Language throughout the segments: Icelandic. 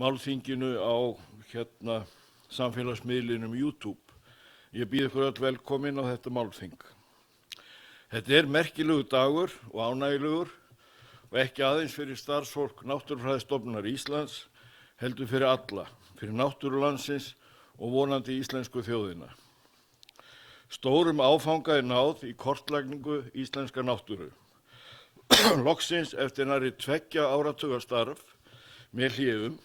málþinginu á samfélagsmiðlinum YouTube. Ég býð ykkur öll velkomin á þetta málþing. Þetta er merkilegur dagur og ánægjulegur og ekki aðeins fyrir starfsfólk Náttúrufræðistofnunar Íslands, heldur fyrir alla, fyrir náttúru landsins og vonandi íslensku þjóðina. Stórum áfanga er náð í kortlagningu íslenskrar náttúru. Loksins eftir nærri 2 áratuga starf með hléum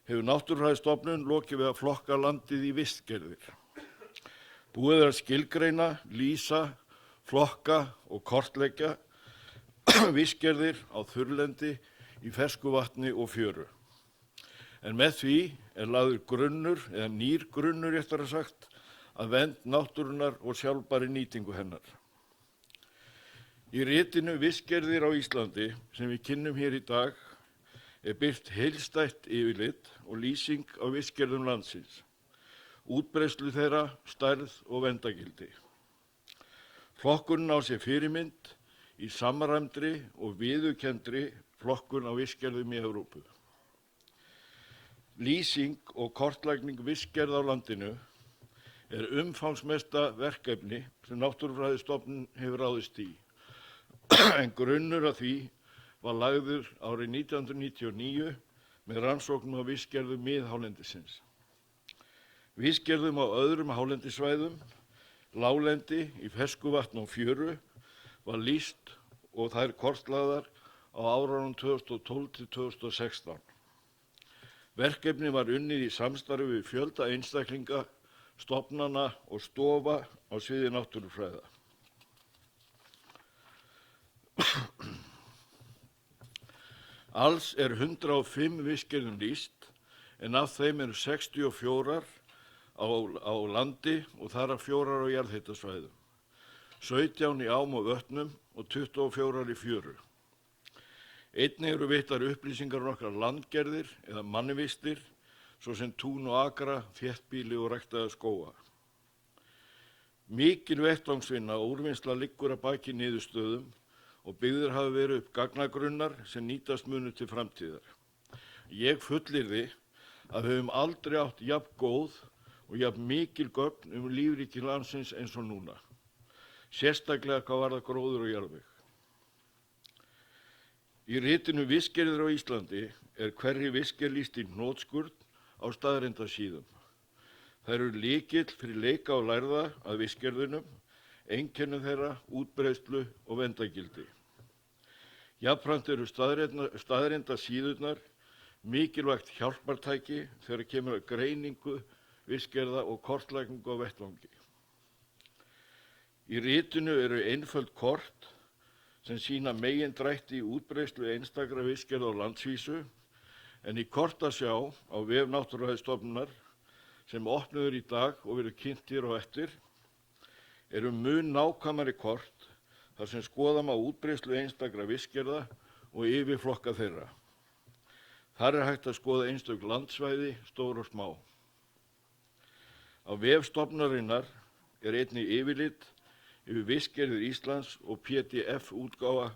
hefur Náttúrufræðistofnun lokið við að flokka landið í vistgerðir. Búið er að skilgreina, lýsa, flokka og kortleggja vistgerðir á þurrlendi, í fersku vatni og fjöru. En með því er lagður grunnur, eða nýr grunnur réttara sagt, að vernd náttúrunnar og sjálfbærri nýtingu hennar. Í ritinu Vistgerðir á Íslandi, sem við kynnum hér í dag, er birt heildstætt yfirlit og lýsing á vistgerðum landsins, útbreiðslu þeirra, stærð og verndargildi. Flokkunin á sér fyrirmynd í samræmdri og viðurkenndri flokkun á vistgerðum í Evrópu. Lýsing og kortlagning vistgerða á landinu er umfangsmesta verkefni sem Náttúrufræðistofnun hefur ráðist í, en grunnur að því var lagður árið 1999 með rannsóknum á vistgerðum miðhálendisins. Vistgerðum á öðrum hálendissvæðum, láglendi, í fersku vatni og fjöru, var lýst og þær kortlagðar á árunum 2012 til 2016. Verkefni var unnið í samstarfi við fjölda einstaklinga, stofnana og stofa á sviði náttúrufræða. Alls er 105 vistgerðum lýst, en af þeim eru 64 á landi og þar af 4 á jarðhitasvæðum, 17 í ám og vötnum og 24 í fjöru. Einnig eru veittar upplýsingar nokkrar landgerðir eða mannivistir, svo sem tún og akra, þéttbýli og ræktaða skóga. Mikil vettvangsvinna og úrvinnsla liggur að baki niðurstöðum og byggðir hafa verið upp gagnagrunnar sem nýtast munu til framtíðar. Ég fullyrði að við höfum aldrei átt jafn góð og jafn mikil gögn lífríki landsins eins og núna, sérstaklega hvað varðar gróður og jarðveg. Í ritinu Vistgerðir á Íslandi er hverri vistgerð lýst í hnotskurn á staðreyndasíðum. Þær eru lykill fyrir leika og lærða að vistgerðunum, einkennum þeirra, útbreiðslu og verndargildi. Jafnframt eru staðreyndasíðurnar mikilvægt hjálpartæki þegar kemur að greiningu vistgerða og kortlagningu á vettvangi. Í ritinu eru einföld kort sem sýna megindrætti í útbreiðslu einstakra vistgerða á landsvísu, en í kortasjá á vef Náttúrufræðistofnunar sem opnuður í dag og verður kynnt hér á eftir, eru mun nákvæmari kort þar sem skoða má útbreiðslu einstakra vistgerða og yfirflokka þeirra. Þar er hægt að skoða einstök landsvæði, stór og smá. Á vef stofnunarinnar er einnig yfirlit yfir vistgerðir Íslands og PDF útgáfa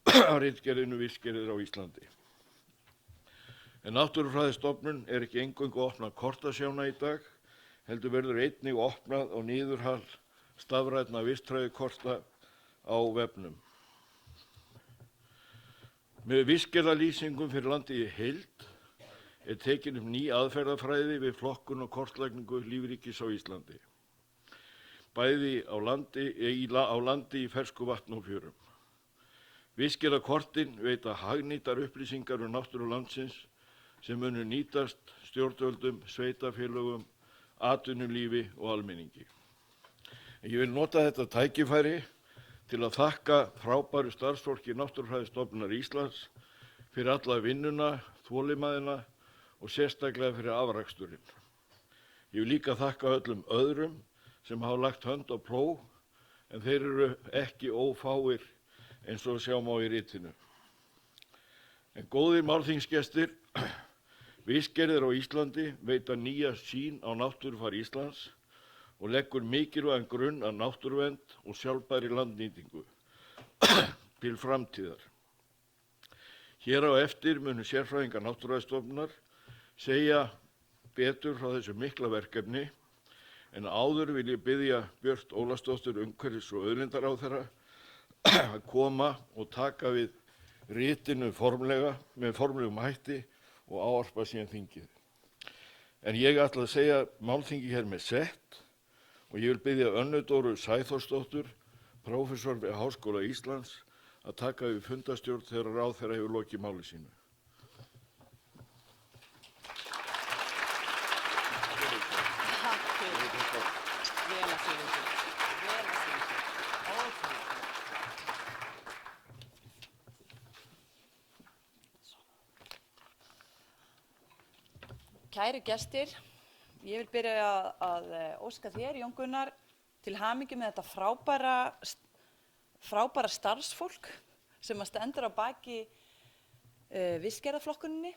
af ritgerðinu Vistgerðir á Íslandi. En Náttúrufræðistofnun er ekki eingöngu opnað kortasjána í dag, heldur verður einnig opnað á niðurhal stafrænna vistfræðikorta á vefnum. Með vistgerðalýsingum fyrir landið í heild er tekin upp ný aðferðafræði við flokkun og kortlagningu lífríkis á Íslandi, bæði á landi í fersku vatni og fjörum. Vistgerðakortin veita hagnýtar upplýsingar náttúru landsins sem munu nýtast stjórnvöldum, sveitarfélögum, atvinnulífi og almenningi. Ég vil nota þetta tækifæri til að þakka frábæru starfsfólki Náttúrufræðistofnunar Íslands fyrir alla vinnuna, þolinmæðina og sérstaklega fyrir afraksturinn. Ég vil líka þakka öllum öðrum sem hafa lagt hönd á plóg, en þeir eru ekki ófáir eins og sjá má í ritinu. En góðir málþingsgestir, Vistgerðir á Íslandi veita nýja sýn á náttúrufar Íslands og leggur mikilvægan grunn að náttúruvernd og sjálfbærri landnýtingu til framtíðar. Hér á eftir munu sérfræðingar Náttúrufræðistofnunar segja betur frá þessu mikla verkefni, en áður vil ég biðja Björt Ólafsdóttur umhverfis- og auðlindaráðherra að koma og taka við ritinu formlega, með formlegum hætti og ávarpa síðan þingið. En ég ætla að segja málþingi hér með sett og ég vil biðja Önnu Dóru Sæþórsdóttur, prófessor við Háskóla Íslands, að taka við fundastjórn þegar ráðherra hefur lokið máli sínu. Kæru gestir, ég vil byrja að óska þér, Jón Gunnar, til hamingju með þetta frábæra starfsfólk sem stendur á baki vistgerðarflokkuninni.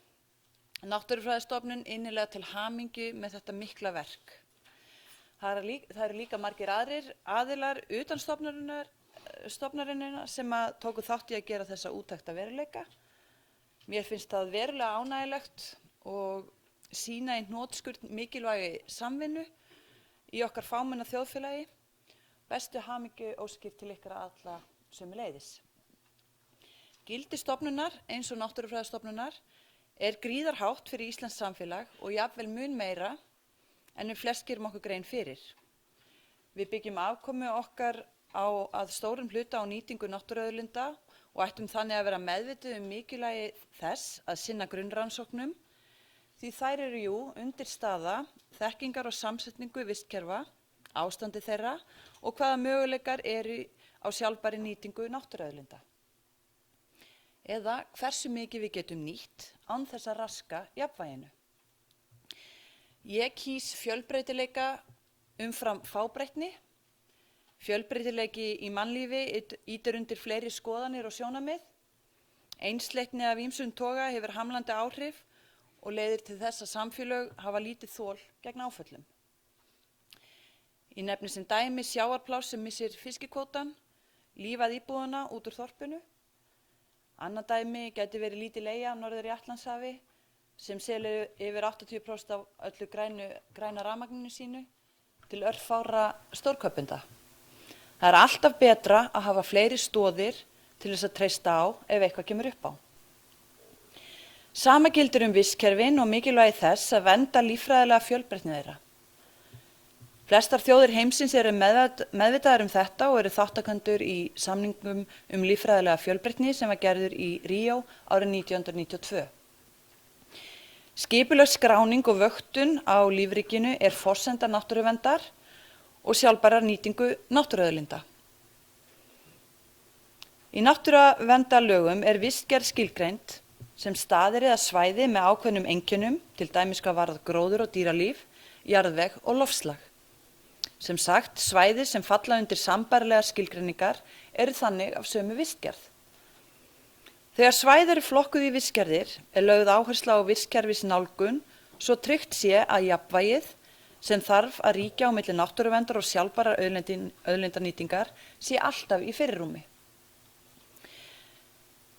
Náttúrufræðistofnun innilega til hamingju með þetta mikla verk. Það eru líka margir aðrir aðilar utan stofnunarinnar sem tóku þátt í að gera þessa úttekt að veruleika. Mér finnst það verulega ánægjulegt og sýna í hnotskurn mikilvægi samvinnu í okkar fámenna þjóðfélagi. Bestu hamingju óskir til ykkar alla sömuleiðis. Gildi stofnunar eins og Náttúrufræðistofnunar gríðarhátt fyrir íslenskt samfélag og jafnvel mun meira en við flest gerum okkur grein fyrir. Við byggjum afkomu okkar að stórum hluta á nýtingu náttúruauðlinda og ættum þannig að vera meðvituð mikilvægi þess að sinna grunnrannsóknum, því þær eru jú undirstaða þekkingar og samsetningu vistkerfa, ástandi þeirra og hvaða möguleikar eru á sjálfbærri nýtingu náttúruauðlinda. Eða hversu mikið við getum nýtt án þess að raska jafnvæginu. Ég kýs fjölbreytileika umfram fábreytni. Fjölbreytileiki í mannlífi ýtir undir fleiri skoðanir og sjónarmið. Einsleitni af ýmsum toga hefur hamlandi áhrif og leiðir til þess að samfélög hafa lítið þol gegn áföllum. Ég nefni sem dæmi sjávarpláss sem missir fiskikvótann, lífað íbúana út úr þorpinu. Annað dæmi gæti verið lítil eyja norður í Atlantshafi sem selur yfir 80% af öllu græna rafmagninu sínu til örfárra stórkaupenda. Það alltaf betra að hafa fleiri stoðir til þess að treysta á ef eitthvað kemur upp á. Sama gildir vistkerfin og mikilvægi þess að vernda líffræðilega fjölbreytni þeirra. Flestar þjóðir heimsins eru meðvitaðar þetta og eru þátttakendur í samningum líffræðilega fjölbreytni sem var gerður í Ríó árið 1992. Skipuleg skráning og vöktun á lífríkinu forsenda náttúruverndar og sjálfbærrar nýtingu náttúruauðlinda. Í náttúruverndarlögum vistgerð skilgreind sem staðir eða svæði með ákveðnum einkennum, til dæmis hvað varðar gróður og dýralíf, jarðveg og loftslag. Sem sagt, svæði sem falla undir sambærilegar skilgreiningar þannig af sömu vistgerð. Þegar svæði eru flokkuð í vistgerðir lögð áhersla á vistkerfisnálgun svo tryggt sé að jafnvægið sem þarf að ríkja á milli náttúruverndar og sjálfbærrar auðlindanýtingar sé alltaf í fyrirrúmi.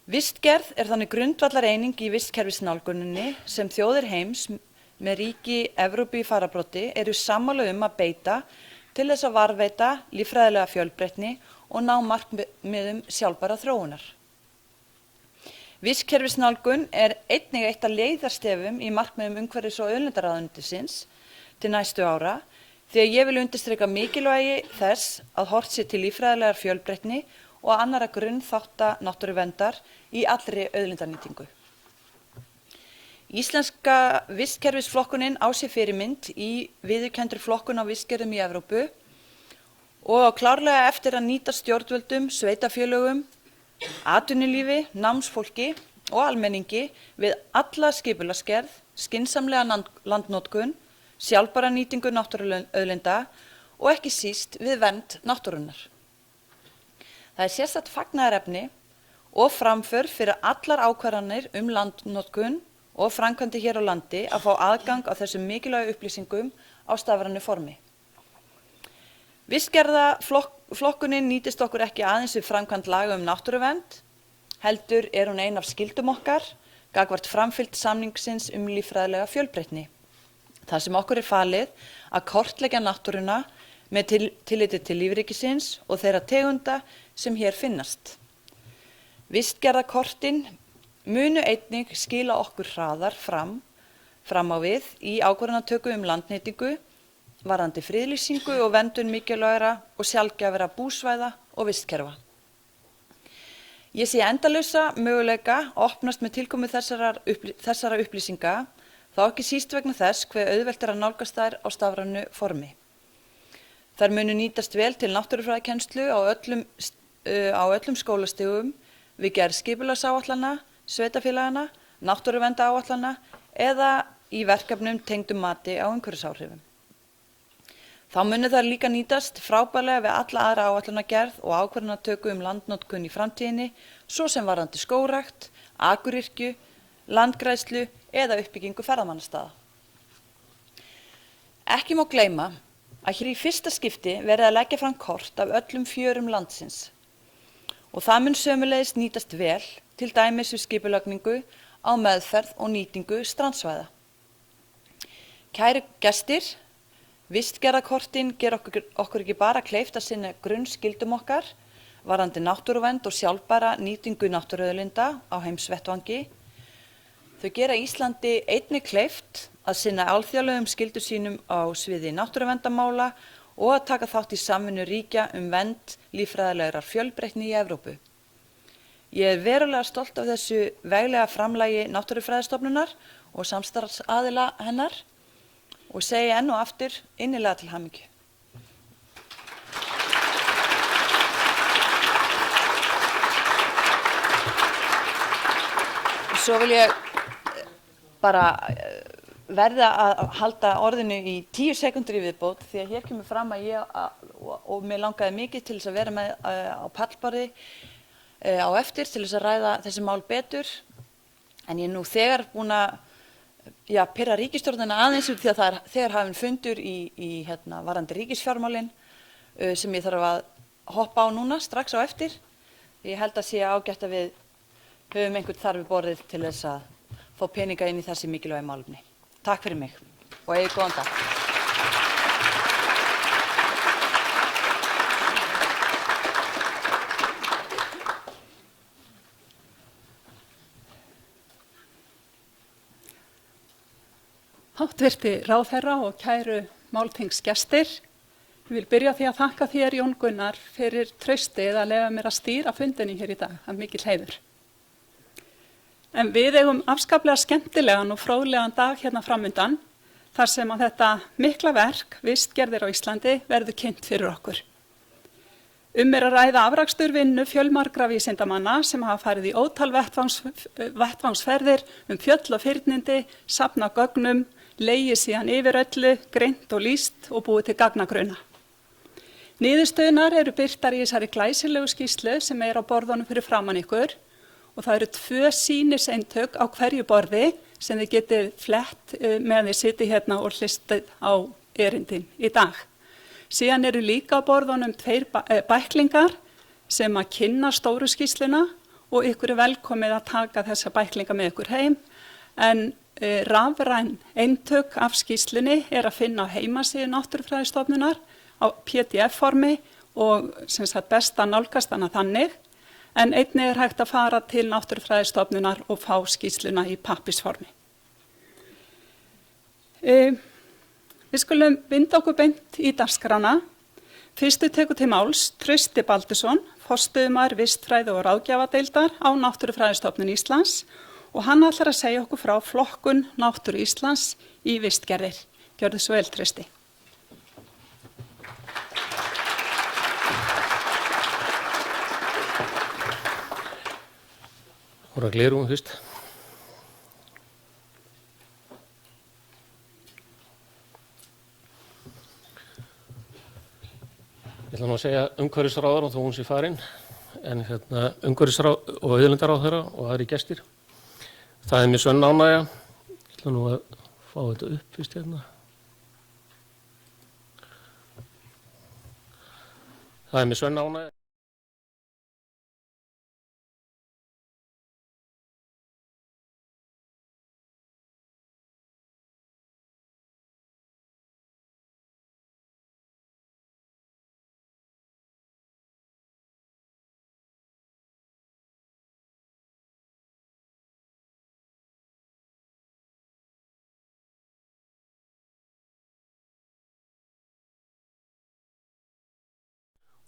Vistgerð þannig grundvallareining í vistkerfisnálguninni sem þjóðir heims með ríki Evrópu í fararbroddi eru sammála að beita til þess að varðveita líffræðilega fjölbreytni og ná markmiðum sjálfbærrar þróunar. Vistkerfisnálgun einnig eitt af leiðarstefum í markmiðum umhverfis- og auðlindaráðuneytisins til næstu ára, því að ég vil undirstrika mikilvægi þess að horft sé til líffræðilegar fjölbreytni og annarra grunnþátta náttúruverndar í allri auðlindanýtingu. Íslenska vistkerfisflokkunin á sér fyrirmynd í viðurkenndri flokkun á vistgerðum í Evrópu og á klárlega eftir að nýta stjórnvöldum, sveitarfélögum, atvinnulífi, námsfólki og almenningi við alla skipulagsgerð, skynsamlega landnotkun, sjálfbæra nýtingu náttúruauðlinda og ekki síst við vernd náttúrunnar. Það sérstakt fagnaðarefni og framför fyrir allar ákvarðanir landnotkun og framkvæmdir hér á landi að fá aðgang á þessum mikilvægu upplýsingum á stafrænu formi. Vistgerðarflokkunin nýtist okkur ekki aðeins við framkvæmd laga náttúruvernd, heldur hún ein af skyldum okkar gagnvart framfylgd samningsins líffræðilega fjölbreytni. Það sem okkur falið að kortleggja náttúruna með tilliti til lífríkisins og þeirra tegunda sem hér finnast. Vistgerðarkortin munu einnig skila okkur hraðar fram á við í ákvörðunartöku landnýtingu, varðandi friðlýsingu og verndun mikilvægra og sjaldgæfra búsvæða og vistkerfa. Ég sé endalausa möguleika opnast með tilkomu þessara upplýsinga, þá ekki síst vegna þess hve auðvelt að nálgast þær á stafrænu formi. Þær munu nýtast vel til náttúrufræðikennslu á öllum skólastigum, við gerð skipulagsáætlana, sveitarfélagana, náttúruverndaráætlana eða í verkefnum tengdum mati á umhverfisáhrifum. Þá munu þær líka nýtast frábærlega við alla aðra áætlanagerð og ákvörðunartöku landnotkun í framtíðinni, svo sem varðandi skógrækt, akuryrkju, landgræðslu eða uppbyggingu ferðamannastaða. Ekki má gleyma að hér í fyrsta skipti verið að leggja fram kort af öllum fjörum landsins og það mun sömuleiðis nýtast vel, til dæmis við skipulagningu á meðferð og nýtingu strandsvæða. Kæru gestir, vistgerðarkortin gera okkur ekki bara kleift að sinna grunnskyldum okkar varðandi náttúruvernd og sjálfbæra nýtingu náttúruauðlinda á heimsvettvangi. Þau gera Íslandi einnig kleift að sinna alþjóðlegum skyldum sínum á sviði náttúruverndarmála og að taka þátt í samvinnu ríkja vernd líffræðilegrar fjölbreytni í Evrópu. Ég verulega stolt af þessu veglega framlagi Náttúrufræðistofnunar og samstarfsaðila hennar og segi enn og aftur innilega til hamingju. Svo vil ég bara verða að halda orðinu í 10 sekúndur í viðbót því að hér kemur fram að og mér langaði mikið til þess að vera með á pallborði á eftir til þess að ræða þessi mál betur, en ég er nú þegar búin að pirra ríkisstjórnina aðeins út því að það er þegar hafinn fundur í varðandi ríkisfjármálin sem ég þarf að hoppa á núna strax á eftir. Ég held að sé ágætt að við höfum einhvern þar við borðið til þess að fá peninga inn í þessi mikilvægi málefni. Takk fyrir mig og eigið góðan dag. Háttvirti ráðherra og kæru málþingsgestir, ég vil byrja á því að þakka þér, Jón Gunnar, fyrir traustið að leyfa mér að stýra fundinum hér í dag. Það er mikill heiður. En við eigum afskaplega skemmtilegan og fróðlegan dag hérna framundan, þar sem að þetta mikla verk, vistgerðir á Íslandi, verður kynnt fyrir okkur. Er að ræða afrakstur vinnu fjölmargra vísindamanna sem hafa farið í ótal vettvangsferðir fjöll og fyrnindi, safna gögnum, legið síðan yfir öllu, greint og lýst og búið til gagnagrunna. Niðurstöðunar eru birtar í þessari glæsilegu skýrslu sem er á borðunum fyrir framan ykkur og það eru 2 sýniseintök á hverju borði sem þið getið flett meðan þið sitið hérna og hlustið á erindin í dag. Síðan eru líka á borðunum 2 bæklingar sem að kynna stóru skýrsluna og ykkur er velkomið að taka þessa bæklinga með ykkur heim, en rafræn eintök af skýrslunni er að finna á heimasíðu Náttúrufræðistofnunar á PDF-formi og sem sagt best að nálgast hana þannig, en einnig er hægt að fara til Náttúrufræðistofnunar og fá skýrsluna í pappírsformi. Við skulum vinda okkur beint í dagskrána. Fyrstu tekur til máls Trausti Baldursson, forstöðumaður vistfræði og ráðgjafadeildar á Náttúrufræðistofnun Íslands og hann ætlar að segja okkur frá flokkun Náttúru Íslands í vistgerðir. Gjörðu svo vel, Trausti. Hóra glerúm fyrst. Ég ætla nú að segja umhverfisráðherra þó hún sé farin, en umhverfisráðherra og auðlindaráðherra og aðri gestir. Það er mér sönn ánægja. Ég ætla nú að fá þetta upp fyrst hérna. Það er mér sönn ánægja.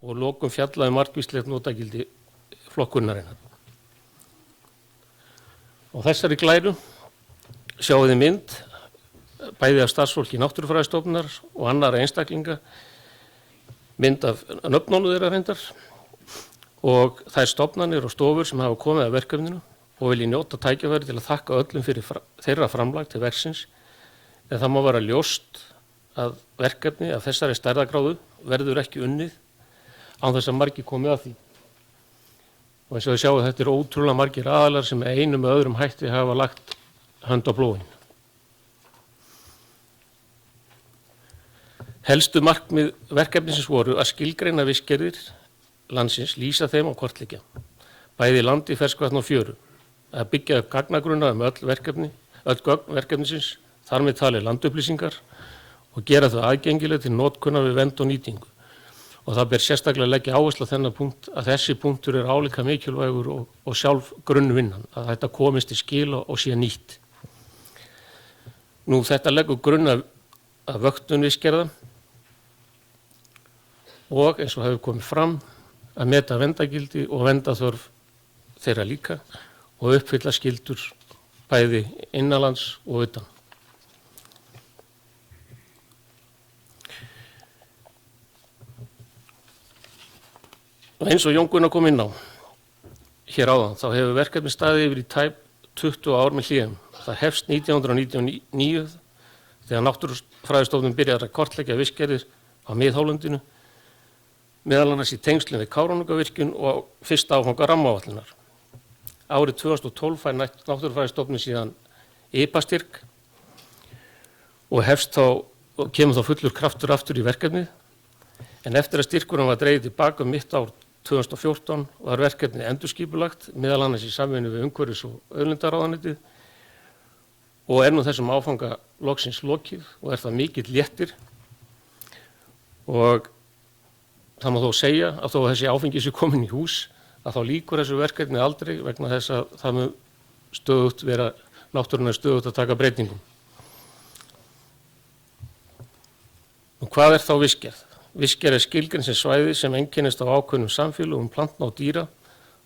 og lokum fjallaði margvíslegt notagildi flokkunarinnar. Á þessari glæru sjáum við mynd bæði af starfsfólki Náttúrufræðistofnunar og annarra einstaklinga, mynd af nöfnunum þeirra reyndar og þær stofnanir og stofur sem hafa komið að verkefninu og vilji njóta tækifæri til að þakka öllum fyrir þeirra framlag til verksins, en það má vera ljóst að verkefni af þessari stærðargráðu verður ekki unnið án þess að margir komið að því. Og eins og þið sjáu, þetta ótrúlega margir aðalar sem einum með öðrum hætti hafa lagt hönd á plóginn. Helstu markmið verkefnisins voru að skilgreina vistgerðir landsins, lýsa þeim og kortleggja, bæði landi, ferskvatn og fjöru, að byggja upp gagnagrunna öll gögn verkefnisins, þar með talið landupplýsingar og gera þau aðgengileg til notkunar við vernd og nýtingu. Og það ber sérstaklega að leggja áherslu á þennan punkt að þessi punktur álíka mikilvægur og sjálf grunnvinnan, að þetta komist í skil og sé nýtt. Nú þetta leggur grunn að vöktun vistgerða og eins og hefur komið fram að meta verndagildi og verndarþörf þeirra líka og uppfylla skyldur bæði innanlands og utan. Og eins og Jón Gunnar kom inn á hér áðan, þá hefur verkefni staðið yfir í tæp 20 ár með hléum. Það hefst 1999 þegar Náttúrufræðistofnun byrjar að kortleggja vistgerðir á miðhálendinu, meðal annars í tengslum við Kárahnjúkavirkjun og fyrsta áfanga rammaáætlunar. Árið 2012 fær Náttúrufræðistofnun síðan IPA-styrk og kemur þá fullur kraftur aftur í verkefnið, en eftir að styrkurinn var dregið tilbaka mitt ár 2014 var verkefnið endurskipulagt, meðal annars í samvinnu við umhverfis- og auðlindaráðuneytið og nú þessum áfanga loksins lokið og það mikill léttir. Og það má þó segja að þó að þessi áfengi sé komin í hús, að þá lýkur þessu verkefni aldrei vegna þess að það mun stöðugt vera, náttúrunni stöðugt að taka breytingum. Og hvað þá vistgerð? Vistgerð skilgreind sem svæði sem einkennist á ákveðnum samfélögum plantna og dýra,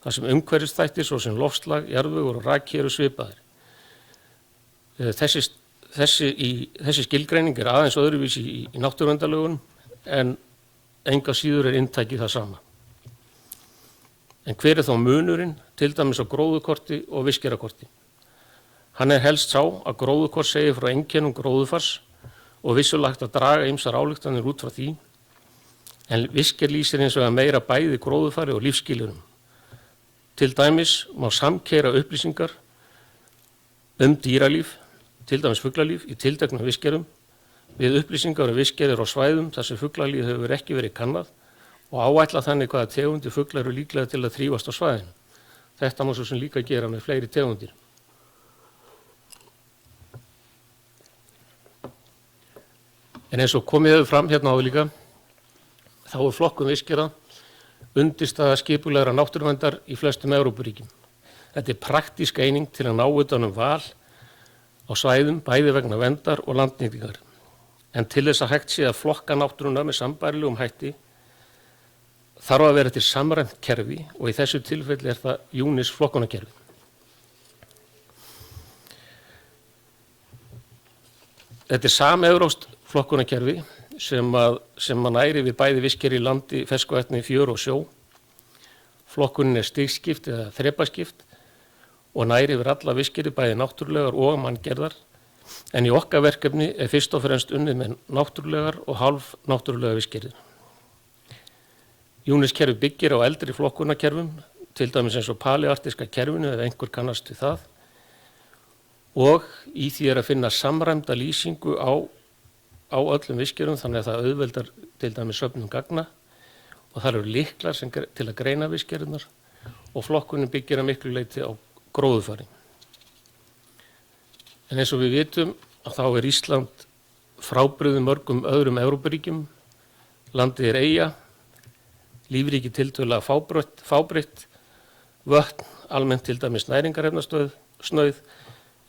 þar sem umhverfisþættir svo sem loftslag, jarðvegur og raki eru svipaðir. Þessi skilgreining aðeins öðruvísi í náttúruverndarlögunum en enga síður inntækið það sama. En hver þá munurinn, til dæmis á gróðukorti og vistgerðarkorti? Hann helst sá að gróðukort segir frá einkennum gróðufars og vissulega hægt að draga ýmsar ályktanir út frá því, en vistgerð lýsir hins vegar meira bæði gróðufari og lífsskilyrðum. Til dæmis má samkeyra upplýsingar dýralíf, til dæmis fuglalíf, í tilteknum vistgerðum við upplýsingar vistgerðir á svæðum þar sem fuglalíf hefur ekki verið kannað og áætla þannig hvaða tegundir fuglar eru líklega til að þrífast á svæðinu. Þetta má svo sem líka gera með fleiri tegundir. En eins og komið hefur fram hérna áður líka, þá flokkun vistgerða undirstaða skipulegra náttúruverndar í flestum Evrópuríkjum. Þetta praktísk eining til að ná utan val á svæðum bæði vegna verndar og landnýtingar. En til þess að hægt sé að flokka náttúruna með sambærilegum hætti þarf að vera til samræmt kerfi og í þessu tilfelli það UNIS flokkunarkerfi. Þetta samevrópskt flokkunarkerfi sem næri við bæði vistgerð í landi, ferskvatni, fjör og sjó. Flokkunin stigskipt eða þrepaskipt og næri yfir alla vistgerðir bæði náttúrulegar og manngerðar, en í okkar verkefni fyrst og fremst unnið með náttúrulegar og hálf náttúrulega vistgerðir. UNIS-kerfi byggir á eldri flokkunarkerfum, til dæmis eins og palearktíska kerfinu ef einhver kannast við það, og í því að finna samræmda lýsingu á öllum vistgerðum, þannig að það auðveldar til dæmis söfnun gagna og það eru lyklar til að greina vistgerðirnar og flokkunin byggir að miklu leyti á gróðufari. En eins og við vitum að þá Ísland frábrugðið mörgum öðrum Evrópuríkjum, landið eyja, lífríki tiltölulega fábreytt, vötn almennt til dæmis næringarefnasnauð,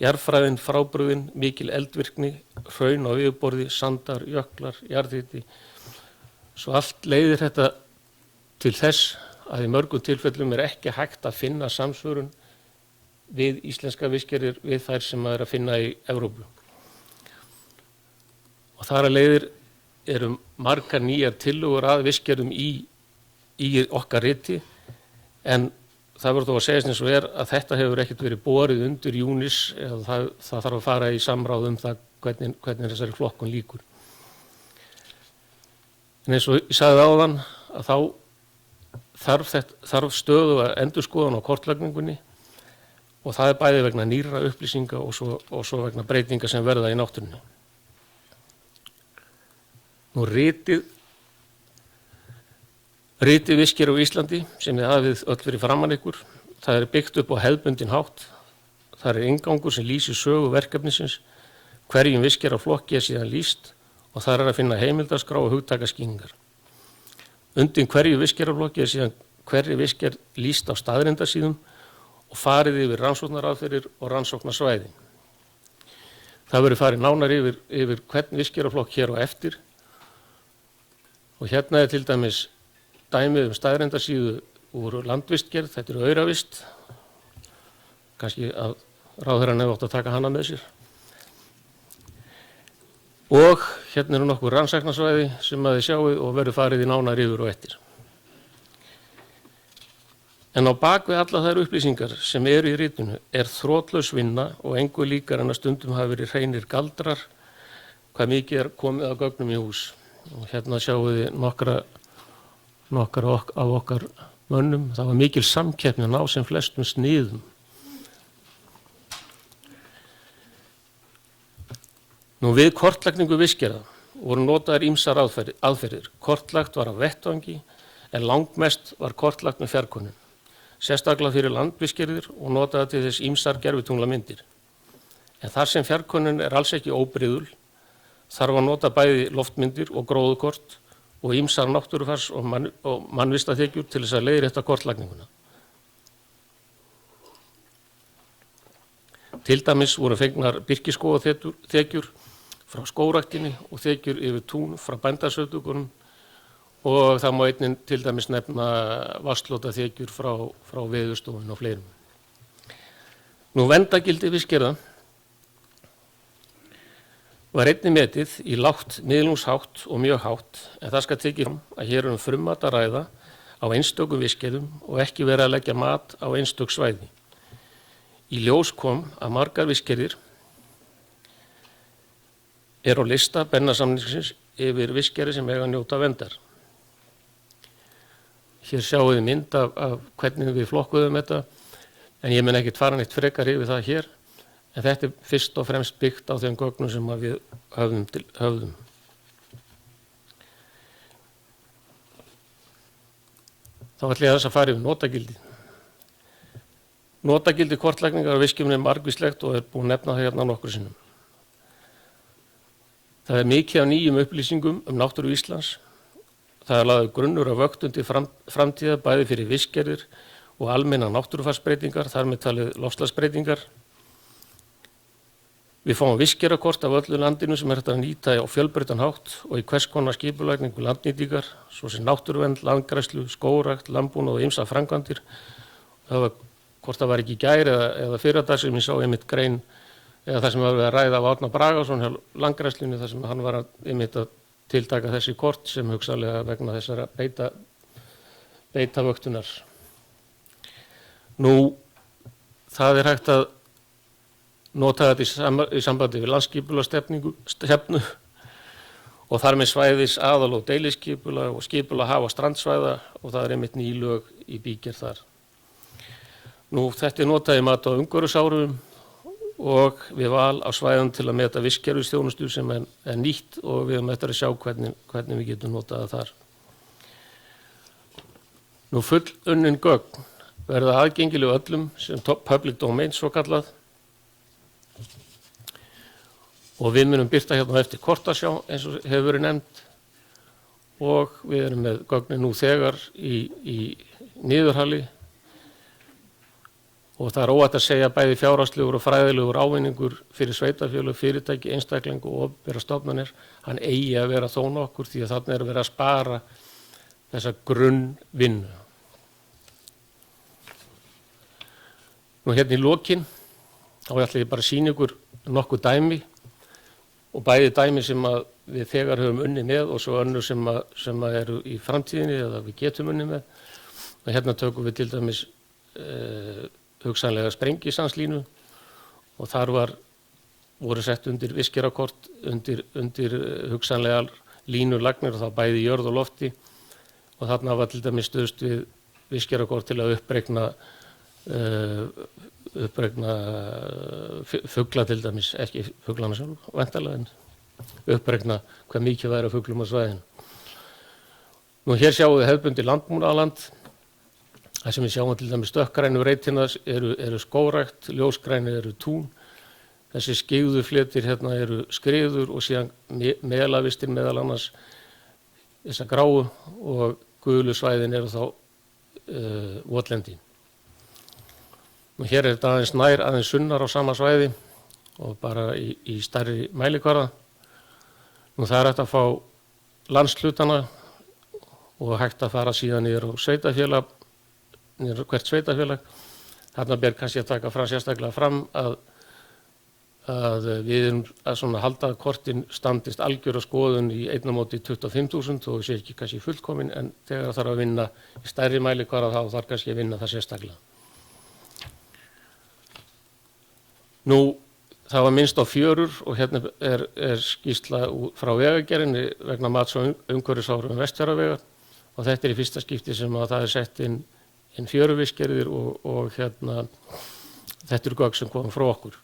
jarðfræðin frábrugðin, mikil eldvirkni, hraun á yfirborði, sandar, jöklar, jarðhiti. Svo allt leiðir þetta til þess að í mörgum tilfellum ekki hægt að finna samsvörun við íslenska vistgerðir við þær sem að finna í Evrópu. Og þar að leiðir eru margar nýjar tillögur að vistgerðum í okkar riti, en það verður þó að segja eins og að þetta hefur ekkert verið borið undir UNIS eða það þarf að fara í samráð það hvernig þessari flokkun líkur. En eins og ég sagði áðan að þá þarf stöðuga endurskoðun á kortlagningunni og það bæði vegna nýrra upplýsinga og svo vegna breytinga sem verða í náttúrunni. Nú ritið vistgerð á Íslandi sem þið hafið öll verið framan ykkur, það byggt upp á hefðbundinn hátt. Það inngangur sem lýsir sögu verkefnisins, hverjum vistgerð á flokki síðan lýst og þar að finna heimildaskrá og hugtakaskýringar. Undir hverju vistgerðarflokki síðan hverri vistgerð lýst á staðreyndasíðum og farið yfir rannsóknaraðferðir og rannsóknarsvæði. Það verður farið nánar yfir hvern vistgerðarflokk hér á eftir og hérna til dæmis dæmið staðreyndasíðu úr landvistgerð, þetta auravist, kannski að ráðherrann hefði átt að taka hana með sér. Og hérna eru nokkur rannsóknarsvæði sem að þið sjáið og verður farið í nánar yfir og eftir. En á bakvið alla þær upplýsingar sem eru í ritinu þrotlaus vinna og engu líkar en að stundum hafa verið hreinir galdrar hvað mikið komið af gögnum í hús. Og hérna sjáum við nokkra af okkar mönnum. Það var mikil samkeppni að ná sem flestum sniðum. Nú við kortlagningu vistgerða voru notaðar ýmsar aðferðir. Kortlagt var á vettvangi en langmest var kortlagt með fjarkönnun. Sérstaklega fyrir landvistgerðir og notaði til þess ýmsar gervitunglamyndir. En þar sem fjarkönnun alls ekki óbrigðul, þarf að nota bæði loftmyndir og gróðukort og ýmsar náttúrufars og mannvistaþekjur til þess að leiðrétta kortlagninguna. Til dæmis voru fengnar birkiskógaþekjur frá skógræktinni og þekjur yfir tún frá bændasauðtökunum og það má einnig til dæmis nefna vatnslótaþekjur frá Veðurstofunni og fleirum. Nú verndargildi vistgerða var einnig metið í lágt, miðlungshátt og mjög hátt, en það skal tekið fram að hér frummat að ræða á einstökum vistgerðum og ekki verið að leggja mat á einstök svæði. Í ljós kom að margar vistgerðir á lista Bennasamningsins yfir vistgerðir sem eiga að njóta verndar. Hér sjáum við mynd af hvernig við flokkuðum þetta, en ég mun ekkert fara neitt frekar yfir það hér. En þetta fyrst og fremst byggt á þeim gögnum sem við höfðum. Þá ætla ég þess að fara yfir notagildi. Notagildi kortlagningar á vistgerðum margvíslegt og búin nefna það hérna nokkru sinnum. Það mikið af nýjum upplýsingum náttúru Íslands. Það lagður grunnur af vöktun til framtíðar bæði fyrir vistgerðir og almenna náttúrufarsbreytingar, þar með talið loftslagsbreytingar. Við fáum vistgerðarkort af öllu landinu sem hægt að nýta á fjölbreyttan hátt og í hvers konar skipulagningu landnýtingar, svo sem náttúruvernd, landgræðslu, skógrækt, landbúnað og ýmsar framkvæmdir. Hvort það var ekki í gær eða fyrradag sem ég sá einmitt grein eða það sem var við að ræða af Árna Bragason hjá landgræðslunni, þar sem hann var einmitt að tiltaka þessi kort sem hugsanlega vegna þessara beita vöktunar. Nú, það hægt að nota þetta í sambandi við landsskipulagsstefnu og þar með svæðis aðal- og deiliskipulag og skipulag haf- og strandsvæða og það einmitt ný lög í bígerð þar. Nú, þetta notað í mat á umhverfisáhrifum og við val á svæðum til að meta vistgerðisþjónustu sem nýtt og við höfum eftir að sjá hvernig við getum notað það þar. Nú, fullunnin gögn verða aðgengileg öllum sem public domain svo kallað og við munum birta hérna eftir kortasjá eins og hefur verið nefnt og við erum með gögnin nú þegar í niðurhali og það óhætt að segja bæði fjárhagslegur og fræðilegur ávinningur fyrir sveitarfélög, fyrirtæki, einstaklingu og opinberar stofnanir, hann eigi að vera þó nokkur því að þarna verið að spara þessa grunnvinnu. Nú hérna í lokin, þá ætla ég bara að sýna ykkur nokkuð dæmi og bæði dæmi sem að við þegar höfum unnið með og svo önnur sem að eru í framtíðinni eða við getum unnið með. Og hérna tökum við til dæmis hugsanlega sprengisanslínu og þar voru sett undir viskerakort undir hugsanlegar línulagnir og þá bæði í jörð og lofti og þarna var til dæmis stuðst við viskerakort til að uppreikna fugla til dæmis, ekki fuglana sjálf, væntanlega en uppreikna hvað mikið væri af fuglum á svæðinu. Nú hér sjáum við hefðbundið landbúnaðarland, þar sem við sjáum til dæmis dökkgrænu reitina eru skógrækt, ljósgrænu eru tún, þessi skyggðu fletir hérna eru skriður og síðan melavistir meðal annars þessa gráu og gulu svæðin eru þá votlendi. Nú hér þetta aðeins sunnar á sama svæði og bara í stærri mælikvarða. Nú það er hægt að fá landshlutana og hægt að fara síðan niður á sveitafélag, niður á hvert sveitafélag. Þarna ber kannski að taka sérstaklega fram að við erum að svona halda að kortin standist algjör á skoðun í 1 á móti 25.000 og sé ekki kannski fullkomin en þegar það þarf að vinna í stærri mælikvarða þá þarf kannski að vinna það sérstaklega. Nú, það var minnst á fjörur og hérna er skýrsla frá vegagerðinni vegna mats á umhverfisáhrifum Vestfjarðavegar og þetta í fyrsta skipti sem að það sett inn fjöruviskerðir og hérna þetta gögn sem kom frá okkur.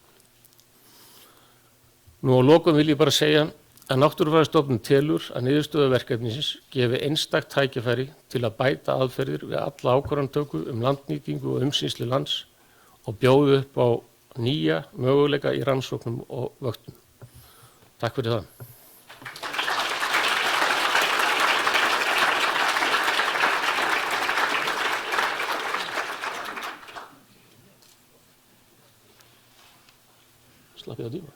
Nú á lokum vil ég bara segja að Náttúrufræðistofnun telur að niðurstöður verkefnisins gefi einstakt tækifæri til að bæta aðferðir við alla ákvarðanatöku landnýtingu og umsýslu lands og bjóði upp á nýja möguleika í rannsóknum og vöktun. Takk fyrir það. Slappið á tíma.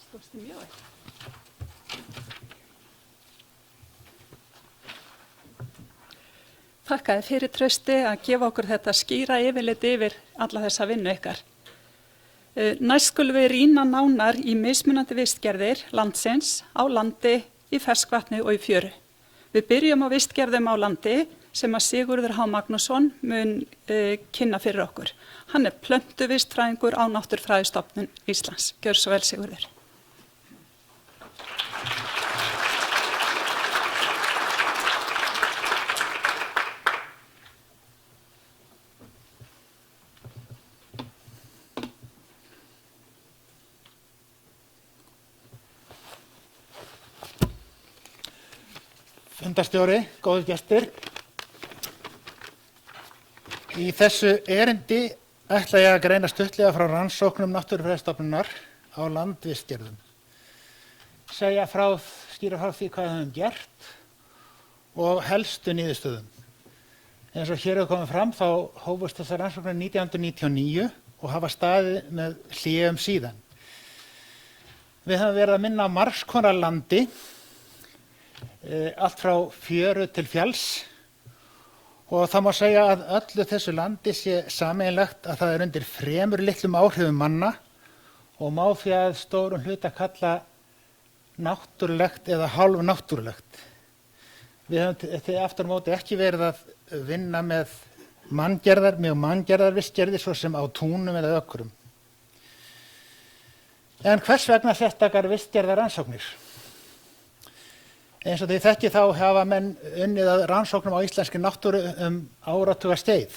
Stóðst í mjög ekki. Þakka þér fyrir Trausti að gefa okkur þetta skýra yfirlit yfir alla þessa vinnu ykkar. Næst skulum við rýna nánar í mismunandi vistgerðir landsins, á landi, í ferskvatni og í fjöru. Við byrjum á vistgerðum á landi sem að Sigurður H. Magnússon mun kynna fyrir okkur. Hann er plöntuvistfræðingur á Náttúrufræðistofnun Íslands. Gjörðu svo vel, Sigurður. Fundarstjóri, góðir gestir. Í þessu erindi ætla ég að greina stuttlega frá rannsóknum Náttúrufræðistofnunar á landvistgerðum. Skýra frá því hvað við höfum gert og helstu niðurstöðum. Eins og hér hefur komið fram þá hófust þessar rannsóknir 1999 og hafa staðið með hléum síðan. Við höfum verið að minna á margs konar landi, allt frá fjöru til fjalls og það má segja að öllu þessu landi sé sameiginlegt að það er undir fremur litlum áhrifum manna og má því að stórum hluta kalla náttúrulegt eða hálf náttúrulegt. Við höfum aftur á móti ekki verið að vinna með mjög manngerðar vistgerðir svo sem á túnum eða ökrum. En hvers vegna sérstakar vistgerðar rannsóknir? Eins og þið þekkið þá hafa menn unnið að rannsóknum á íslenskri náttúru áratuga skeið.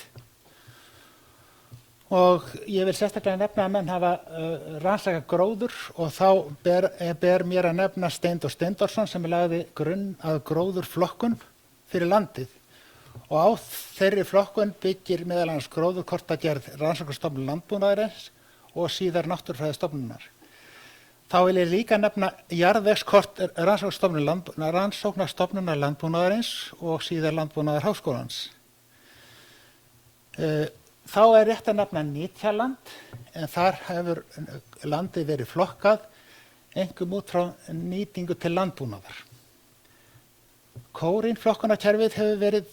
Og ég vil sérstaklega nefna að menn hafa rannsakað gróður og þá ber mér að nefna Steindór Steindórsson sem lagði grunn að gróðurflokkun fyrir landið. Og á þeirri flokkun byggir meðal annars gróðurkortagerð Rannsóknastofnunar landbúnaðarins og síðar Náttúrufræðistofnunar. Þá vil ég líka nefna jarðvegskort Rannsóknastofnunar landbúnaðarins og síðar Landbúnaðarháskólans. Þá er rétt að nefna Nytjaland, en þar hefur landið verið flokkað, einkum út frá nýtingu til landbúnaðar. Kórínflokkunarkerfið hefur verið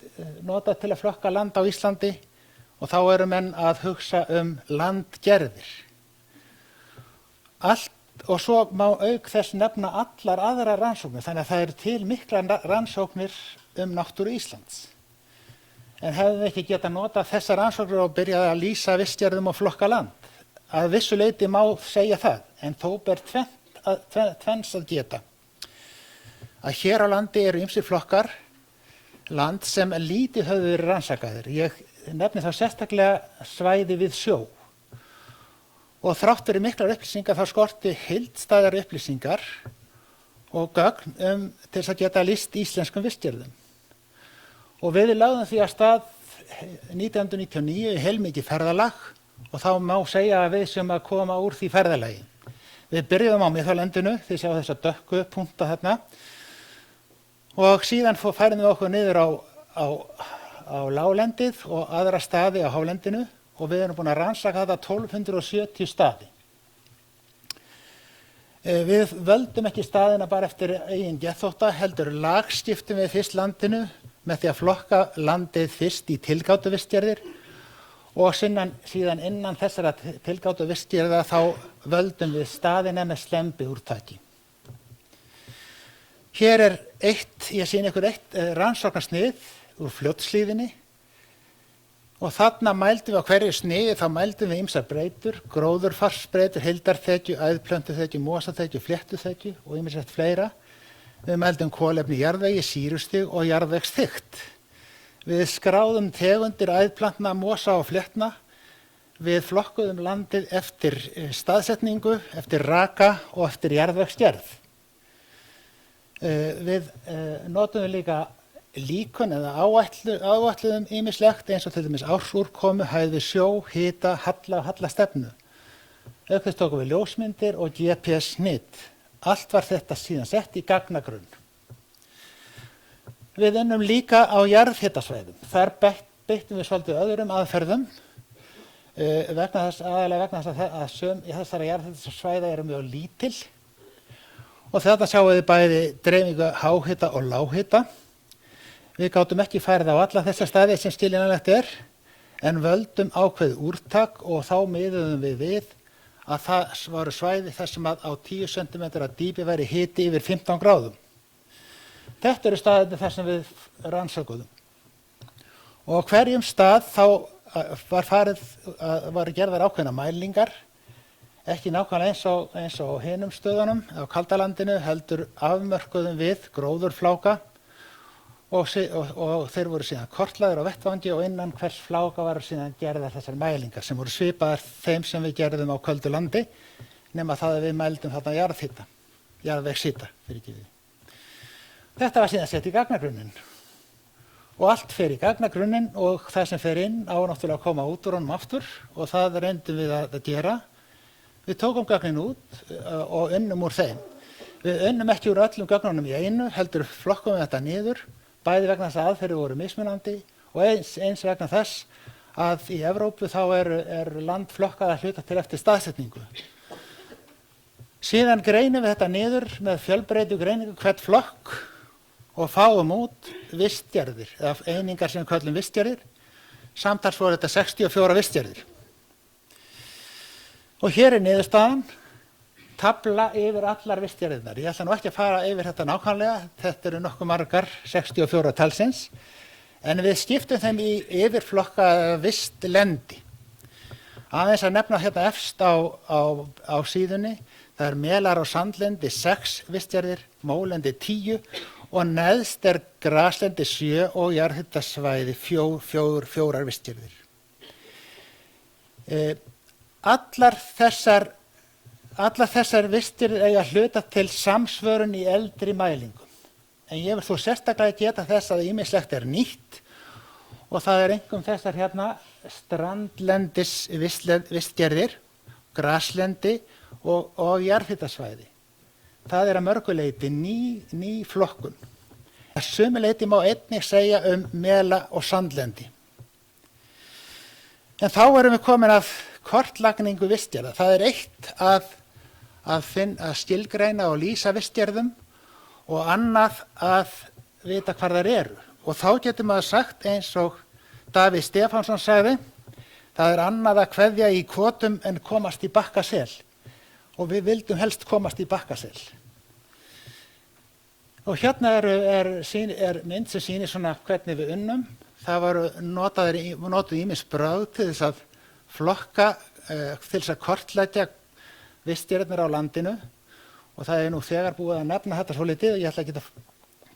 notað til að flokka land á Íslandi og þá eru menn að hugsa landgerðir. Og svo má auk þess nefna allar aðrar rannsóknir, þannig að það eru til miklar rannsóknir náttúru Íslands. En hefðum við ekki getað notað þessar rannsóknir og byrjað að lýsa vistgerðum og flokka land? Að vissu leyti má segja það, en þó ber tvenns að geta. Að hér á landi eru ýmsir flokkar land sem lítið höfðu verið rannsakaðir. Ég nefni þá sérstaklega svæði við sjó. Og þrátt fyrir miklar upplýsingar þá skorti heildstæðar upplýsingar og gögn til þess að geta lýst íslenskum vistgerðum. Og við lögðum því að stað 1999 heilmikið ferðalag og þá má segja að við sem að koma úr því ferðalagi. Við byrjuðum á miðhálendinu, þið sjáu þessa dökku punkta þarna, og síðan færum við okkur niður á láglendið og aðra staði á hálendinu og við erum búin að rannsaka þetta 1270 staði. Við völdum ekki staðina bara eftir eigin geðþótta, heldur lagskiptum við fyrst landinu með því að flokka landið fyrst í tilgátu vistgerðir og síðan innan þessara tilgátu vistgerða þá völdum við staðina með slembiúrtaki. Hér ég sýni ykkur eitt rannsóknarsnið úr Fljótshlíðinni og þarna mældum við á hverju sniði, þá mældum við ýmsar breytur, gróðurfarsbreytur, heildarþekju, æðplöntuþekju, mosaþekju, fléttuþekju og ýmislegt fleira. Við mældum kolefni í jarðvegi, sýrustig og jarðvegsþykkt. Við skráðum tegundir æðplantna, mosa og fléttna. Við flokkuðum landið eftir staðsetningu, eftir raka og eftir jarðvegsgerð. Við notum líka líkun eða áætluðum ýmislegt eins og til dæmis ársúrkomu, hæð við sjó, hita, halla og hallastefnu. Auk þess tókum við ljósmyndir og GPS-snit. Allt var þetta síðan sett í gagnagrunn. Við unnum líka á jarðhitasvæðum. Þar beittum við svolítið öðrum aðferðum aðalega vegna þess að þessara jarðhitasvæða eru mjög lítil. Og þetta sjáum við bæði dreifingu háhita og lághita. Við gátum ekki færð á alla þessa staði sem skiljanlegt en völdum ákveðið úrtak og þá miðuðum við að það varu svæði þar sem að á 10 cm dýpi væri hiti yfir 15 gráðum. Þetta eru staðirnir þar sem við rannsökuðum. Og á hverjum stað þá var gerðar ákveðna mælingar, ekki nákvæmlega eins og hinum stöðunum á kaldalandinu, heldur afmörkuðum við gróðurfláka og þeir voru síðan kortlaðir á vettvangi og innan hvers fláka varu síðan gerðar þessar mælingar sem voru svipaðar þeim sem við gerðum á köldu landi, nema það að við mældum þarna jarðvegshita. Þetta var síðan sett í gagnagrunnin og allt fer í gagnagrunnin og það sem fer inn á náttúrulega að koma út úr honum aftur og það reyndum við að gera. Við tókum gögnin út og unnum úr þeim. Við unnum ekki úr öllum gögnunum í einu, heldur flokkum við þetta niður, bæði vegna þess að aðferðir voru mismunandi og eins vegna þess að í Evrópu þá eru land flokkað að hluta til eftir staðsetningu. Síðan greinum við þetta niður með fjölbreytu greiningu hvern flokk og fáum út vistgerðir, eða einingar sem við köllum vistgerðir. Samtals voru þetta 64 vistgerðir. Og hér niðurstaðan, tabla yfir allar vistgerðirnar. Ég ætla nú ekki að fara yfir þetta nákvæmlega, þetta eru nokkuð margar 64 talsins, en við skiptum þeim í yfirflokka vistlendi. Aðeins að nefna hérna efst á síðunni, það melar og sandlendi 6 vistgerðir, mólendi 10 og neðst graslendi 7 og jarðhitasvæði 4 vistgerðir. Allar þessar vistir eiga hluta til samsvörun í eldri mælingum. En ég vil þó sérstaklega geta þess að ýmislegt nýtt og það einkum þessar hérna strandlendis vistgerðir, graslendi og jarðhitasvæði. Það að mörguleyti ný flokkun. Að sumu leyti má einnig segja mela og sandlendi. En þá erum við komin að kortlagningu vistgerða. Það eitt að skilgreina og lýsa vistgerðum og annað að vita hvar þær eru. Og þá getur maður sagt eins og Davíð Stefánsson sagði, það er annað að kveðja í kotum en komast í Bakkasel. Og við vildum helst komast í Bakkasel. Og hérna er mynd sem sýnir svona hvernig við unnum. Það var notuð ýmis brögð til þess að flokka, til þess að kortleggja vistgerðirnar á landinu. Og það er nú þegar búið að nefna þetta svo litið og ég ætla ekki að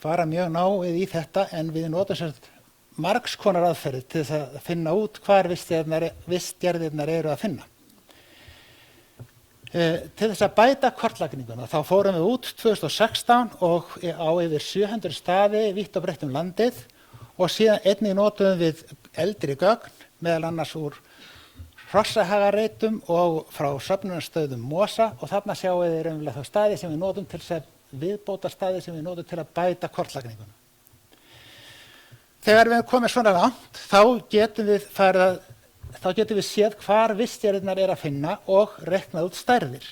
fara mjög náið í þetta, en við notum sem margs konar aðferðir til þess að finna út hvar vistgerðirnar eru að finna. Til þess að bæta kortlagninguna þá fórum við út 2016 og á yfir 700 staði vítt og breitt um landið og síðan einnig notuðum við eldri gögn, meðal annars úr hrossahagareitum og frá söfnunarstöðum mosa, og þarna sjáum við raunverulega þá staði sem við notum til þess að viðbóta staði sem við notum til að bæta kortlagninguna. Þegar við erum komið svona langt þá getum við séð hvar vistgerðirnar er að finna og reiknað út stærðir.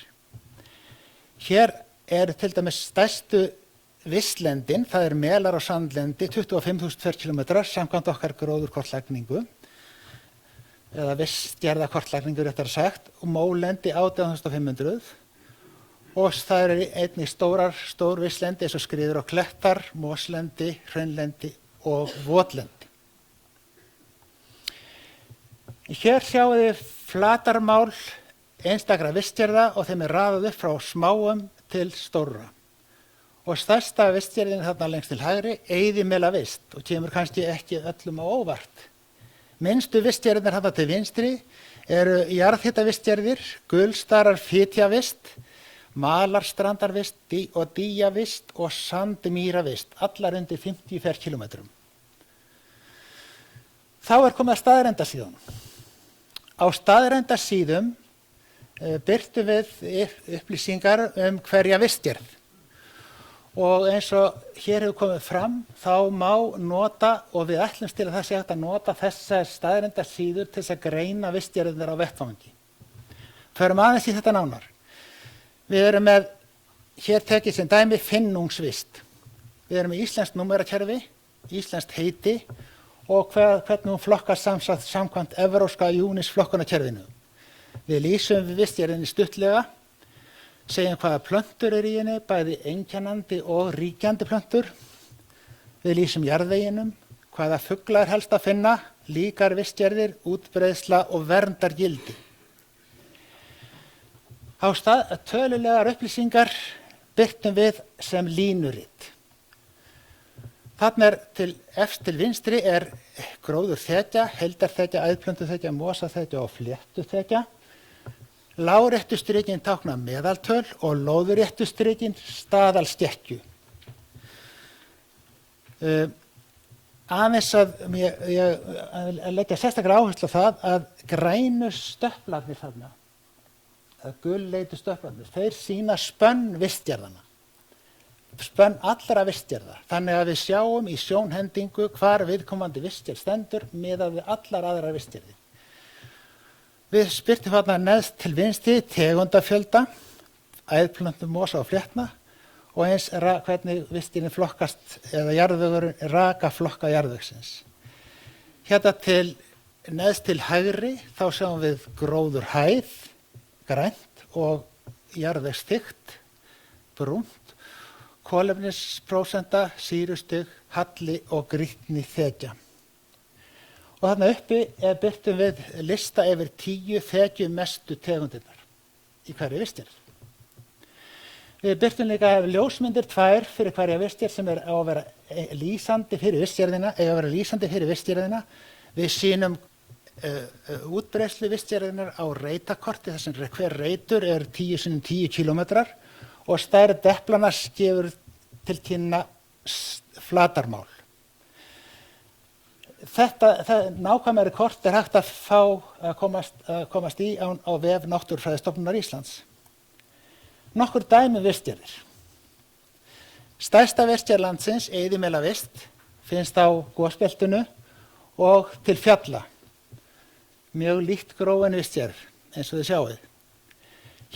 Hér til dæmis stærstu vistlendin, það er Melar og Sandlendi, 25.000 ferkilometrar samkvæmt okkar gróðurkortlagningu, eða vistgerðakortlagningu réttar sagt, og Mólendi 18.500, og það er einnig stór vistlendi eins og Skriður og Klettar, Moslendi, Hraunlendi og Votlendi. Hér sjáum við flatarmál einstakra vistgerða og þeim er raðað upp frá smáum til stórra. Og stærsta vistgerðin þarna lengst til hægri, Eyðimelavist, og kemur kannski ekki öllum á óvart. Minnstu vistgerðirnar þarna til vinstri eru jarðhitavistgerðir, Gulstarar-Fitjavist, Malarstrandarvist og Dýjavist og Sandmýravist, allar undir 50 ferkilometrum. Þá er komið að staðreyndasíðunum. Á staðreyndasíðum birtum við upplýsingar hverja vistgerð. Og eins og hér hefur komið fram, þá má nota, og við ætlumst til að það sé hægt að nota þessar staðreyndasíður til þess að greina vistgerðirnar á vettvangi. Förum aðeins í þetta nánar. Við erum með, hér tekið sem dæmi, finnungsvist. Við erum með íslenskt númerakerfi, íslenskt heiti, og hvernig hún flokkast samkvæmt evrópska UNIS-flokkunarkerfinu. Við lýsum vistgerðinni stuttlega, segjum hvaða plöntur í henni, bæði einkennandi og ríkjandi plöntur. Við lýsum jarðveginum, hvaða fugla er helst að finna, líkar vistgerðir, útbreiðsla og verndargildi. Á tölulegar upplýsingar birtum við sem línurit. Þarna efst til vinstri er gróðurþekja, heildarþekja, æðplöntuþekja, mosaþekja og fléttuþekja. Láréttu strikinn tákna meðaltöl og lóðréttu strikinn staðalskekkju. Aðeins að leggja sérstaklega áherslu á það að grænu stöplarnir þarna, að gulleitu stöplarnir, þeir sýna spönn vistgerðanna. Spönn allra vistgerða, þannig að við sjáum í sjónhendingu hvar viðkomandi vistgerð stendur miðað við allar aðrar vistgerðir. Við spyrtum þarna neðst til vinstri tegundafjölda, æðplöntum, mosa og fléttna og eins hvernig vistgerðin flokkast eða jarðvegurinn raka flokka jarðvegsins. Hérna neðst til hægri þá sjáum við gróðurhæð, grænt og jarðvegsþykkt, brúnt, kolefnisprósenta, sýrustig, halli og grýtni þekja. Og þarna uppi birtum við lista yfir 10 þekjumestu tegundirnar í hverju vistgerð. Við birtum líka ljósmyndir 2 fyrir hverja vistgerð sem á að vera lýsandi fyrir vistgerðina. Við sýnum útbreiðslu vistgerðinnar á reitakorti þar sem hver reitur er 10 x 10 kilometrar og stærð deplana gefur til kynna flatarmál. Nákvæmari kort er hægt að komast í á vef Náttúrufræðistofnunar Íslands. Nokkur dæmi vistgerðir. Stærsta vistgerð landsins, Eyðimelavist, finnst á gosbeltinu og til fjalla. Mjög líkt gróin vistgerð, eins og þið sjáið.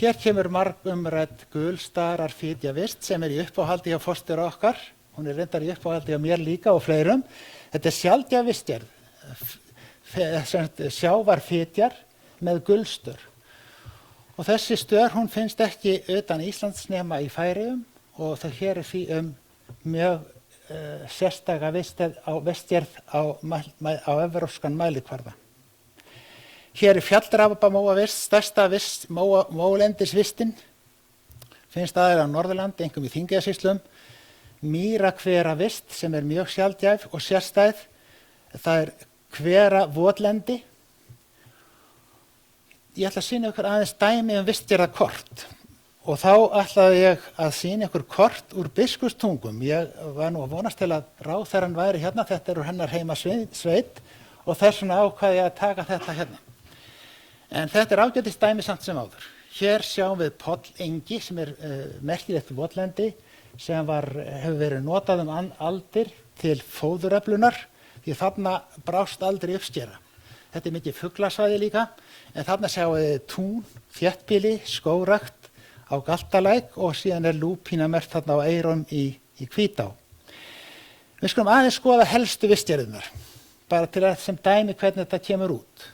Hér kemur margumrædd Gulstarar-Fitjavist sem er í uppáhaldi hjá fóstur okkar. hún er reyndar í uppáhaldi á mér líka og fleirum. Þetta er sjaldgæf vistgerð, sjávarfitjar með gulstur. Og þessi stör hún finnst ekki utan Íslands nema í Færeyjum og það hér er mjög sérstaka vistgerð á evrópskan mælikvarða. Hér er fjalldrapamóavist, stærsta mólendisvistin, finnst aðeins á Norðurlandi, einkum í Þingeyjarsýslum. Mýrahveravist sem er mjög sjaldgæf og sérstæð. Það er hveravotlendi. Ég ætla að sýna ykkur aðeins dæmi vistgerðarkort og þá ætlaði ég að sýna ykkur kort úr Biskupstungum. Ég var nú að vonast til að ráðherrann væri hérna, þetta er úr hennar heimasveit og þess vegna ákvað ég að taka þetta hérna. En þetta er ágætis dæmi samt sem áður. Hér sjáum við pollengi sem er merkilegt votlendi sem hefur verið notað aldir til fóðuröflunar því þarna brást aldrei uppskera. Þetta er mikið fuglasvæði líka, en þarna sjáum við tún, þéttbýli, skógrakt á Galtalæk og síðan er lúpína merkt þarna á Eyrum í Hvítá. Við skulum aðeins skoða helstu vistgerðirnar, bara til að sem dæmi hvernig þetta kemur út.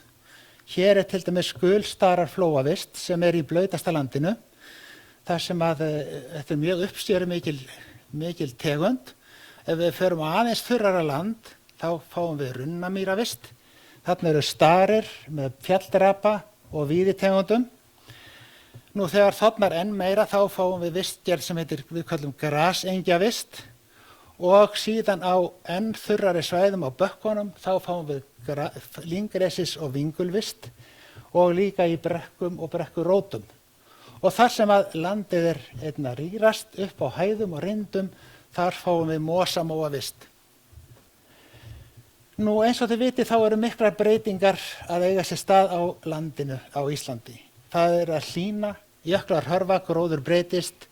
Hér er til dæmis gulstararflóavist sem er í blautasta landinu, þar sem þetta er mjög uppskeru mikil tegund. Ef við förum á aðeins þurrara land, þá fáum við runnamýravist. Þarna eru starir með fjalldrapa og víðitegundum. Nú þegar þarna enn meira þá fáum við vistgerð sem við kallum grasengjavist og síðan á enn þurrari svæðum á bökkunum þá fáum við lyngresis og vingulvist og líka í brekkum og brekkurótum. Og þar sem að landið er einna rýrast upp á hæðum og rindum, þar fáum við mosamóavist. Nú eins og þið vitið þá eru miklar breytingar að eiga sér stað á landinu á Íslandi. Það er að hlýna, jöklar hörfa, gróður breytist.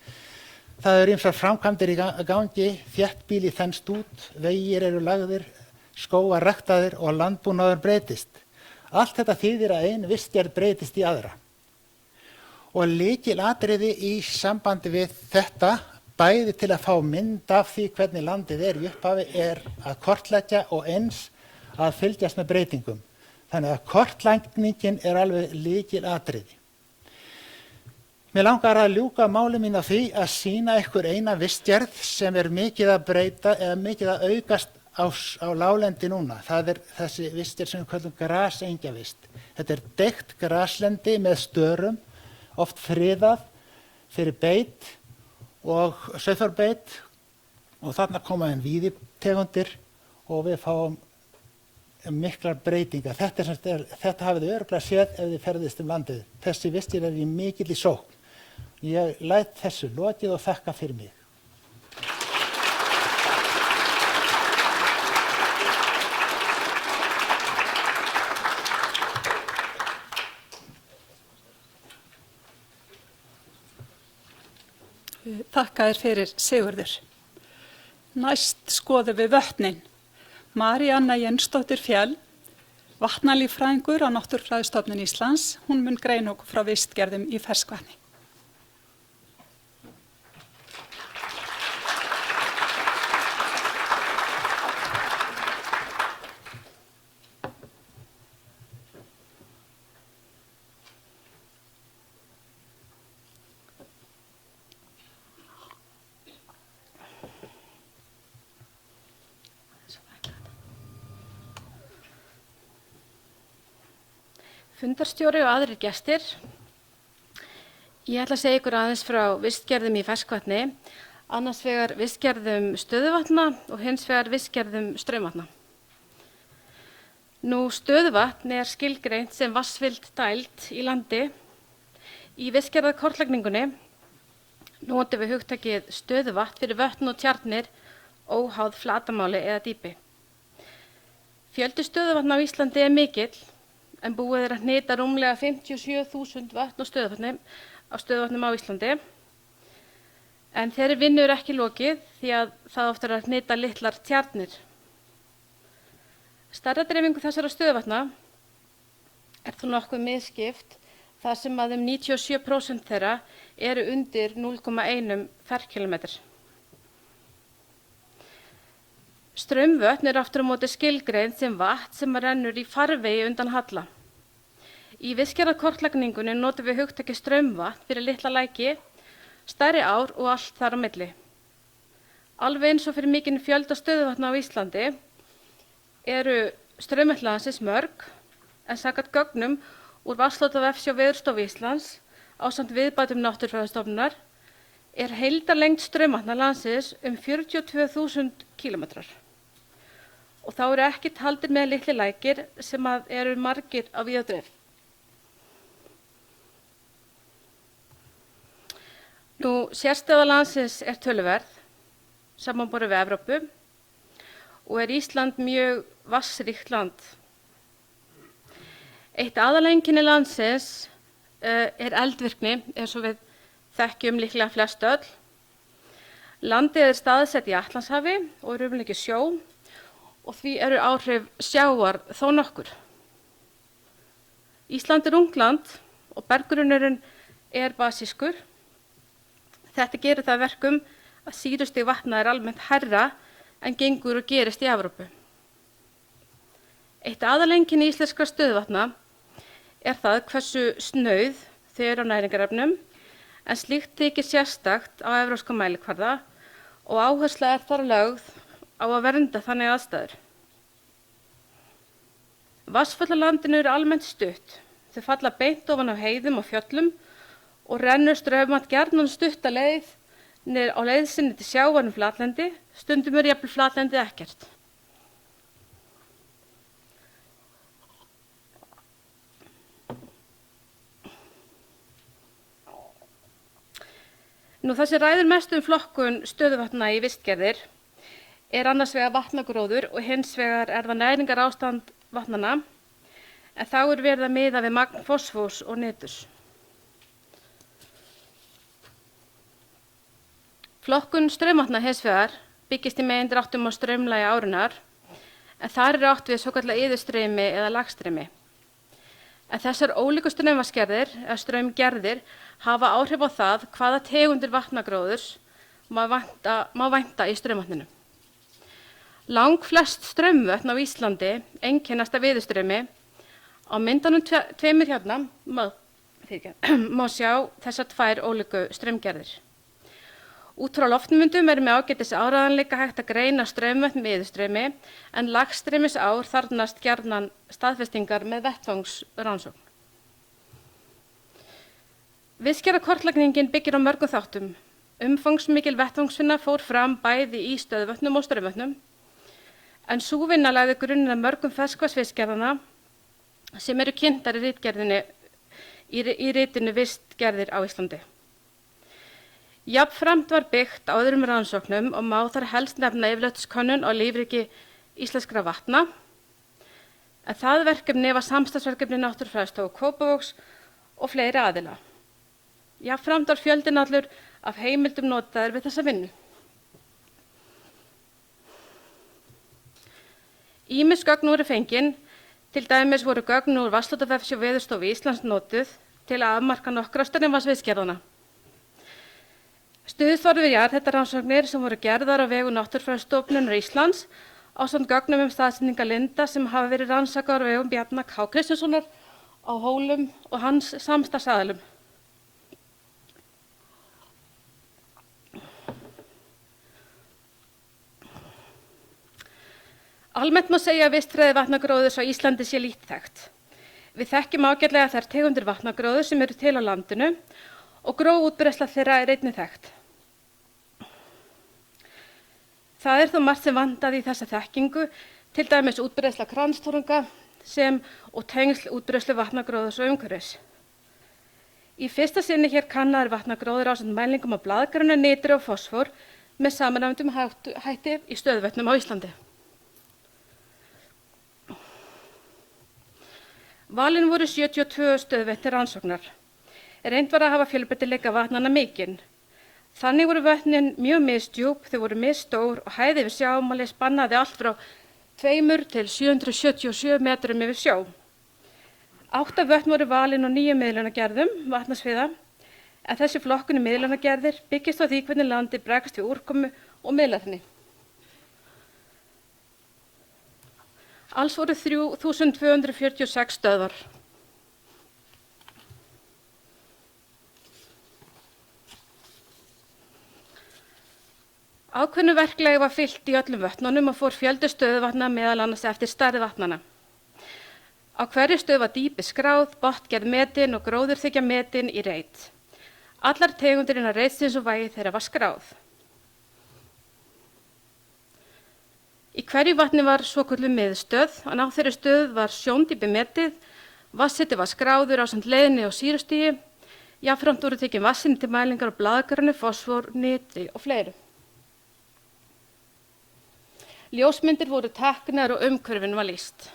Það eru ýmsar framkvæmdir í gangi, þéttbýli þenst út, vegir eru lagðir, skógar ræktaðir og landbúnaður breytist. Allt þetta þýðir að ein vistgerð breytist í aðra. Og lykilatriði í sambandi við þetta, bæði til að fá mynd af því hvernig landið er í upphafi, er að kortleggja og eins að fylgjast með breytingum. Þannig að kortlægningin er alveg lykilatriði. Mér langar að ljúka máli mín á því að sýna ykkur eina vistgerð sem er mikið að breyta eða mikið að aukast á láglendi núna. Það er þessi vistgerð sem við kallum grasengjavist. Þetta er deikt graslendi með störum, oft friðað fyrir beit og sauðfjárbeit og þarna koma inn víðitegundir og við fáum miklar breytingar. Þetta hafið þið örugglega séð ef þið ferðist landið. Þessi vistgerð er í mikilli sókn. Ég læt þessu lokið og þakka fyrir mig. Þakka þér fyrir, Sigurður. Næst skoðum við vötnin. Maríanna Jensdóttir Fjell, vatnalíffræðingur á Náttúrufræðistofnun Íslands, hún mun greina okkur frá vistgerðum í ferskvatni. Fundarstjóri og aðrir gestir. Ég ætla að segja ykkur aðeins frá vistgerðum í ferskvatni, annars vegar vistgerðum stöðuvatna og hins vegar vistgerðum straumvatna. Nú stöðuvatn er skilgreint sem vatnsfylld dæld í landi. Í vistgerðarkortlagningunni notum við hugtakið stöðuvatn fyrir vötn og tjarnir óháð flatamáli eða dýpi. Fjöldi stöðuvatna á Íslandi er mikill, en búið er að hnita rúmlega 57.000 vötn og stöðuvatnum á Íslandi. En þeirri vinnu er ekki lokið því að það oft er að hnita litlar tjarnir. Stærðardreifingu þessara stöðuvatna er þó nokkuð misskipt þar sem að 97% þeirra eru undir 0,1 ferkilometr. Straumvötn er aftur á móti skilgreind sem vatn sem rennur í farvegi undan halla. Í vistgerðarkortlagningunni notum við hugtakið straumvatn fyrir litla læki, stærri ár og allt þar á milli. Alveg eins og fyrir mikinn fjölda stöðuvatna á Íslandi eru straumvötn landsins mörg, en samkvæmt gögnum úr vatnshlutavefsjá Veðurstofu Íslands ásamt viðbætum Náttúrufræðistofnunar er heildarlengd straumvatna landsins 42.000 kílómetrar. Og þá eru ekki taldir með litli lækir sem eru margir á víð og dreif. Sérstæða landsins er töluverð, samanborið við Evrópu, og er Ísland mjög vatnsríkt land. Eitt aðaleinkenni landsins er eldvirkni, eins og við þekkjum líklega flest öll. Landið er staðsett í Atlantshafi og er umleikið sjó og því eru áhrif sjávar þó nokkur. Ísland er ungland og berggrunnurinn er basískur. Þetta gerir það verkum að sýrustig vatna er almennt hærra en gengur og gerist í Evrópu. Eitt aðaleinkenni íslenskra stöðuvatna er það hversu snauð þau eru á næringarefnum, en slíkt þykir sérstakt á evrópska mælikvarða og áhersla er þar lögð á að vernda þannig aðstæður. Vatnsföll á landinu eru almennt stutt. Þau falla beint ofan á heiðum og fjöllum og rennur straumvatn gjarnan stutta leið á leið sinni til sjávar flatlendi, stundum er jafnvel flatlendi ekkert. Það sem ræður mest flokkun stöðuvatna í vistgerðir er annars vegar vatnagróður og hins vegar er það næringarástand vatnanna, en þá er verið að miða við magn fosfórs og niturs. Flokkun straumvatna hins vegar byggist í megindráttum á straumlagi árinnar, en þar er átt við svokallað iðustreymi eða lagstreymi. En þessar ólíku straumvatnsgerðir eða straumgerðir hafa áhrif á það hvaða tegundir vatnagróðurs má vænta í straumvatninu. Langflest straumvötn á Íslandi einkennast af iðustreymi. Á myndunum tveimur hérna má sjá þessar tvær ólíku straumgerðir. Út frá loftmyndum er með ágætis áreiðanleika hægt að greina straumvötn með iðustreymi, en lagstreymisár þarfnast gjarnan staðfestingar með vettvangsrannsókn. Vistgerðarkortlagningin byggir á mörgum þáttum. Umfangsmikil vettvangsvinna fór fram bæði í stöðuvötnum og straumvötnum, en sú vinna lagði grunninn að mörgum ferskvatnsvistgerðanna sem eru kynntar í ritinu Vistgerðir á Íslandi. Jafnframt var byggt á öðrum rannsóknum og má þar helst nefna yfirlitskönnun á lífríki íslenskra vatna, en það verkefni var samstarfsverkefni Náttúrufræðistofu Kópavogs og fleiri aðila. Jafnframt var fjöldinn allur af heimildum notaður við þessa vinnu. Ýmis gögn voru fengin, til dæmis voru gögn úr vatnshlutavefsjá Veðurstofu Íslands notuð til að afmarka nokkra straumvatnsviðgerðanna. Stuðst var við jarðhitarannsóknir sem voru gerðar á vegum Náttúrufræðistofnunar Íslands ásamt gögnum staðsetningar linda sem hafa verið rannsakaðar á vegum Bjarna K. Kristinssonar á Hólum og hans samstarfsaðilum. Almennt má segja að vistfræði vatnagróðurs á Íslandi sé lítið þekkt. Við þekkjum ágætlega þær tegundir vatnagróðurs sem eru til á landinu og gróf útbreiðsla þeirra er einnig þekkt. Það er þó margt sem vantaði í þessa þekkingu, til dæmis útbreiðsla kransþörunga og tengsl útbreiðslu vatnagróðurs og umhverfis. Í fyrsta sinni hér kannaður vatnagróður ásamt mælingum á blaðgrunni, nitri og fosfór með samræmdum hætti í stöðuvötnum á Íslandi. Valin voru 72 stöðuvötn til rannsóknar. Reynt var að hafa fjölbreytileika vatnanna mikinn. Þannig voru vötnin mjög misdjúp, þau voru misstór og hæð yfir sjávarmáli spannaði allt frá 2 til 777 metrum yfir sjó. 8 vötn voru valin á 9 miðlunargerðum vatnasviða, en þessi flokkun í miðlunargerðir byggist á því hvernig landi bregst við úrkomu og miðlar henni. Alls voru 3.246 stöðvar. Ákveðnu verklagi var fylgt í öllum vötnunum og fór fjöldi stöðuvatna meðal annars eftir stærð vatnanna. Á hverju stöð var dýpið skráð, botngerð metin og gróðurþykja metin í reit. Allar tegundir innan reitsins og vægi þeirra var skráð. Í hverju vatni var svokölluð miðstöð, en á þeirri stöð var sjóndýpi metið, vatnshiti var skráður ásamt leiðni og sýrustigi, jafnframt voru tekin vatnsýni til mælingar á blaðgrani, fosfór, nitri og fleiru. Ljósmyndir voru teknar og umhverfinu var lýst.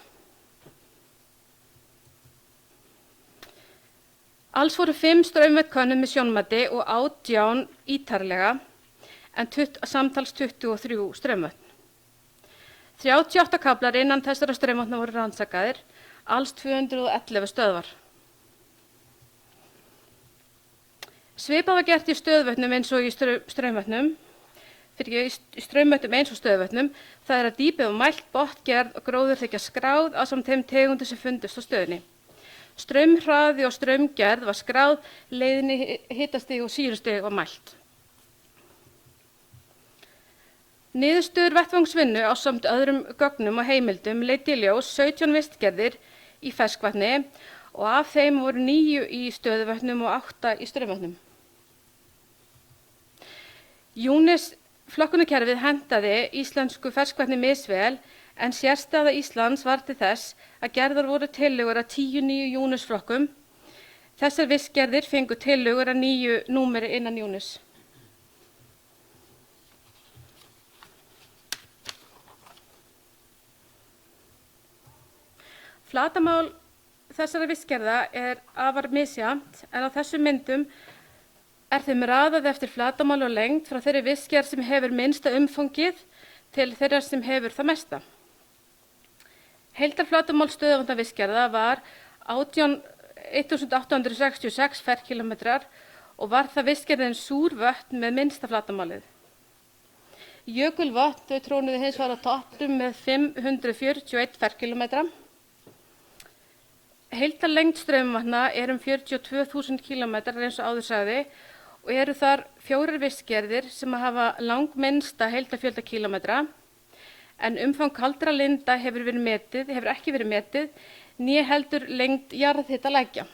Alls voru 5 straumvötnkönnur með sjónmati og 18 ítarlega, en samtals 23 straumvötn. 38 kaflar innan þessara straumvatna voru rannsakaðir, alls 211 stöðvar. Svipað var gert í stöðuvötnum eins og í straumvötnum, í straumvötnum eins og stöðuvötnum, það er að dýpið var mælt, botngerð og gróðurþykja skráð ásamt þeim tegundum sem fundust á stöðinni. Straumhraði og straumgerð var skráð, leiðni, hitastig og sýrustig var mælt. Niðurstöður vettvangsvinnu ásamt öðrum gögnum og heimildum leiddi í ljós 17 vistgerðir í ferskvatni og af þeim voru 9 í stöðuvötnum og 8 í straumvötnum. UNES flokkunarkerfið hentaði íslensku ferskvatni misvel, en sérstaða Íslands var til þess að gerðar voru tillögur að 10 nýju UNES flokkum. Þessar vistgerðir fengu tillögur að 9 númeri innan UNES. Flatarmál þessara vistgerða er afar misjafnt, en á þessum myndum er þeim raðað eftir flatarmál og lengd frá þeirri vistgerð sem hefur minnsta umfangið til þeirra sem hefur það mesta. Heildarflatarmál stöðuvatna vistgerða var 1866 ferkilometrar og var það vistgerðin Súrvötn með minnsta flatarmálið. Jökulvötn þau trónuðu hins vegar á toppnum með 541 ferkilometra. Heildarlengd straumvatna er 42.000 kilometrar eins og áður sagði og eru þar 4 vistgerðir sem hafa langminnsta heildarfjölda kilometra, en umfang kaldra linda hefur ekki verið metið, né heldur lengd jarðhitalækja.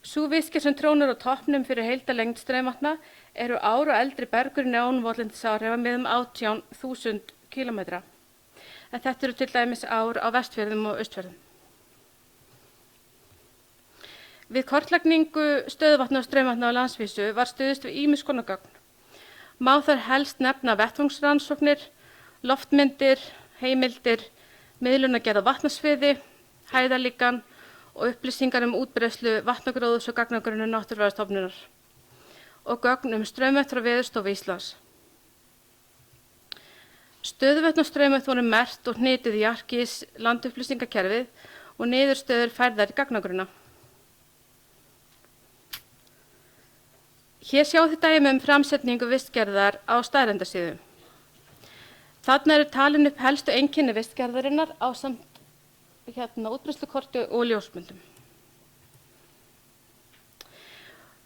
Sú vistgerð sem trónur á toppnum fyrir heildarlengd straumvatna eru ár og eldri bergurinn án votlendisárhefa með 18.000 kilometra, en þetta eru til dæmis ár á Vestfjörðum og Austfjörðum. Við kortlagningu stöðuvatna og straumvatna á landsvísu var stuðst við ýmis konar gögn. Má þar helst nefna vettvangsrannsóknir, loftmyndir, heimildir, miðlunargerð á vatnasviði, hæðarlíkan og upplýsingar útbreiðslu vatnagróðurs og gagnagrunna Náttúrufræðistofnunar og gögn straumvötn frá Veðurstofu Íslands. Stöðuvötn og straumvötn voru merkt og hnituð í Arkís landupplýsingakerfið og niðurstöður færðar í gagnagrunna. Hér sjáum þið dæmi framsetningu vistgerðar á staðreyndasíðu. Þarna eru talin upp helstu einkenni vistgerðarinnar ásamt útbreiðslukorti og ljósmyndum.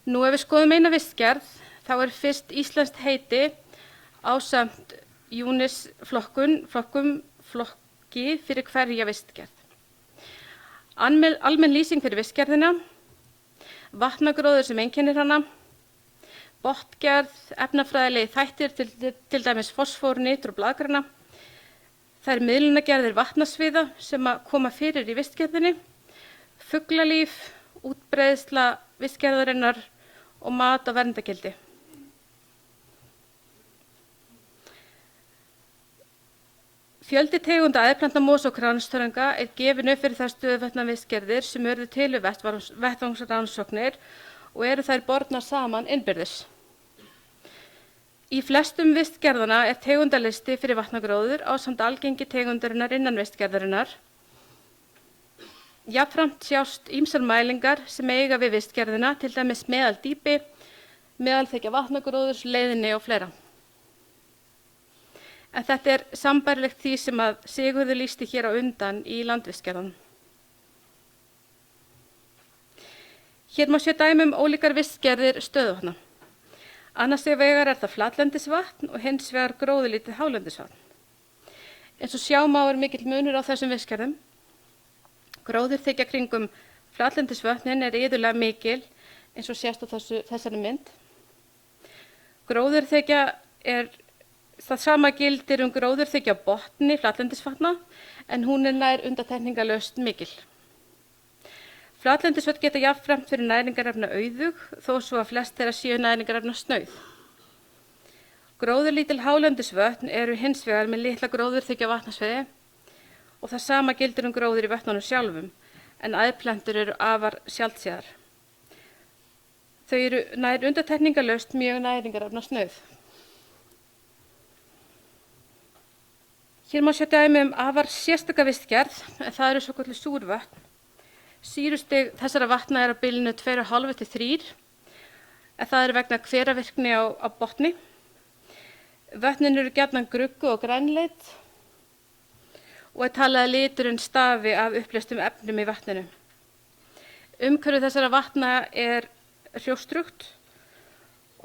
Nú ef við skoðum eina vistgerð, þá er fyrst íslenskt heiti ásamt UNES flokki fyrir hverja vistgerð. Almenn lýsing fyrir vistgerðina, vatnagróður sem einkennir hana, botngerð, efnafræðilegi þættir, til dæmis fosfór, nitr og blaðgrana. Það er miðlunargerðir vatnasviða sem koma fyrir í vistgerðinni, fuglalíf, útbreiðsla vistgerðarinnar og mat og verndargildi. Fjöldi tegunda æðplantna, mosa og kransþörunga er gefinn upp fyrir þær stöðuvatna vistgerðir sem urðu til við vettvangsrannsóknir og eru þær bornar saman innbyrðis. Í flestum vistgerðana er tegundalisti fyrir vatnagróður ásamt algengi tegundarinnar innan vistgerðarinnar. Jafnframt sjást ýmsar mælingar sem eiga við vistgerðina, til dæmis meðaldýpi, meðalþykja vatnagróðurs, leiðni og fleira. en þetta er sambærilegt því sem að Sigurður lýsti hér á undan í landvistgerðan. Hér má sjá dæmi ólíkar vistgerðir stöðuvatna. Annars vegar það flatlendisvatn og hins vegar gróðurlítið hálendisvatn. Eins og sjá má mikill munur á þessum vistgerðum. Gróðurþekja kringum flatlendisvötnin iðulega mikil eins og sést á þessari mynd. Gróðurþekja það sama gildir gróðurþekja á botni flatlendisvatna en hún nær undantekningarlaust mikil. Flatlendisvötn geta jafnframt fyrir næringarefna auðug þó svo að flest þeirra séu næringarefna snauð. Gróðurlítil hálendisvötn hins vegar með litla gróðurþekja vatnasviði og það sama gildir gróður í vötnunum sjálfum en æðplöntur afar sjaldséðar. Þau nær undantekningarlaust mjög næringarefna snauð. Hér má sjá dæmi afar sérstaka vistgerð en það svokölluð súrvötn. Sýrustig þessara vatna á bilinu 2,5 til 3 en það vegna hveravirkni á botni. Vötnin gjarnan gruggu og grænleit og talið að liturinn stafi af uppleystum efnum í vatninu. Umhverfi þessara vatna hrjóstrugt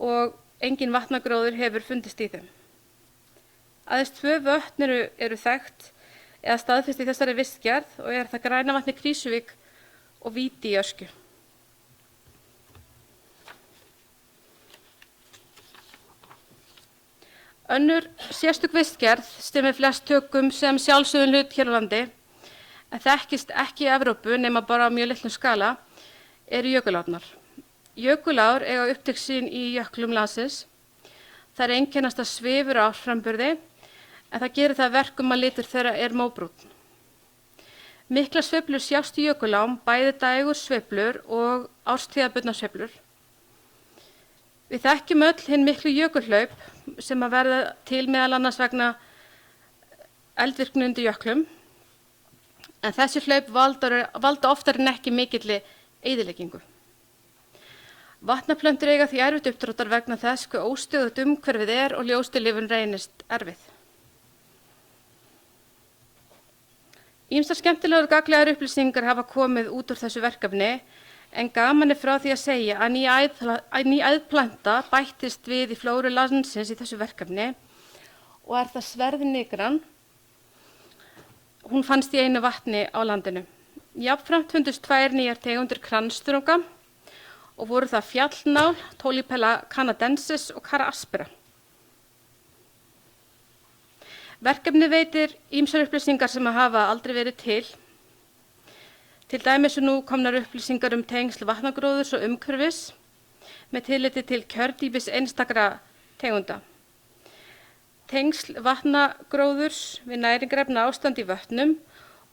og engin vatnagróður hefur fundist í þeim. Aðeins 2 vötn eru þekkt eða staðfest í þessari vistgerð og það Græna vatn í Krýsuvík og Víti í Öskju. Önnur sérstök vistgerð sem flest tökum sem sjálfsögðum hlut hér á landi en þekkist ekki í Evrópu nema bara á mjög litlum skala jökulárnar. Jökulár eiga upptök sín í jöklum landsins. Það einkennast af svifur og árframburði en það gerir það að verkum að litur þeirra móbrúnn. Miklar sveiflur sjást í jökulám, bæði dægursveiflur og árstíðabundnar sveiflur. Við þekkjum öll hin miklu jökulhlaup sem að verða til meðal annars vegna eldvirkni undir jöklum. En þessi hlaup valda oftar en ekki mikilli eyðileggingu. Vatnaplöntur eiga því erfitt uppdráttar vegna þess hve óstöðugt umhverfið og ljóstillífun reynist erfið. Ýmsar skemmtilegar og gagnlegar upplýsingar hafa komið út úr þessu verkefni en gaman frá því að segja að ný æðplanta bættist við í flóru landsins í þessu verkefni og það sverðnigran. Hún fannst í einu vatni á landinu. Jafnframt fundust 2 nýjar tegundir kransþörunga og voru það fjallnál, Tolipella canadensis og Cara aspera. Verkefni veitir ýmsar upplýsingar sem hafa aldrei verið til. Til dæmis nú komnar upplýsingar tengsl vatnagróðurs og umhverfis með tilliti til kjördýpis einstakra tegunda. Tengsl vatnagróðurs við næringarefna ástand í vötnum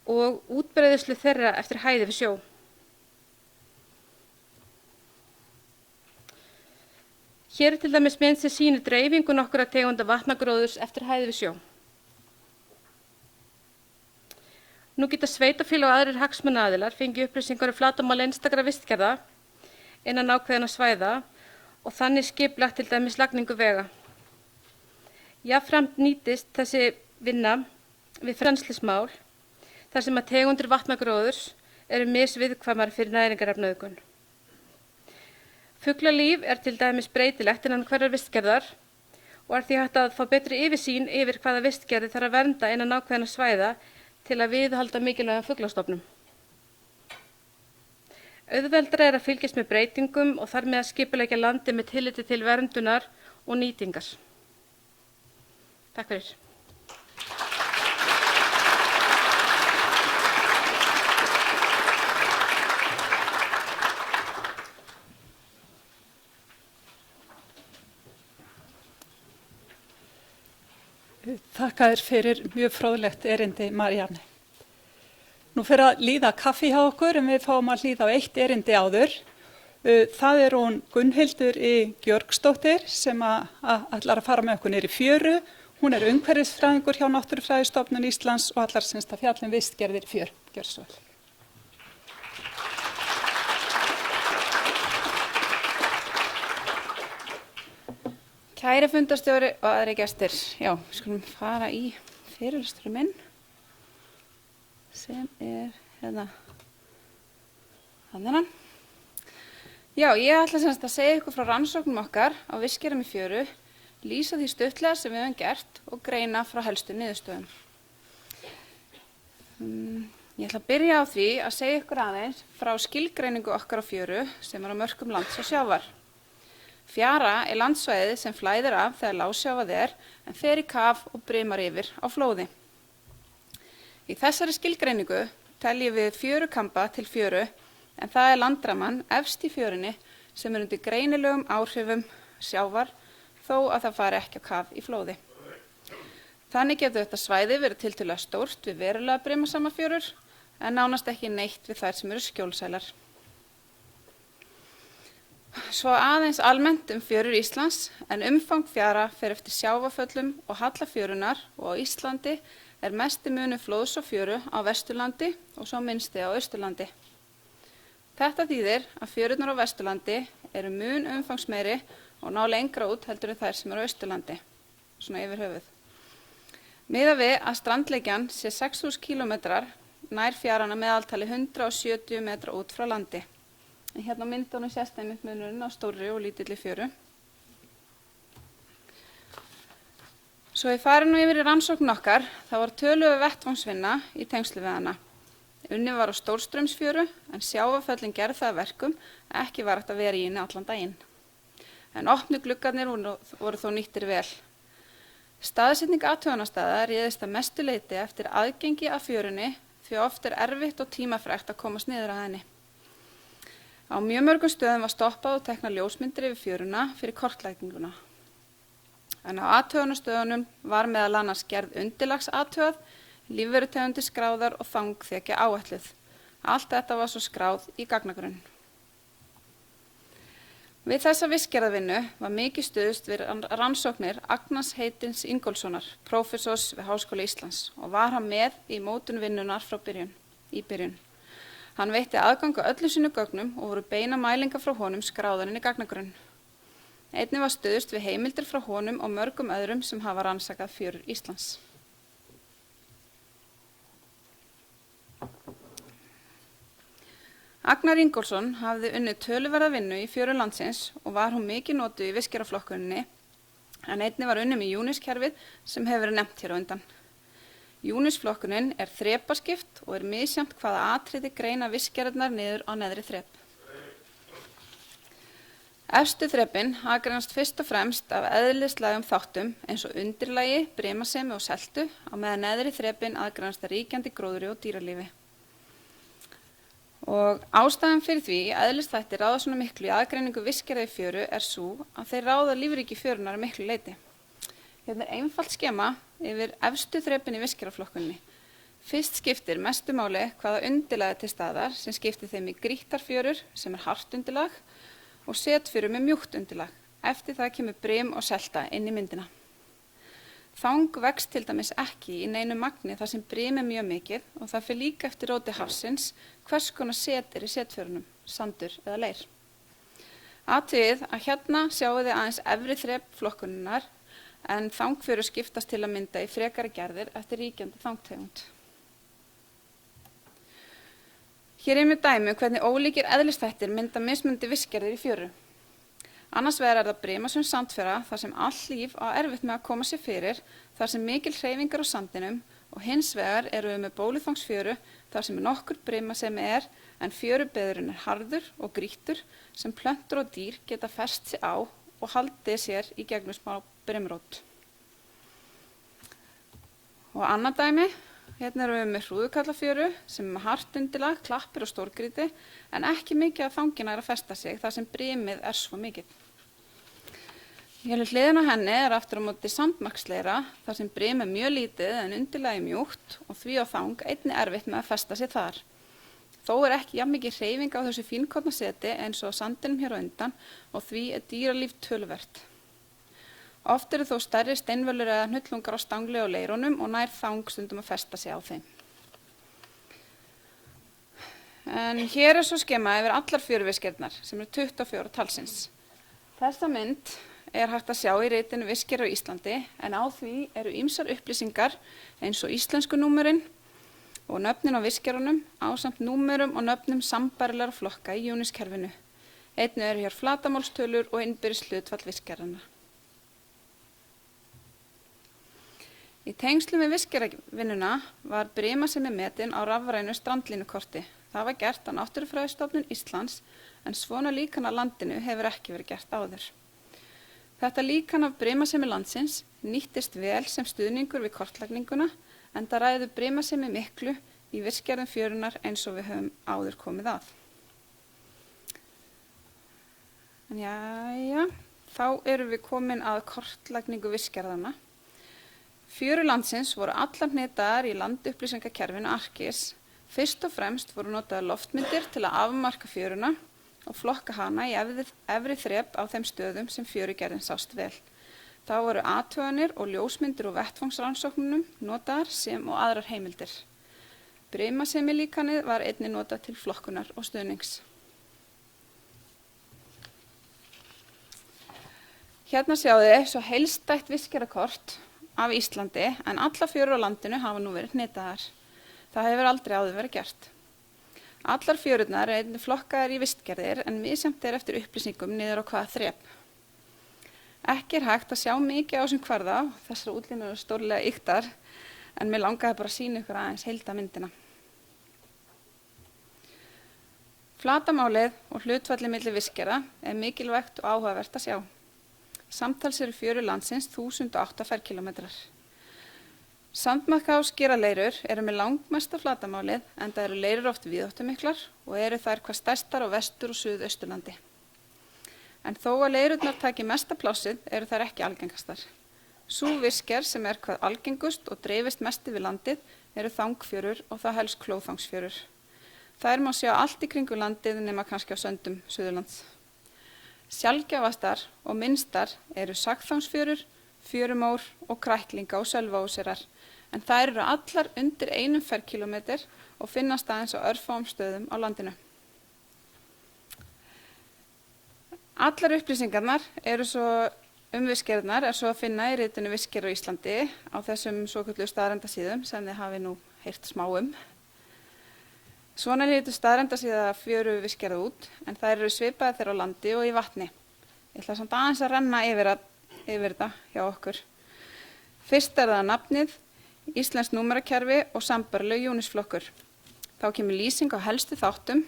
og útbreiðslu þeirra eftir hæði við sjó. Hér til dæmis mynd sem sýnir dreifingu nokkurra tegunda vatnagróðurs eftir hæði við sjó. Nú geta sveitarfélög og aðrir hagsmunaaðilar fengið upplýsingar flatarmál einstakra vistgerða innan ákveðinna svæða og þannig skipulagt til dæmis lagningu vega. Jafnframt nýtist þessi vinna við frenslismál þar sem að tegundir vatnagróðurs misviðkvæmar fyrir næringarefnaauðgun. Fuglalíf til dæmis breytilegt innan hverrar vistgerðar og því hægt að fá betri yfirsýn yfir hvaða vistgerði þarf að vernda innan ákveðinna svæða til að viðhalda mikilvægum fuglastofnum. Auðveldara að fylgjast með breytingum og þar með að skipuleggja landi með tilliti til verndunar og nýtingar. Takk fyrir. Þakka þér fyrir mjög fróðlegt erindi, Marianne. Nú fer að líða kaffi hjá okkur en við fáum að hlýða á eitt erindi áður. Það hún Gunnhildur Georgsdóttir sem ætlar að fara með okkur niður í fjöru. Hún umhverfisfræðingur hjá Náttúrufræðistofnun Íslands og ætlar semst að fjalla vistgerðir í fjöru. Gjörðu svo vel. Kæri fundarstjóri og aðri gestir, já, við skulum fara í fyrirlesturum minn sem hérna, þannig hann. Já, ég ætla semst að segja ykkur frá rannsóknum okkar á vistgerðum í fjöru, lýsa því stuttlega sem við höfum gert og greina frá helstu niðurstöðum. Ég ætla að byrja á því að segja ykkur aðeins frá skilgreiningu okkar á fjöru sem á mörkum lands og sjávar. Fjara landsvæðið sem flæðir af þegar lágsjávað en fer í kaf og brimar yfir á flóði. Í þessari skilgreiningu teljum við fjörukamba til fjöru en það landramman efst í fjörunni sem undir greinilegum áhrifum sjávar þó að það fari ekki á kaf í flóði. Þannig getur þetta svæði verið tiltölulega stórt við verulega brimasama fjörur en nánast ekki neitt við þær sem eru skjólsælar. Svo aðeins almennt fjörur Íslands en umfang fjara fer eftir sjávarföllum og halla fjörunar og á Íslandi mesti munur flóðs og fjöru á Vesturlandi og svo minnsti á Austurlandi. Þetta þýðir að fjörurnar á Vesturlandi eru mun umfangsmeiri og ná lengra út heldur en þær sem eru á Austurlandi, svona yfir höfuð. Miðað við að strandleikjan sé 6.000 km nær fjaran að meðaltali 170 metra út frá landi. En hérna á myndunum sést einmitt munurinn á stórri og lítilli fjöru. Svo ég fari nú yfir í rannsókn okkar, þá var töluverð vettvangsvinna í tengslu við hana. Unnið var á stórstraumsfjöru en sjávarföllin gerði það að verkum að ekki var hægt að vera í henni allan daginn. En opnu gluggarnir voru þó nýttir vel. Staðsetning athugunarstaða réðist að mestu leyti eftir aðgengi að fjörunni því oft erfitt og tímafrekt að komast niður að henni. Á mjög mörgum stöðum var stoppað og teknar ljósmyndir yfir fjöruna fyrir kortlækninguna. En á athugunarstöðunum var meðal annars gerð undirlagsathugað, lífverutegundir skráðar og þangþekja áætluð. Allt þetta var svo skráð í gagnagrunn. Við þessa vistgerðarvinnu var mikið stuðst við rannsóknir Agnars Heitins Ingólfssonar, prófessors við Háskóla Íslands og var hann með í mótun vinnunar frá byrjun. Hann veitti aðgang á öllu sínu gögnum og voru beina mælingar frá honum skráðar inn í gagnagrunn. Einnig var stuðst við heimildir frá honum og mörgum öðrum sem hafa rannsakað fjörur Íslands. Agnar Ingólfsson hafði unnið töluverða vinnu í fjörur landsins og var hún mikið notuð í vistgerðarflokkuninni en einnig var unnið með Júnis-kerfið sem hefur verið nefnt hér á undan. Júnisflokkunin þrepaskipt og misjafnt hvaða atriði greina vistgerðirnar niður á neðri þrep. Efstu þrepin aðgreinast fyrst og fremst af eðlislægum þáttum eins og undirlagi, brimasemi og seltu á meðan neðri þrepin aðgreinast að ríkjandi gróðri og dýralífi. Og ástæðan fyrir því eðlisþættir ráða svona miklu í aðgreiningu vistgerða í fjöru sú að þeir ráða lífríki fjörunar miklu leyti. Hérna einfalt skema yfir efstu þrepin í vistgerðarflokkuninni. Fyrst skiptir mestu máli hvaða undirlagi til staðar sem skiptir þeim í grýttarfjörur sem hart undirlag og setfjörur með mjúkt undirlag. Eftir það kemur brim og selta inn í myndina. Þang vex til dæmis ekki í neinu magni þar sem brim mjög mikið og það fer líka eftir róti hafsins hvers konar set í setfjörunum, sandur eða leir. Athugið að hérna sjáu þið aðeins efri þrep flokkuninnar en þangfjörur skiptast til að mynda í frekari gerðir eftir ríkjandi þangtegund. Hér með dæmi hvernig ólíkir eðlisþættir mynda mismunandi vistgerðir í fjöru. Annars vegar það brimasöm sandfjöra þar sem all líf á erfitt með að koma sér fyrir, þar sem mikil hreyfingar á sandinum og hins vegar við með bóluþangsfjöru þar sem nokkur brimasemi en fjörubeðurinn harður og grýttur sem plöntur og dýr geta fest sig á og haldið sér í gegnum smá brimrót. Og annað dæmi, hérna við með hrúðukallafjöru sem hart undirlag, klappir og stórgrýti en ekki mikið að þangina að festa sig þar sem brimið svo mikið. Hér hliðin á henni aftur á móti sandmarksleira þar sem brim mjög lítið en undirlagi mjúkt og því á þang einnig erfitt með að festa sig þar. Þó ekki jafn mikið hreyfing á þessu fínkorna seti eins og á sandinum hér á undan og því dýralíf töluvert. Oft þó stærri steinvölur eða hnullungar á stangli og leirunum og nær þang stundum að festa sig á þeim. En hér svo skema yfir allar fjöruvistgerðirnar sem 24 talsins. Þessa mynd er hægt að sjá í ritinu Vistgerðir á Íslandi en á því eru ýmsar upplýsingar eins og íslensku númerin og nöfnin á vistgerðunum ásamt númerum og nöfnum sambærilegra flokka í UNIS-kerfinu. Einnig eru hér flatarmálstölur og innbyrðis hlutfall vistgerðanna. Í tengslum við vistgerðarvinnuna var brimasemi metin á rafrænu strandlínukorti. Það var gert á Náttúrufræðistofnun Íslands en svona líkan af landinu hefur ekki verið gert áður. Þetta líkan af brimasemi landsins nýttist vel sem stuðningur við kortlagninguna enda ræður brimasemi miklu í vistgerðum fjörunar eins og við höfum áður komið að. En jæja, þá erum við komin að kortlagningu vistgerðana. Fjörur landsins voru allar hnetaðar í landupplýsingakerfinu ARKIS. Fyrst og fremst voru notaðar loftmyndir til að afmarka fjöruna og flokka hana í efri þrep á þeim stöðum sem fjörugerðin sást vel. Þá voru athuganir og ljósmyndir og vettvangsrannsóknunum notaðar sem og aðrar heimildir. Brimasemi líkanið var einnig notað til flokkunar og stuðnings. Hérna sjáðu þið svo heildstætt vistgerðarkort af Íslandi en alla fjörur á landinu hafa nú verið hnetaðar. Það hefur aldrei áður verið gert. Allar fjörurnar eru einnig flokkaðar í vistgerðir en misjafnt eftir upplýsingum niður á hvaða þrep. Ekki hægt að sjá mikið á þessum kvarða, þessar útlínur eru stórlega ýktar, en mér langaði bara að sýna ykkur aðeins heildarmyndina. Flatarmálið og hlutfallið milli vistgerða er mikilvægt og áhugavert að sjá. Samtals eru fjörur landsins 1008 ferkilometrar. Sandmaðká skýraleirur eru með langmesta flatarmálið en það eru leirur oft víðáttumiklar og eru þær hvað stærstar á vestur- og suðausturlandi. En þó að leirurnar taki mesta plássið eru þær ekki algengastar. Sú vistgerð sem er hvað algengust og dreifist mest yfir landið eru þangfjörur og það helst klóðangsfjörur. Þær má sjá allt í kringu landið nema kannski á söndum Suðurlands. Sjaldgæfastar og minnstar eru Sagþórsfjörur, Fjörumór og Kræklinga og Sölvaóseyrar, en þær eru allar undir 1 ferkilometr og finnast aðeins á örfáum stöðum á landinu. Allar upplýsingarnar eru svo vistgerðirnar er svo að finna í ritinu Vistgerðir á Íslandi á þessum svokölluðu staðrendasíðum sem þið hafi nú heyrt smá um. Svona lítur staðrendasíða fjöru vistgerða út, en þær eru svipaðar þeirra á landi og í vatni. Ég ætla samt aðeins að renna yfir þetta hjá okkur. Fyrst er það nafnið, íslenskt númerakerfi og sambærileg UNIS-flokkur. Þá kemur lýsing á helstu þáttum,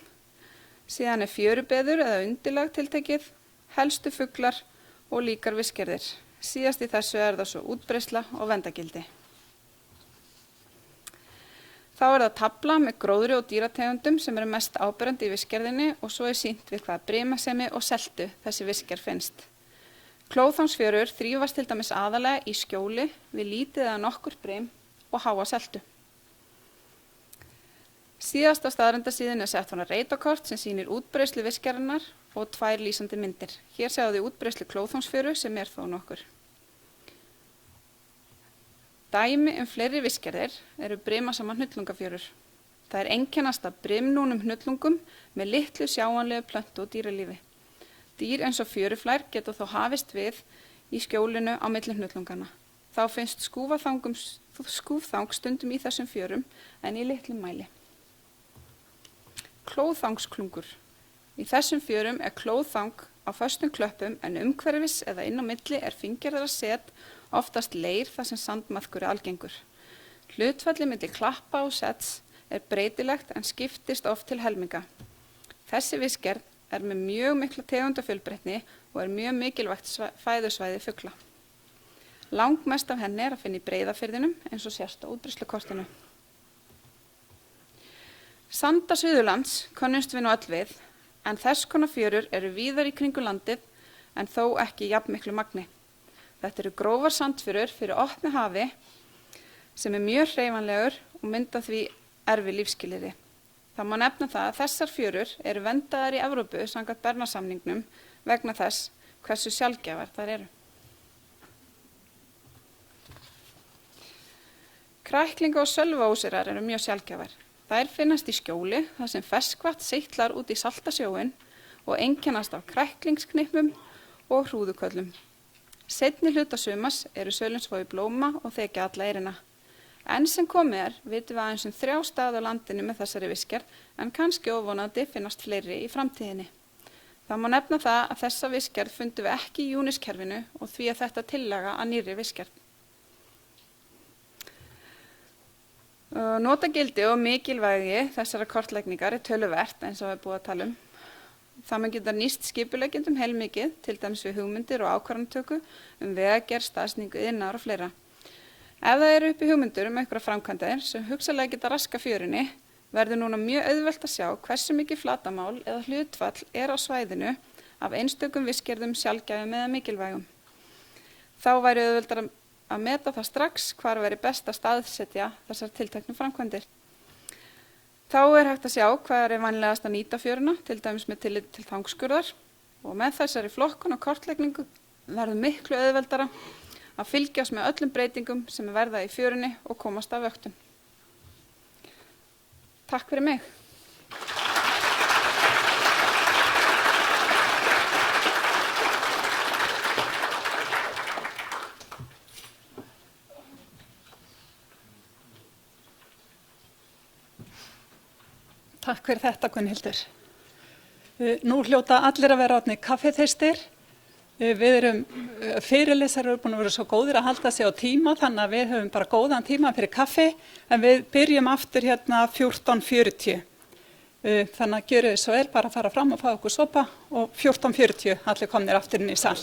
síðan er fjörubeður eða undirlag tiltekið, helstu fuglar og líkar vistgerðir. Síðast í þessu er það svo útbreiðsla og verndargildi. Þá er það tafla með gróðri og dýrategundum sem eru mest áberandi í vistgerðinni og svo er sýnt við hvaða brimasemi og seltu þessi vistgerð finnst. Klóðangsfjörur þrífast til dæmis aðalega í skjóli við lítið eða nokkur brim og háa seltu. Síðast á staðrendasíðunni er sett fram reitakort sem sýnir útbreiðslu vistgerðarinnar og 2 lýsandi myndir. Hér sjáðu þið útbreiðslu klóðangsfjöru sem er þó nokkur. Dæmi fleiri vistgerðir eru brimasamar hnullungafjörur. Það er einkennast af brimnúnum hnullungum með litlu sjáanlegu plöntu og dýralífi. Dýr eins og fjöruflær geta þó hafist við í skjólinu á milli hnullungana. Þá finnst skúfþang stundum í þessum fjörum en í litlum mæli. Klóðangsklungur. Í þessum fjörum er klóðang á föstum klöppum en umhverfis eða inn á milli er fíngerðara set, oftast leir þar sem sandmaðkur er algengur. Hlutfallið milli klappa og sets er breytilegt en skiptist oft til helminga. Þessi vistgerð er með mjög mikla tegundafjölbreytni og er mjög mikilvægt fæðusvæði fugla. Langmest af henni er að finna í Breiðafirðinum eins og sést á útbreiðslukortinu. Sanda Suðurlands könnumst við nú öll við, en þess konar fjörur eru víðar í kringu landið en þó ekki jafn miklu magni. Þetta eru grófar sandfjörur fyrir opnu hafi sem er mjög hreyfanlegur og mynda því erfi lífsskilyrði. Það má nefna það að þessar fjörur eru verndaðar í Evrópu samkvæmt Bernarsamningnum vegna þess hversu sjaldgæfar þær eru. Kræklinga og Sölvaóseyrar eru mjög sjaldgæfar. Þær finnast í skjóli þar sem ferskvatn seytlar út í salta sjóinn og einkennast af kræklingsknippum og hrúðuköllum. Seinni hluta sumars eru Sörlinsvogi blóma og þekja alla eyrina. Enn sem komið vitum við aðeins 3 staði á landinu með þessari vistgerð en kannski óvonandi finnast fleiri í framtíðinni. Það má nefna það að þessa vistgerð fundum við ekki í UNIS-kerfinu og því að þetta tillaga að nýrri vistgerð. Notagildi og mikilvægi þessara kortlækningar töluvert eins og við búið að tala um. Það mun geta nýst skipuleggjendum heilmikið, til dæmis við hugmyndir og ákvarðanatöku vegagerð, staðsetningu, iðnaðar og fleira. Ef það eru uppi hugmyndir einhverja framkvæmdir sem hugsanlega geta raska fjörunni, verður núna mjög auðvelt að sjá hversu mikið flatamál eða hlutfall á svæðinu af einstökum vistgerðum, sjaldgæfum eða mikilvægum. Þá væri auðveldar að meta það strax hvar væri best að staðsetja þessar tilteknu framkvæmdir. Þá hægt að sjá hvað vanlegast að nýta fjöruna, til dæmis með tillit til þangskurðar og með þessari flokkun og kortlækningu verður miklu auðveldara að fylgjast með öllum breytingum sem verða í fjörunni og komast af vöktun. Takk fyrir mig. Takk fyrir þetta, Gunnhildur. Nú hljóta allir að vera orðnir kaffiþyrstir. Fyrirlesarar eru búin að vera svo góðir að halda sig á tíma, þannig að við höfum bara góðan tíma fyrir kaffi, en við byrjum aftur hérna 14:40. Þannig að gjörið svo bara að fara fram og fá okkur sopa og 14:40 allir komnir aftur inn í sal.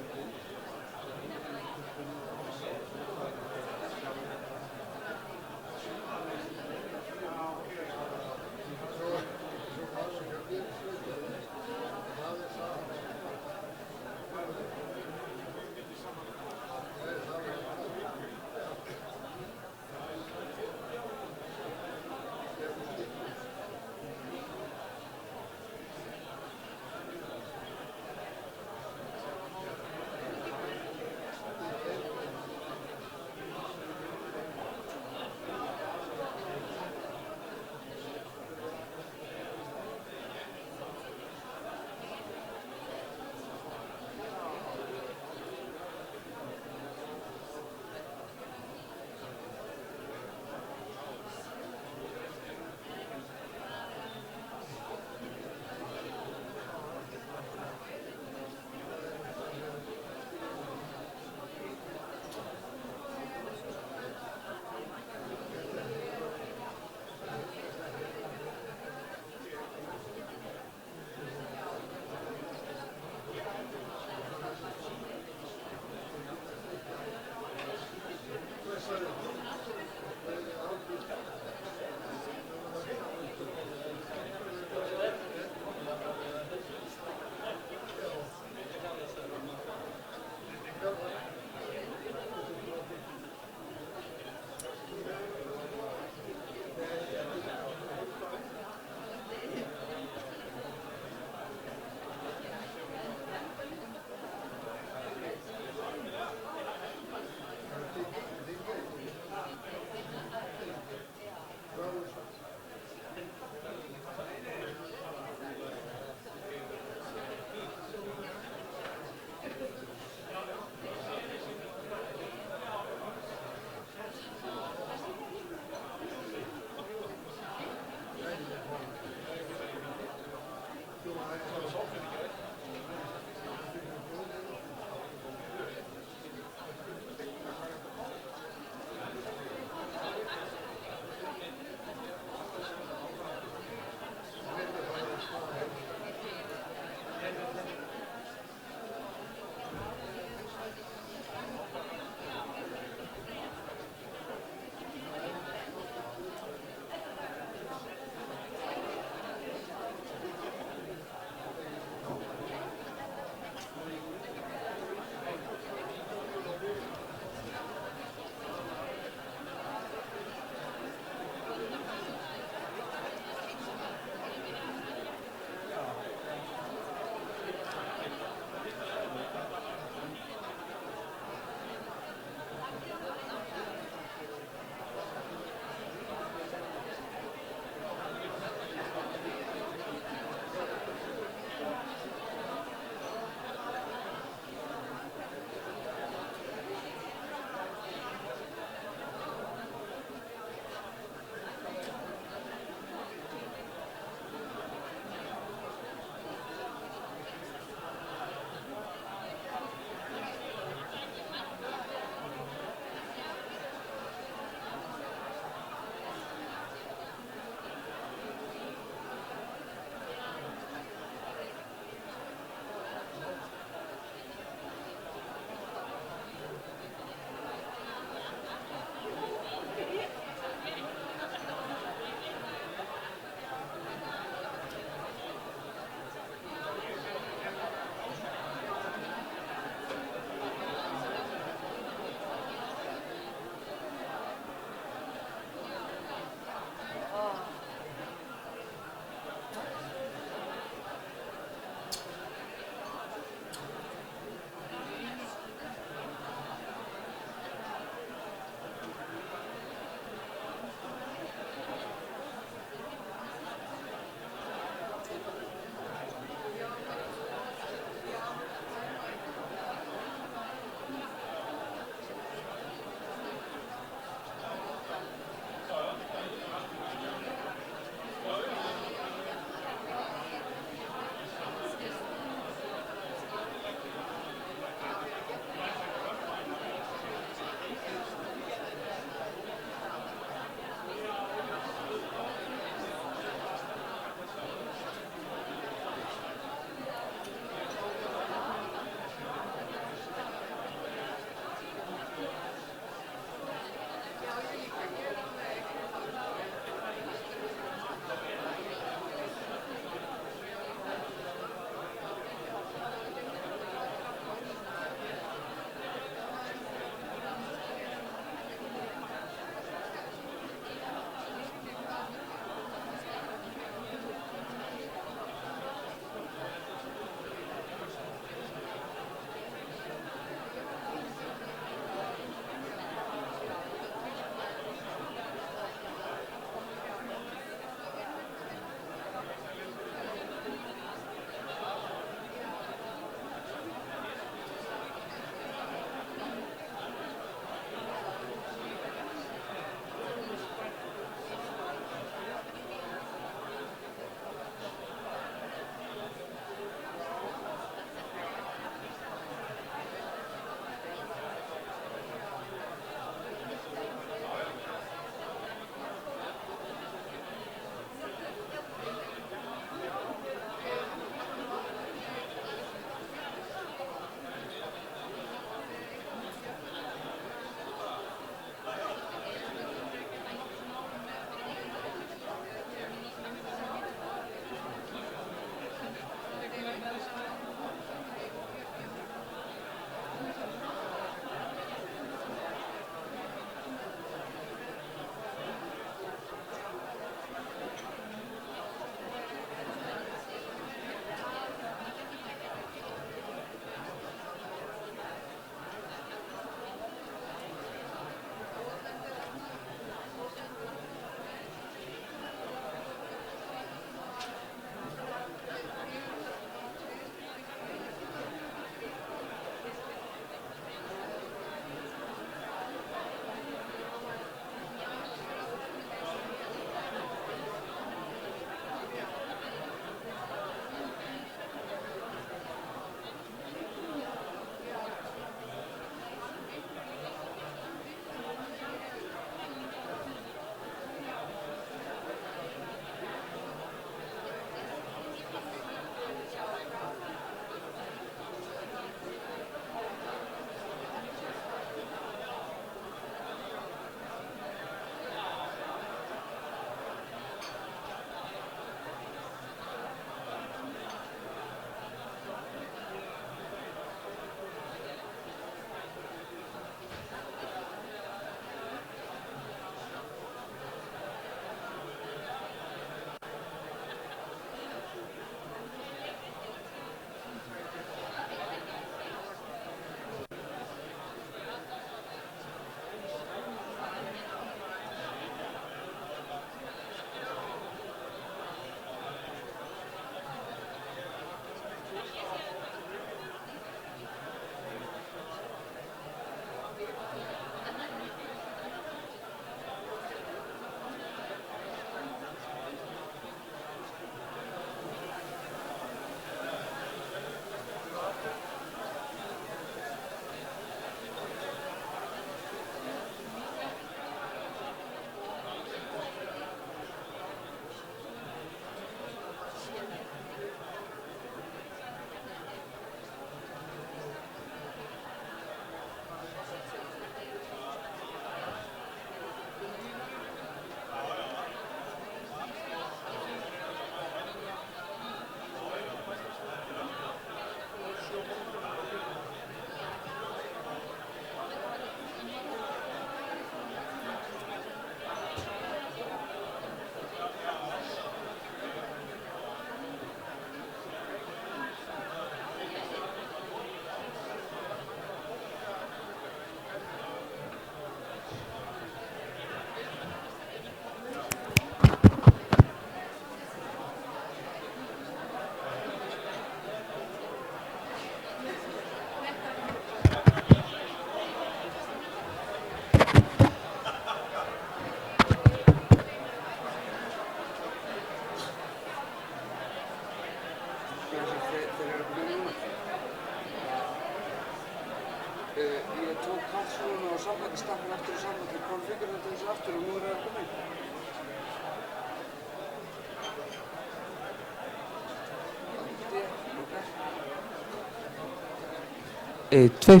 2.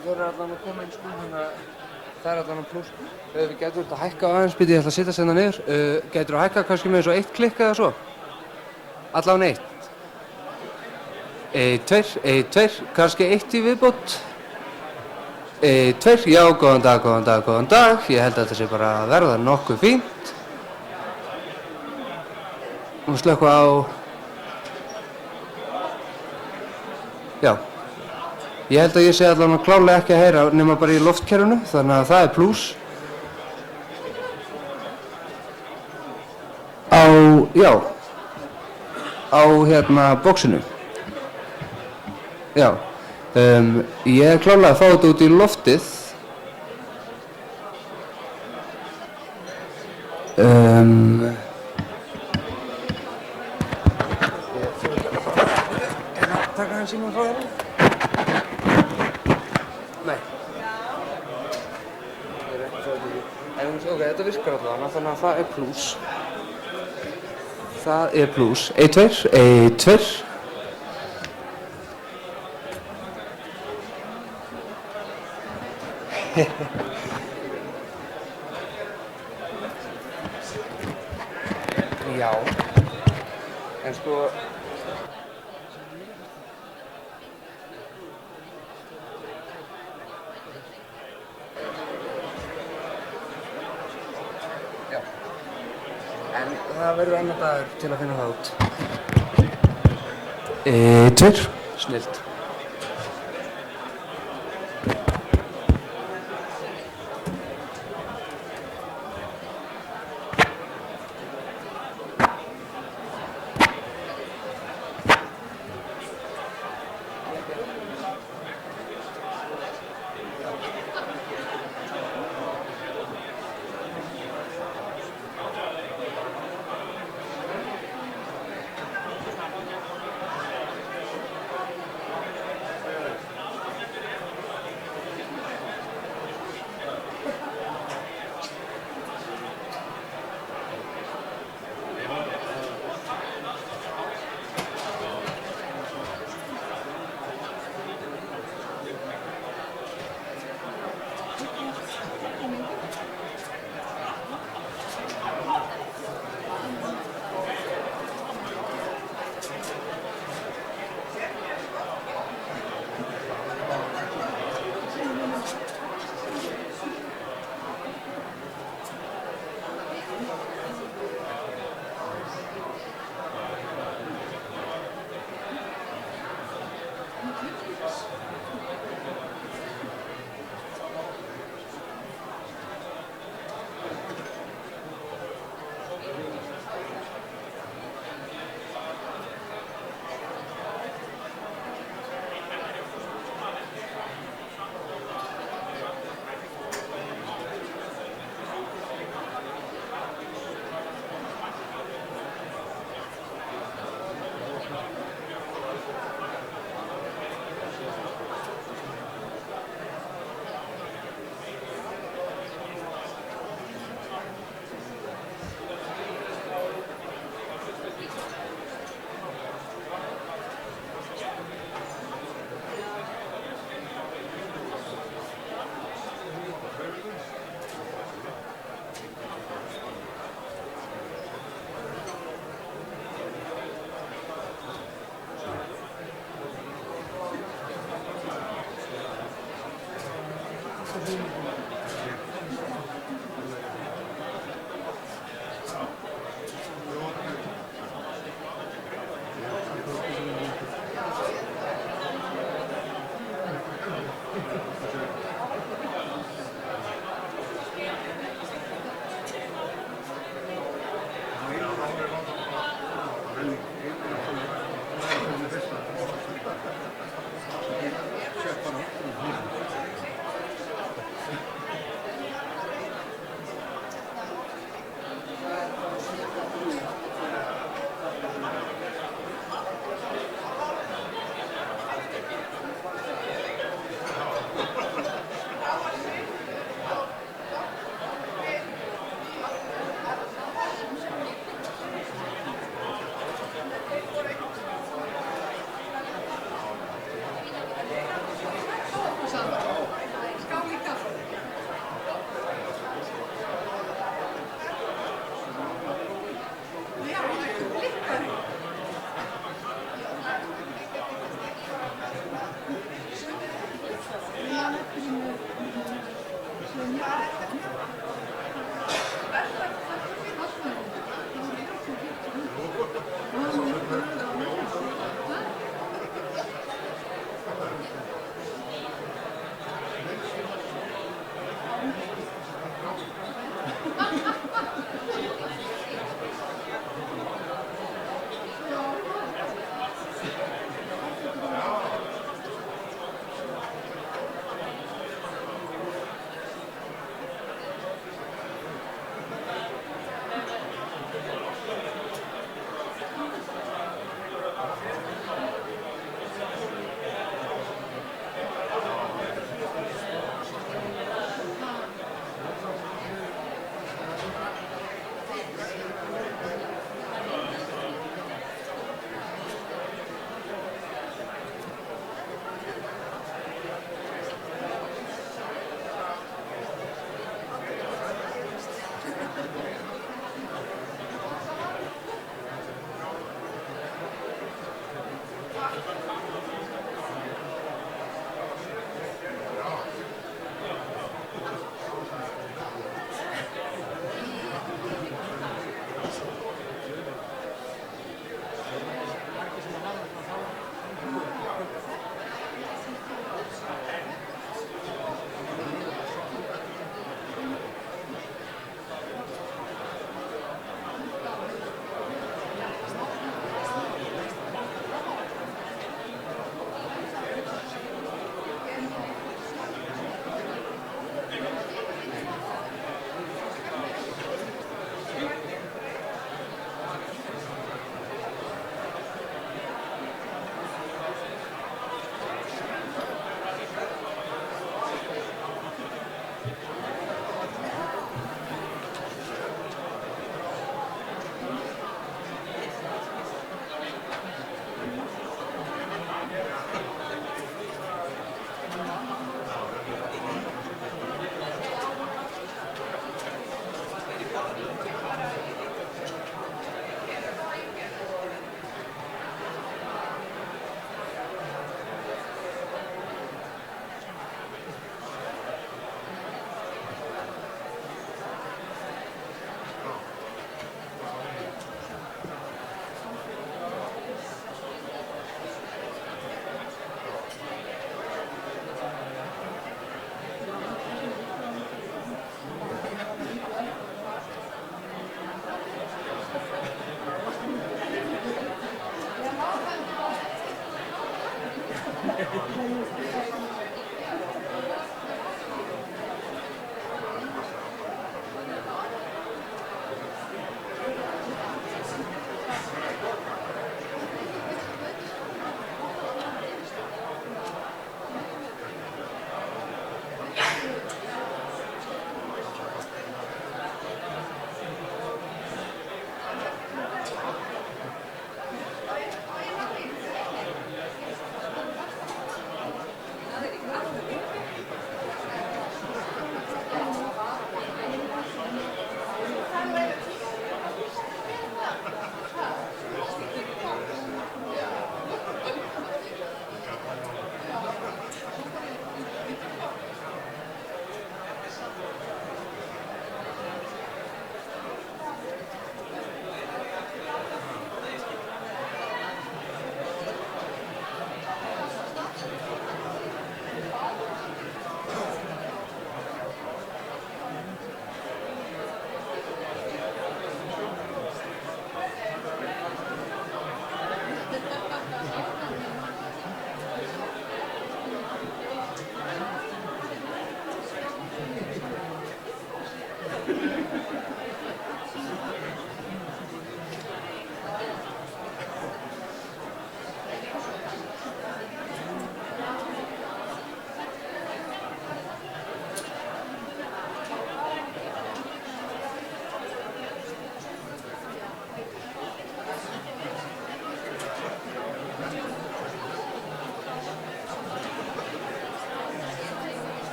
Þeir eru allan að koma inn sko, þannig að það er allan að pluss. Við getum þetta að hækka aðeins, býti ég ætla að sitja sérna niður. Getur þú að hækka kannski með eins og 1 klikk eða svo? Allavega 1. 2, kannski 1 í viðbót. 2, já, góðan dag, góðan dag, góðan dag. Ég held að þetta sé bara að verða nokkuð fínt. Nú slökkva á... Já. Ég held að ég sé allan að klálega ekki að heyra nema bara í loftkerfinu, þannig að það er plús. Já, á hérna bóksinu. Já, ég er klálega að fá þetta út í loftið. Taka hann síma frá þér. Ok, þetta virkar allavega, þannig að það er plús. Það er plús. 1, 2. Já. En sko... En það verður annar dagur til að finna það út. 2. Snillt. Ecco,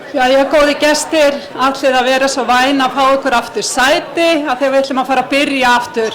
Jæja, góði gestir, allir að vera svo væn að fá ykkur aftur sæti að þegar við ætlum að fara að byrja aftur.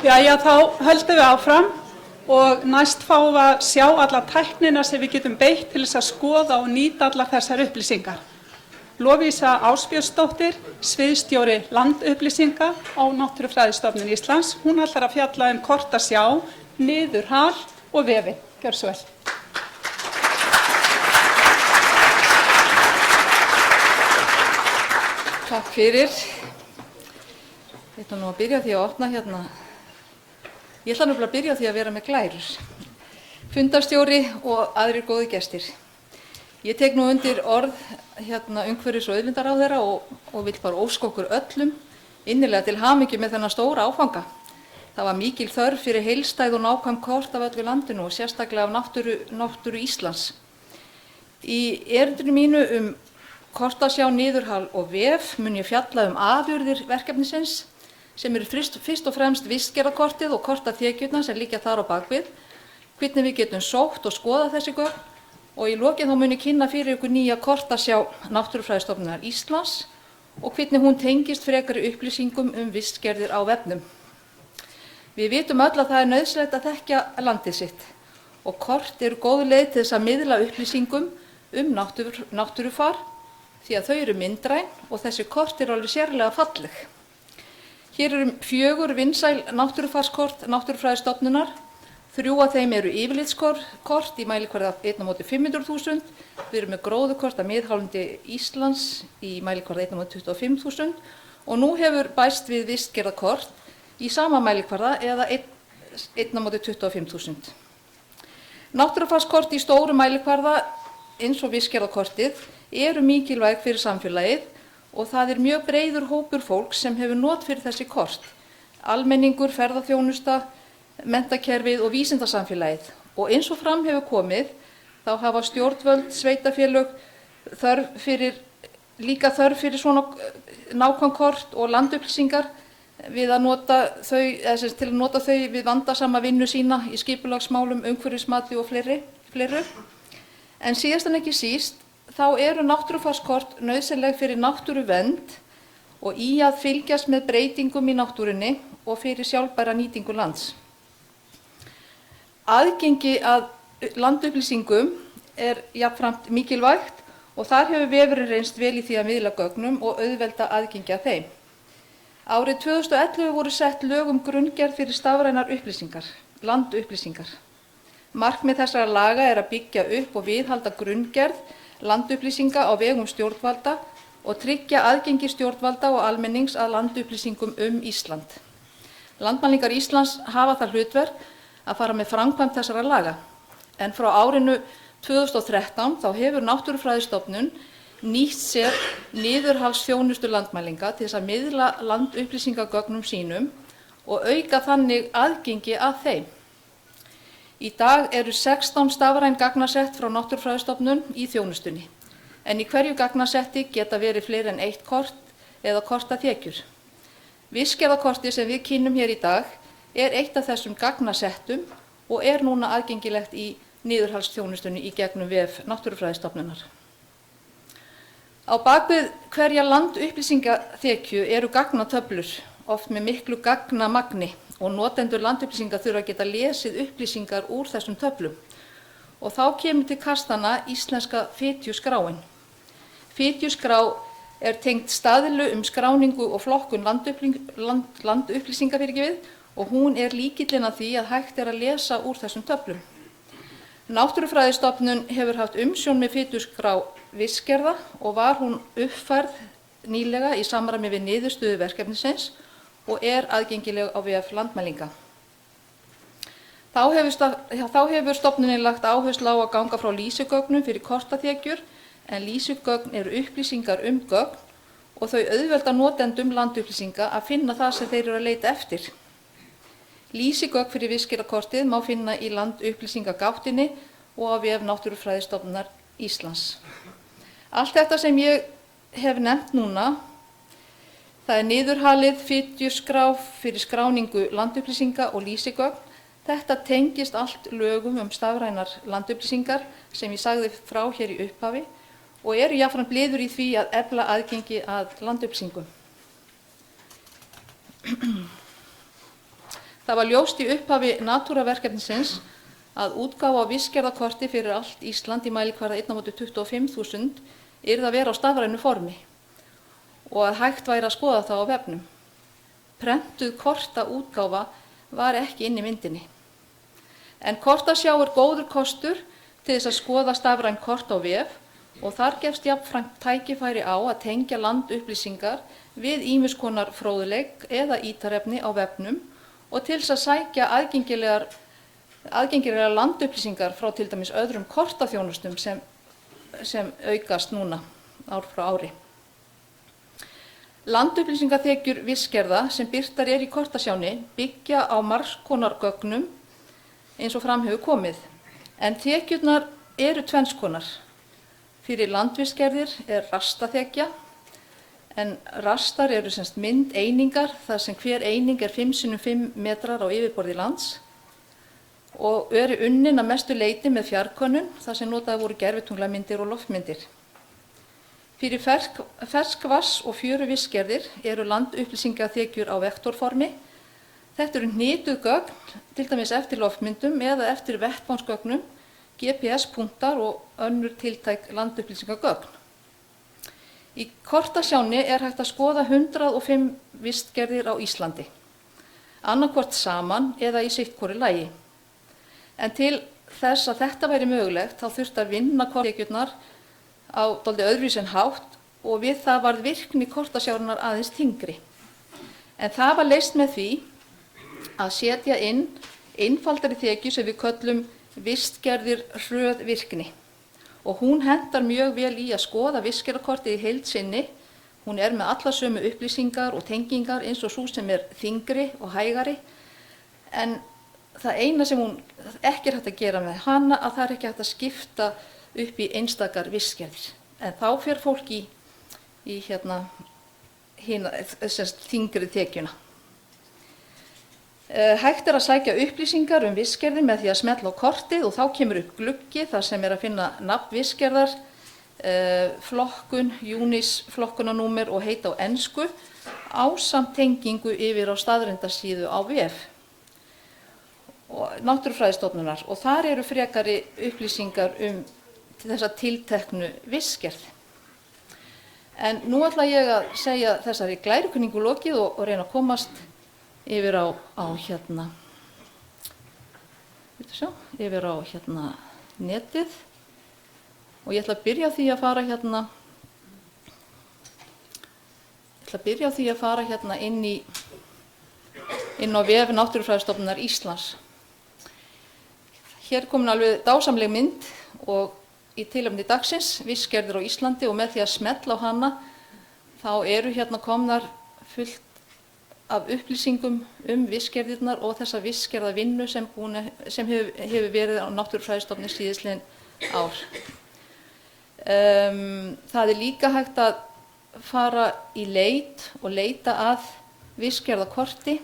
Jæja, þá höldum við áfram og næst fáum við að sjá alla tæknina sem við getum beitt til þess að skoða og nýta allar þessar upplýsingar. Lovísa Ásbjörnsdóttir, sviðsstjóri landupplýsinga á Náttúrufræðistofnun Íslands. Hún ætlar að fjalla kortasjá, niðurhal og vefi. Gjörðu svo vel. Takk fyrir. Ég ætla nú að byrja því að opna hérna. Ég ætla nefnilega að byrja því að vera með glærur. Fundarstjóri og aðrir góði gestir. Ég tek nú undir orð umhverfis- og auðlindaráðherra og vil bara óska okkur öllum innilega til hamingju með þennan stóra áfanga. Það var mikil þörf fyrir heildstæð og nákvæm kort af öllu landinu og sérstaklega af náttúru Íslands. Í erindinu mínu kortasjá, niðurhal og vef mun ég fjalla afurðir verkefnisins sem eru fyrst og fremst vistgerðarkortið og kortaþekjurnar sem liggja þar á bakvið, hvernig við getum sótt og skoðað þessi gögn og í lokin þá mun ég kynna fyrir ykkur nýja kortasjá Náttúrufræðistofnunar Íslands og hvernig hún tengist frekari upplýsingum vistgerðir á vefnum. Við vitum öll að það er nauðsynlegt að þekkja landið sitt og kort eru góð leið til þess að miðla upplýsingum náttúrufar því að þau eru myndræn og þessi kort eru alveg sérlega falleg. Hér eru 4 vinsæl náttúrufarskort Náttúrufræðistofnunar. 3 af þeim eru yfirlitskort í mælikvarða 1/500.000. Við erum með gróðukort af miðhálendi Íslands í mælikvarða 1/25.000 og nú hefur bæst við vistgerðarkort í sama mælikvarða eða 1/25.000. Náttúrufarskort í stóru mælikvarða eins og vistgerðarkortið eru mikilvæg fyrir samfélagið og það er mjög breiður hópur fólks sem hefur not fyrir þessi kort. Almenningur, ferðaþjónusta, menntakerfið og vísindasamfélagið. Og eins og fram hefur komið, þá hafa stjórnvöld, sveitarfélög líka þörf fyrir svona nákvæm kort og landupplýsingar til að nota þau við vandasama vinnu sína í skipulagsmálum, umhverfismati og fleiru. En síðast en ekki síst, þá eru náttúrufarskort nauðsynleg fyrir náttúruvernd og í að fylgjast með breytingum í náttúrunni og fyrir sjálfbæra nýtingu lands. Aðgengi að landupplýsingum er jafnframt mikilvægt og þar hefur vefurinn reynst vel í því að miðla gögnum og auðvelda aðgengi að þeim. Árið 2011 voru sett lög grunngerð fyrir stafrænar upplýsingar, landupplýsingar. Markmið þessara laga er að byggja upp og viðhalda grunngerð landupplýsinga á vegum stjórnvalda og tryggja aðgengi stjórnvalda og almennings að landupplýsingum Ísland. Landmælingar Íslands hafa það hlutverk að fara með framkvæmd þessara laga, en frá árinu 2013 þá hefur Náttúrufræðistofnun nýtt sér niðurhalsþjónustu landmælinga til þess að miðla landupplýsingagögnum sínum og auka þannig aðgengi að þeim. Í dag eru 16 stafræn gagnasett frá Náttúrufræðistofnun í þjónustunni, en í hverju gagnasetti geta verið fleiri en 1 kort eða kortaþekjur. Vistgerðarkortið sem við kynnum hér í dag er eitt af þessum gagnasettum og er núna aðgengilegt í niðurhalsþjónustunni í gegnum vef Náttúrufræðistofnunar. Á bakvið hverja landupplýsingaþekju eru gagnatöflur, oft með miklu gagnamagni og notendur landupplýsinga þurfa að geta lesið upplýsingar úr þessum töflum. Og þá kemur til kastanna íslenska fitjuskráin. Fitjuskrá er tengd staðlu skráningu og flokkun landupplýsinga og hún er lykillinn að því að hægt er að lesa úr þessum töflum. Náttúrufræðistofnun hefur haft umsjón með fituskrá vistgerða og var hún uppfærð nýlega í samræmi við niðurstöðu verkefnisins og aðgengileg á vef Landmælinga. Þá hefur stofnunin lagt áherslu á að ganga frá lýsigögnum fyrir kortaþekjur, en lýsigögn eru upplýsingar gögn og þau auðvelda notendum landupplýsinga að finna það sem þeir eru að leita eftir. Lýsigögn fyrir vistgerðarkortið má finna í landupplýsingagáttinni og á vef Náttúrufræðistofnunar Íslands. Allt þetta sem ég hef nefnt núna, það niðurhalið, fituskrá fyrir skráningu landupplýsinga og lýsigögn. Þetta tengist allt lögum stafrænar landupplýsingar sem ég sagði frá hér í upphafi og eru jafnframt liður í því að efla aðgengi að landupplýsingum. Það var ljóst í upphafi Natúra-verkefnisins að útgáfa á vistgerðarkorti fyrir allt Ísland í mælikvarða 1/25.000 yrði að vera á stafrænu formi og að hægt væri að skoða það á vefnum. Prentuð kortaútgáfa var ekki inn í myndinni. En kortasjá góður kostur til þess að skoða stafræn kort á vef og þar gefst jafnframt tækifæri á að tengja landupplýsingar við ýmiss konar fróðleik eða ítarefni á vefnum og til þess að sækja aðgengilegar landupplýsingar frá til dæmis öðrum kortaþjónustum sem aukast núna ár frá ári. Landupplýsingaþekjur vistgerða sem birtar í kortasjánni byggja á margs konar gögnum eins og fram hefur komið, en þekjurnar eru tvenns konar. Fyrir landvistgerðir rastaþekja, en rastar eru myndeiningar þar sem hver eining 5 x 5 metrar á yfirborði lands og eru unnin að mestu leyti með fjarkönnun þar sem notaðar voru gervitunglamyndir og loftmyndir. Fyrir ferskvatns- og fjöruvistgerðir eru landupplýsingaþekjur á vektorformi. Þetta eru hnituð gögn, til dæmis eftir loftmyndum eða eftir vettvangsgögnum, GPS-punktar og önnur tiltæk landupplýsingagögn. Í kortasjánni hægt að skoða 105 vistgerðir á Íslandi, annarkvort saman eða í sitt hvoru lagi. En til þess að þetta væri mögulegt þá þurfti að vinna kortaþekjurnar á dálítið öðruvísi en hátt og við það varð virkni kortasjárinnar aðeins þyngri. En það var leyst með því að setja inn einfaldari þekju sem við köllum vistgerðir hröð virkni og hún hentar mjög vel í að skoða vistgerðarkortið í heild sinni. Hún með allar sömu upplýsingar og tengingar eins og sú sem þyngri og hægari, en það eina sem hún ekki hægt að gera með hana að það ekki hægt að skipta upp í einstakar vistgerðir, en þá fer fólk í þyngri þekjuna. Hægt að sækja upplýsingar vistgerðir með því að smella á kortið og þá kemur upp gluggi þar sem að finna nafn vistgerðar, flokkun, UNIS flokkunarnúmer og heita á ensku ásamt tengingu yfir á staðreyndasíðu á vef Náttúrufræðistofnunar og þar eru frekari upplýsingar þessa tilteknu vistgerð. En nú ætla ég að segja þessari glærukunningu lokið og reyna að komast yfir á netið og ég ætla að byrja á því að fara inn á vef Náttúrufræðistofnunar Íslands. Hér komin alveg dásamleg mynd og í tilefni dagsins, vistgerðir á Íslandi, og með því að smella á hana þá eru komnar fullt af upplýsingum vistgerðirnar og þessa vistgerðarvinnu sem hefur verið á Náttúrufræðistofnun síðastliðin ár. Það líka hægt að fara í leit og leita að vistgerðarkorti.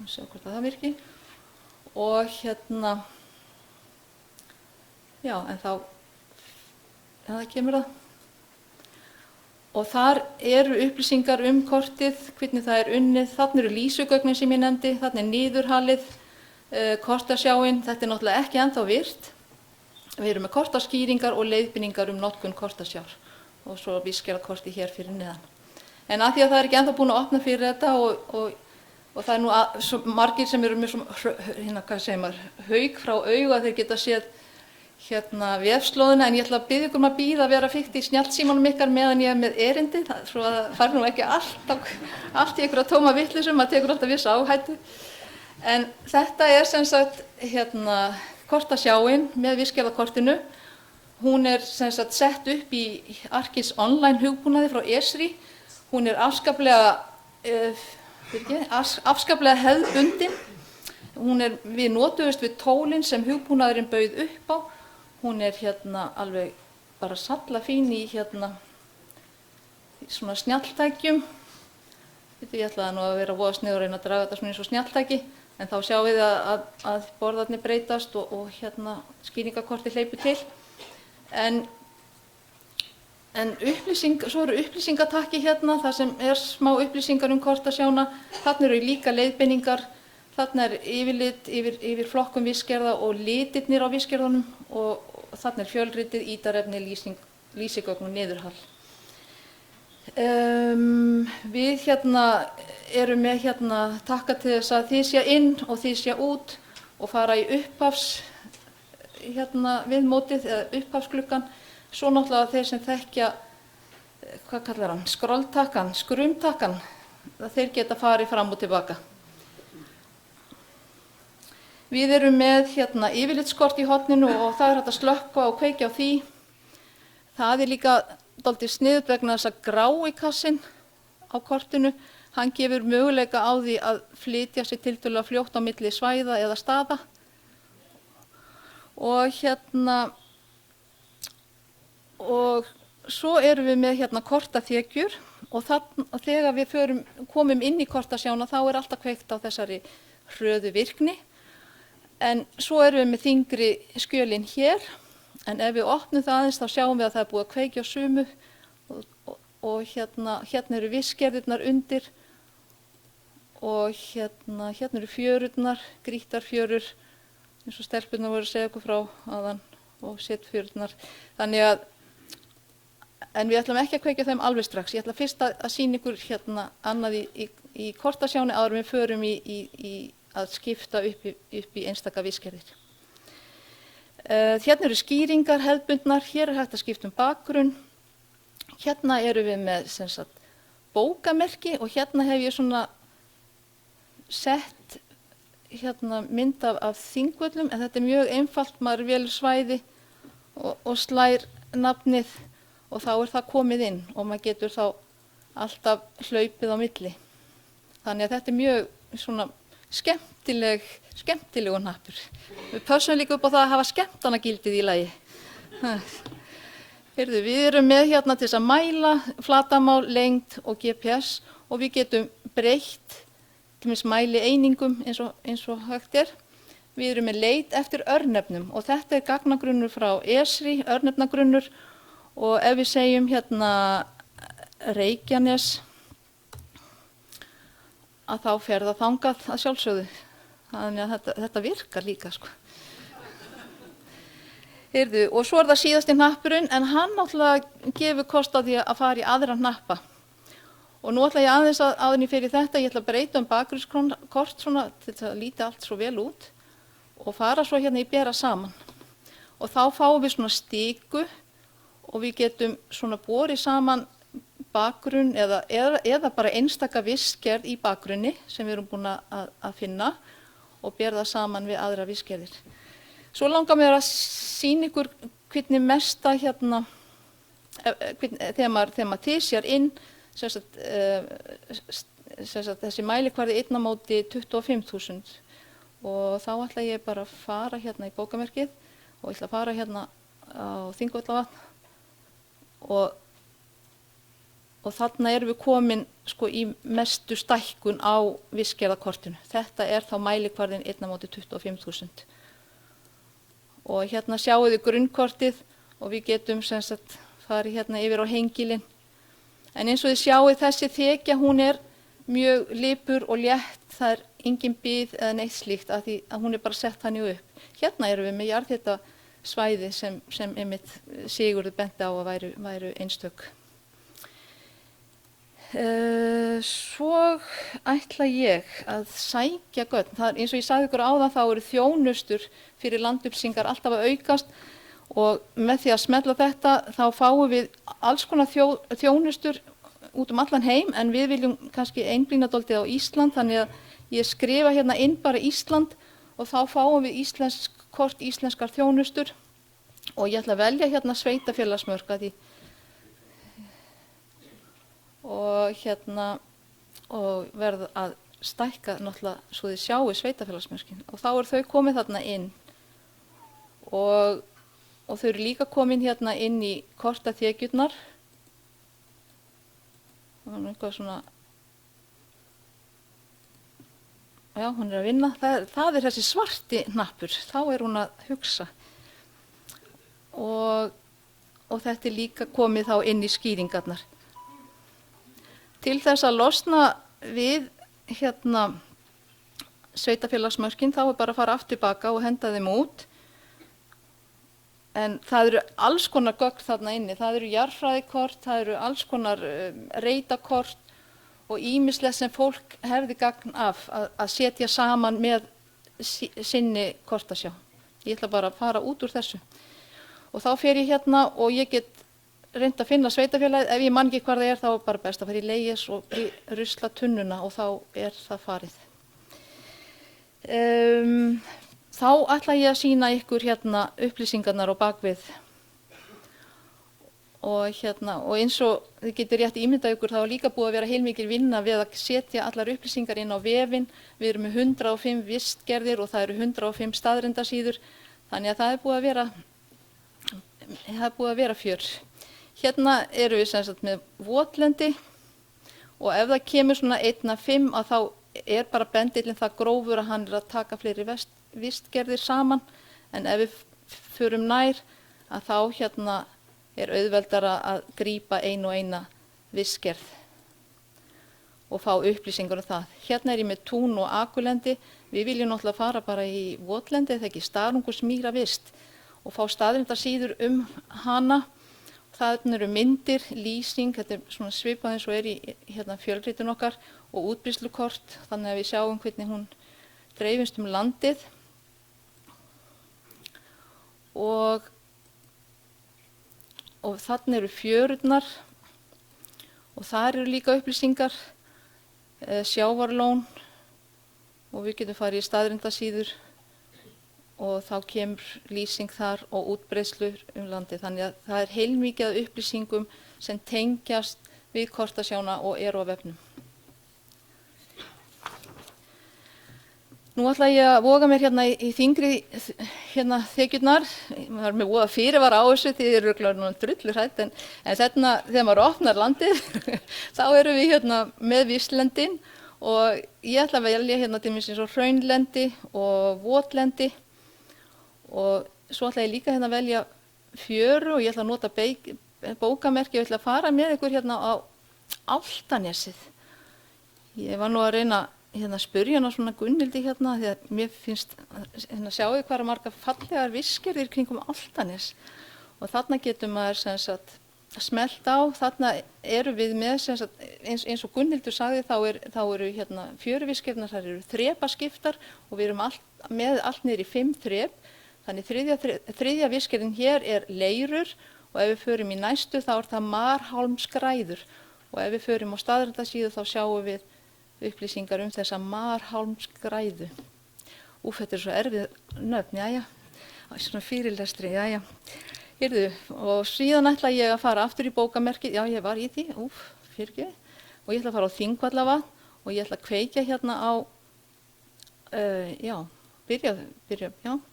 Sjá hvort það virki. Og já, en það kemur það. Og þar eru upplýsingar kortið, hvernig það unnið. Þarna eru lýsugögnin sem ég nefndi, þarna niðurhalið, kortasjáin. Þetta náttúrulega ekki ennþá virt. Við erum með kortaskýringar og leiðbeiningar notkun kortasjár og svo vistgerðarkorti hér fyrir neðan. En að því að það ekki ennþá búin að opna fyrir þetta og og það nú svo margir sem eru með svona, hvað segir maður, hauk frá auga þeir geta séð vefslóðina, en ég ætla að biðja ykkur að bíða að vera fyrst í snjallsímanum ykkar meðan ég er með erindi, svo að það fari nú ekki allt í einhverja tóma vitleysu, maður tekur alltaf viss áhættu. En þetta er sem sagt kortasjáin með vistgerðarkortinu. Hún er sem sagt sett upp í Arkis online hugbúnaði frá ESRI. Hún er afskaplega hefðbundin. Við notuðumst við tólin sem hugbúnaðurinn bauð upp á. Hún er alveg bara sallafín í svona snjalltækjum. Ég ætlaði nú að vera voða sniður að reyna að draga þetta svona eins og snjalltæki, en þá sjáum við að borðarnir breytast og skýringakorti hleypur til. Svo eru upplýsingatakki þar sem er smá upplýsingar kortasjána. Þarna eru líka leiðbeiningar. Þarna er yfirlit yfir flokkum vistgerða og litirnir á vistgerðunum og þarna er fjölritið, ítarefni, lýsigögn og niðurhal. Við erum með takka til þess að þysja inn og þysja út og fara í upphafs viðmótið eða upphafsgluggann. Svo náttúrulega þeir sem þekkja, hvað kallar hann, skrolltakkan, skrumtakkan, þeir geta farið fram og tilbaka. Við erum með yfirlitskort í horninu og það er hægt að slökkva og kveikja á því. Það er líka dálítið sniðugt vegna þess að grái kassinn á kortinu, hann gefur möguleika á því að flytja sig tiltölulega fljótt á milli svæða eða staða. Og svo erum við með kortaþekjur og þegar við komum inn í kortasjána þá er alltaf kveikt á þessari hröðu virkni. En svo erum við með þyngri skjölin hér, en ef við opnum það aðeins þá sjáum við að það er búið að kveikja á sumu og hérna eru vistgerðirnar undir og hérna eru fjörurnar, grýttarfjörur, eins og stelpurnar voru að segja okkur frá áðan og setfjörurnar. Þannig að, en við ætlum ekki að kveikja þeim alveg strax. Ég ætla fyrst að sýna ykkur annað í kortasjáni áður en við förum að skipta upp í einstaka vistgerðir. Hérna eru skýringar hefðbundnar, hér er hægt að skipta bakgrunn. Hérna erum við með bókamerki og hérna hef ég sett mynd af Þingvöllum, en þetta er mjög einfalt, maður velur svæði og slær nafnið og þá er það komið inn og maður getur þá alltaf hlaupið á milli. Þannig að þetta er mjög skemmtilegu hnappur. Við pössum líka upp á það að hafa skemmtanagildið í lagi. Við erum með til þess að mæla flatarmál, lengd og GPS og við getum breytt til dæmis mæli einingum eins og hægt er. Við erum með leit eftir örnefnum og þetta er gagnagrunnur frá ESRI, örnefnagrunnur, og ef við segjum Reykjanes að þá fer það þangað að sjálfsögðu. Þannig að þetta virkar líka. Og svo er það síðasti hnappurinn, en hann náttúrulega gefur kost á því að fara í aðra hnappa. Og nú ætla ég aðeins áður en ég fer í þetta, ég ætla að breyta bakgrunnskort til þess að líta allt svo vel út og fara svo í bera saman. Og þá fáum við stiku og við getum borið saman bakgrunn eða bara einstaka vistgerð í bakgrunni sem við erum búin að finna og bera það saman við aðra vistgerðir. Svo langar mér að sýna ykkur hvernig mesta þegar maður tysjar inn þessi mælikvarði 1 á móti 25.000 og þá ætla ég bara að fara í bókamerkið og ég ætla að fara á Þingvallavatn og þarna erum við komin í mestu stækkun á vistgerðarkortinu. Þetta er þá mælikvarðin 1 á móti 25.000. Og hérna sjáum við grunnkortið og við getum farið yfir á hengilinn. En eins og þið sjáum þessi þekja, hún er mjög lipur og létt, það er engin bið eða neitt slíkt af því að hún er bara sett þannig upp. Hérna erum við með jarðhitasvæði sem einmitt Sigurður benti á að væru einstök. Svo ætla ég að sækja gögn. Það er, eins og ég sagði ykkur áðan, þá eru þjónustur fyrir landupplýsingar alltaf að aukast og með því að smella þetta þá fáum við alls konar þjónustur út allan heim, en við viljum kannski einblína dálítið á Ísland, þannig að ég skrifa hérna inn bara Ísland og þá fáum við kort íslenskar þjónustur og ég ætla að velja hérna sveitafélagsmörk og verð að stækka náttúrulega svo þið sjáu sveitafélagsmörkin og þá eru þau komið þarna inn og þau eru líka komin hérna inn í kortaþekjurnar. Það er eitthvað svona, já, hún er að vinna. Það er þessi svarti hnappur, þá er hún að hugsa. Og þetta er líka komið þá inn í skýringarnar. Til þess að losna við hérna sveitafélagsmörkin þá er bara að fara aftur baka og henda þeim út. En það eru alls konar gögn þarna inni, það eru jarðfræðikort, það eru alls konar reitakort og ýmislegt sem fólk hefði gagn af að setja saman með sinni kortasjá. Ég ætla bara að fara út úr þessu. Og þá fer ég hérna og ég get reynt að finna sveitafélagið, ef ég man ekki hvar það er þá er bara best að fara í Legis og rusla tunnuna og þá er það farið. Þá ætla ég að sýna ykkur hérna upplýsingarnar á bakvið og eins og þið getur rétt ímyndað ykkur þá er líka búið að vera heilmikil vinna við að setja allar upplýsingar inn á vefinn. Við erum með 105 vistgerðir og það eru 105 staðreyndasíður þannig að það er búið að vera fjör. Hérna eru við sem sagt með votlendi og ef það kemur svona 1 af 5 að þá er bara bendillinn það grófur að hann er að taka fleiri vistgerðir saman en ef við förum nær að þá hérna er auðveldara að grípa einu og eina vistgerð og fá upplýsingar um það. Hérna er ég með tún og akulendi. Við viljum náttúrulega fara bara í votlendi eða ekki Starungusmýra vist og fá staðreyndasíður hana. Það eru myndir, lýsing, þetta er svona svipað eins og er í hérna fjölritun okkar og útbreiðslukort þannig að við sjáum hvernig hún dreifist landið. Og þarna eru fjörurnar og þar eru líka upplýsingar, sjávarlón og við getum farið í staðreyndasíður og þá kemur lýsing þar og útbreiðslur landið. Þannig að það er heilmikið af upplýsingum sem tengjast við kortasjána og eru á vefnum. Nú ætla ég að voga mér hérna í þyngri þekjurnar. Maður er með voða fyrirvara á þessu því þið eru örugglega drullur hrædd en þarna þegar maður opnar landið þá erum við hérna með Vistlendin og ég ætla að velja hérna til dæmis eins og hraunlendi og votlendi og svo ætla ég líka hérna að velja fjöru og ég ætla að nota bókamerki og ég ætla að fara með ykkur hérna á Álftanesið. Ég var nú að reyna að spyrja hana svona Gunnhildi hérna því að mér finnst sjáu hvað er margar fallegar vistgerðir kringum Álftanes og þarna getur maður sem sagt smellt á, þarna eru við með sem sagt eins og Gunnhildur sagði þá eru hérna fjöruvistgerðirnar, þar eru þrepaskiptar og við erum með allt niður í 5 þrep. Þannig þriðja vistgerðin hér er leirur og ef við förum í næstu þá er það marhálmsgræður og ef við förum á staðreyndasíðu þá sjáum við upplýsingar þessa marhálmsgræðu. Þetta er svo erfið nöfn, jæja, svona fyrirlestri, jæja. Heyrðu, og síðan ætla ég að fara aftur í bókamerkið, já ég var í því, fyrirgefið, og ég ætla að fara á Þingvallavatn og ég ætla að kveikja hérna á,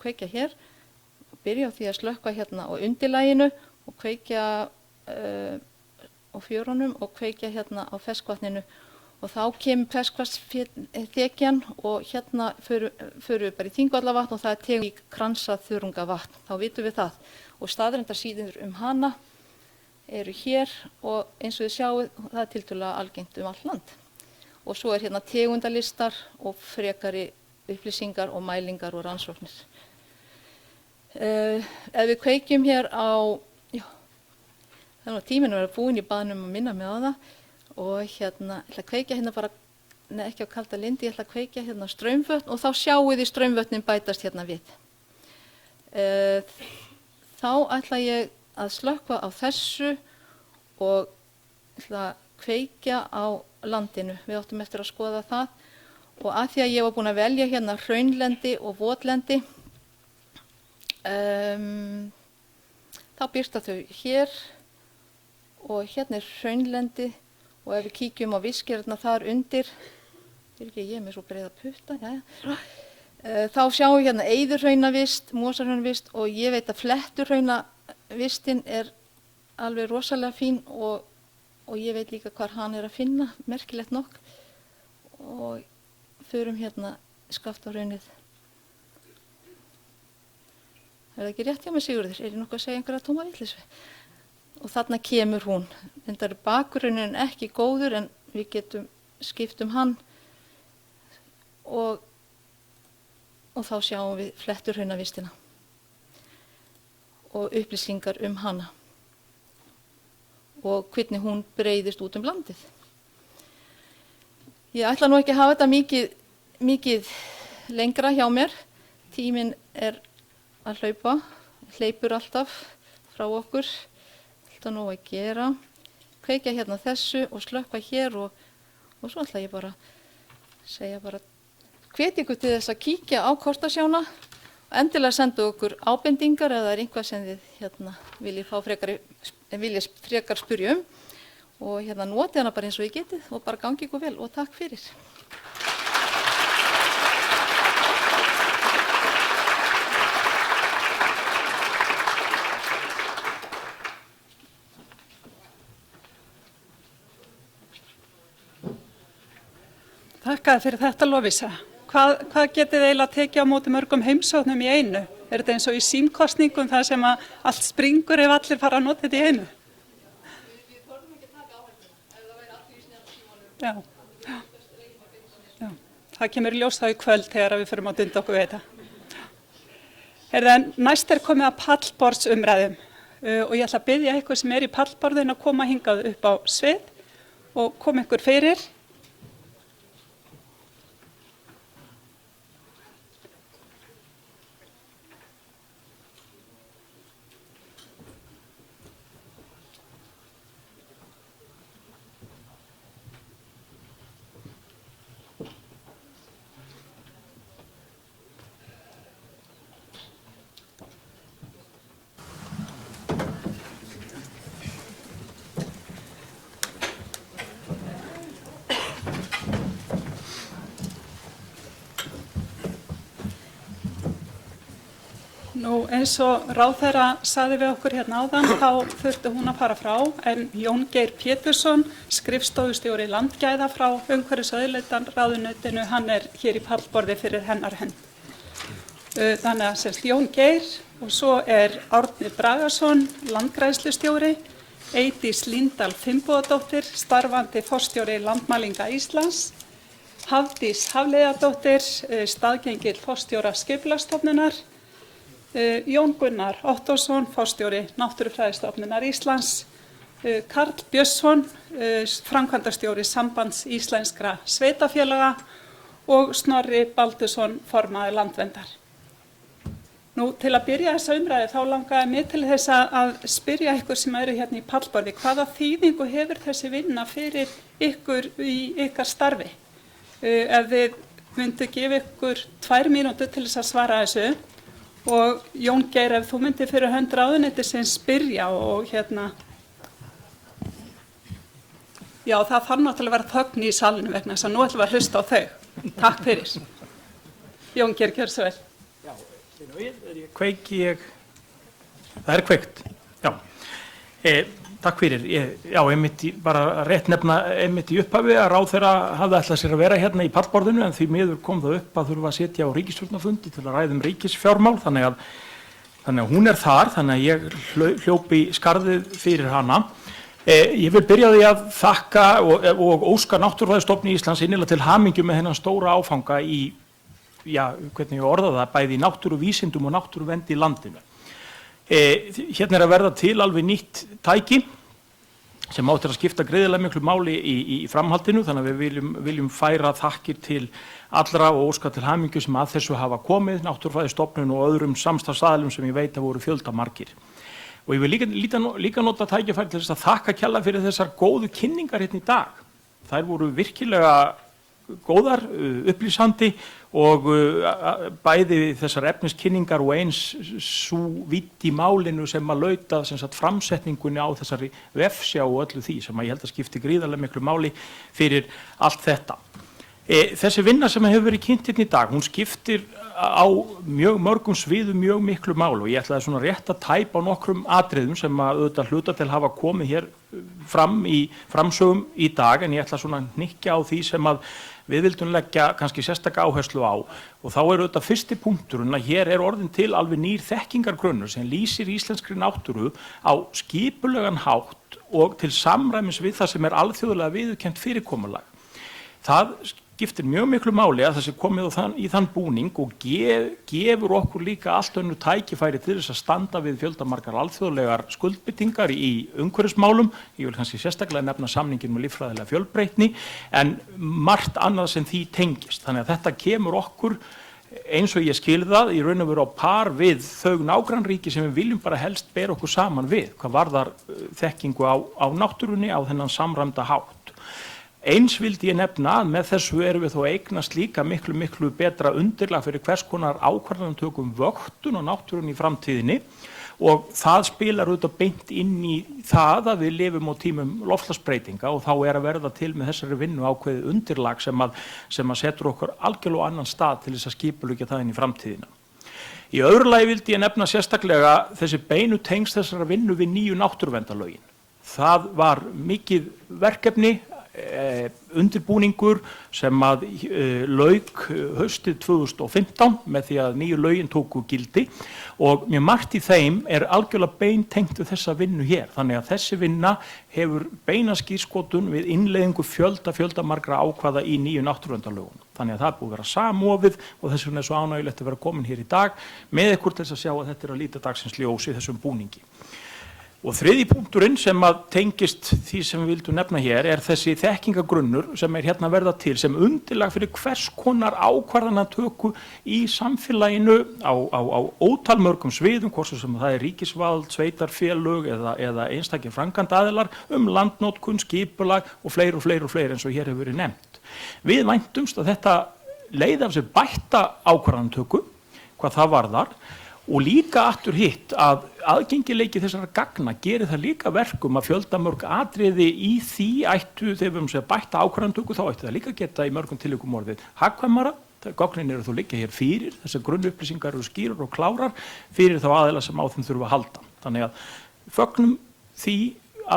kveikja hér, byrja á því að slökkva hérna á undirlaginu og kveikja á fjörunum og kveikja hérna á ferskvatninu og þá kemur ferskvatsþekjan og hérna förum við bara í Þingvallavatn og það er tegund í Kransaþörungavatn, þá vitum við það. Og staðreyndasíður hana eru hér og eins og þið sjáu það er tiltölulega algengt allt land. Og svo er hérna tegundalistar og frekari upplýsingar og mælingar og rannsóknir. Ef við kveikjum hér á, þannig að tíminn verður búinn í baðnum að minna mig á það, og hérna, ég ætla að kveikja hérna bara, nei ekki á kalda lindi, ég ætla að kveikja hérna straumvötn og þá sjáu þið straumvötnin bætast hérna við. Þá ætla ég að slökkva á þessu og ætla að kveikja á landinu. Við áttum eftir að skoða það og að því að ég var búin að velja hérna hraunlendi og votlendi, þá birta þau hér og hérna hraunlendi og ef við kíkjum á vistgerðina þar undir, ég er með svo breiða putta, þá sjáum við hérna eyðurhraunavist, mosarhraunavist og ég veit að fletturhraunavistin er alveg rosalega fín og ég veit líka hvar hann er að finna, merkilegt nokk, og förum hérna Skaftárhraunið. Er það ekki rétt hjá mig, Sigurður? Er ég nokkuð að segja einhverja tóma vitleysu? Og þarna kemur hún. Þetta er bakgrunnin ekki góður en við getum skipt hann og þá sjáum við fletturhraunavistina og upplýsingar hana og hvernig hún breiðist út landið. Ég ætla nú ekki að hafa þetta mikið lengra hjá mér. Tíminn er að hleypur alltaf frá okkur. Þetta nú að gera. Kveikja hérna þessu og slökkva hér og svo ætla ég bara að segja hvet ykkur til þess að kíkja á kortasjána og endilega senda okkur ábendingar eða er einhvað sem þið viljið frekar spyrja og hérna notið hana bara eins og ég getið og bara gangi ykkur vel og takk fyrir. Þakka fyrir þetta, Lovísa. Hvað getið þið eiginlega tekið á móti mörgum heimsóknum í einu? Er þetta eins og í símkosningum þar sem að allt springur ef allir fara að nota þetta í einu? Við þorðum ekki að taka áhættuna ef það væri allir í símanum. Já. Það kemur ljós þá í kvöld þegar við förum að dunda okkur við þetta. Næst er komið að pallborðsumræðum og ég ætla að biðja ykkur sem er í pallborðinu að koma hingað upp á svið og koma ykkur fyrir. Nú eins og ráðherra sagði við okkur hérna áðan, þá þurfti hún að fara frá, en Jón Geir Pétursson, skrifstofustjóri landgæða frá umhverfis- og auðlindaráðuneytinu, hann er hér í pallborði fyrir hennar hönd. Þannig að semst Jón Geir og svo er Árni Bragason, landgræðslustjóri, Eydís Líndal Finnbogadóttir, starfandi forstjóri Landmælinga Íslands, Hafdís Hafliðadóttir, staðgengill forstjóra Skipulagsstofnunar, Jón Gunnar Ottósson, forstjóri Náttúrufræðistofnunar Íslands, Karl Björnsson, framkvæmdastjóri Sambands íslenskra sveitafélaga og Snorri Baldursson, formaður Landverndar. Nú til að byrja þessa umræðu þá langaði mig til þess að spyrja ykkur sem eru hérna í pallborði, hvaða þýðingu hefur þessi vinna fyrir ykkur í ykkar starfi? Ef við myndum gefa ykkur 2 mínútur til þess að svara þessu. Og Jón Geir, ef þú myndir fyrir hönd ráðuneytisins spyrja og hérna, já það þarf náttúrulega að vera þögn í salinu vegna þess að nú ætlum við að hlusta á þau. Takk fyrir. Jón Geir, gjörðu svo vel. Já, kveiki ég, það er kveikt, já. Takk fyrir, já, bara rétt nefna í upphafi að ráðherra hafði ætlað sér að vera hérna í pallborðinu en því miður kom það upp að þurfa að sitja á ríkisstjórnarfundi til að ræða ríkisfjármál þannig að hún er þar, þannig að ég hljópi skarðið fyrir hana. Ég vil byrja því að þakka og óska Náttúrufræðistofnun Íslands innilega til hamingju með þennan stóra áfanga í, já, hvernig ég orða það, bæði í náttúruvísindum og náttúruvernd í landinu. Hérna er að verða til alveg nýtt tæki sem áttir að skipta gríðarlega miklu máli í framhaldinu, þannig að við viljum færa þakkir til allra og óska til hamingju sem að þessu hafa komið, Náttúrufræðistofnun og öðrum samstarfsaðilum sem ég veit að voru fjöldamargir. Og ég vil líka nota tækifæri til þess að þakka kærlega fyrir þessar góðu kynningar hérna í dag. Þær voru virkilega góðar, upplýsandi og bæði þessar efniskynningar og eins sú vídd í málinu sem að lauta framsetningunni á þessari vefsjá og öllu því sem að ég held að skipti gríðarlega miklu máli fyrir allt þetta. Þessi vinna sem hefur verið kynnt hérna í dag, hún skiptir á mjög mörgum sviðum mjög miklu máli og ég ætlaði svona rétt að tæpa á nokkrum atriðum sem að auðvitað hluta til hafa komið hér fram í framsögum í dag, en ég ætla svona að hnykkja á því sem að við vildum leggja kannski sérstaka áherslu á, og þá auðvitað fyrsti punkturinn að hér orðin til alveg nýr þekkingargrunnur sem lýsir íslenskri náttúru á skipulegan hátt og til samræmis við það sem alþjóðlega viðurkennt fyrirkomulag. Það skiptir mjög miklu máli að það sé komið í þann búning og gefur okkur líka allt önnur tækifæri til þess að standa við fjöldamargar alþjóðlegar skuldbindingar í umhverfismálum. Ég vil kannski sérstaklega nefna samninginn með líffræðilega fjölbreytni en margt annað sem því tengist. Þannig að þetta kemur okkur eins og ég skil það í raun og veru á par við þau nágrannríki sem við viljum bara helst bera okkur saman við hvað varðar þekkingu á náttúrunni á þennan samræmda hátt. Eins vildi ég nefna að með þessu erum við þó eignast líka miklu betra undirlag fyrir hvers konar ákvarðanatökum vöktun og náttúrunni í framtíðinni og það spilar auðvitað beint inn í það að við lifum á tímum loftslagsbreytinga og þá að verða til með þessari vinnu ákveðið undirlag sem að setur okkur algjörlega á annan stað til þess að skipuleggja það inn í framtíðina. Í öðru lagi vildi ég nefna sérstaklega þessi beinu tengsl þessara vinnu við nýju náttúruverndarlögin. Það var mikið verkefni, undirbúningur sem að lauk haustið 2015 með því að nýju lögin tóku gildi og mjög margt í þeim algjörlega beintengt við þessa vinnu hér. Þannig að þessi vinna hefur beina skírskotun við innleiðingu fjöldamargra ákvæða í nýju náttúruverndarlögum. Þannig að það búið að vera samofið og þess vegna svo ánægilegt að vera komin hér í dag með ykkur til þess að sjá að þetta að líta dagsins ljós í þessum búningi. Og þriðji punkturinn sem að tengist því sem við vildum nefna hér þessi þekkingargrunnur sem hérna verða til sem undirlag fyrir hvers konar ákvarðanatöku í samfélaginu á ótalmörgum sviðum, hvort sem það ríkisvald, sveitarfélög eða einstakir framkvæmdaaðilar landnotkun, skipulag og fleiri eins og hér hefur verið nefnt. Við væntumst að þetta leiði af sér bætta ákvarðanatöku, hvað það varðar, og líka aftur hitt að aðgengileiki þessara gagna gerir það líka verkum að fjöldamörg atriði í því ættu þegar við höfum séð bætta ákvarðanatöku þá ættu það líka geta í mörgum tilvikum orðið hagkvæmara. Gögnin eru þó líka hér fyrir, þessar grunnupplýsingar eru skýrar og klárar fyrir þá aðila sem á þeim þurfa að halda. Þannig að fögnum því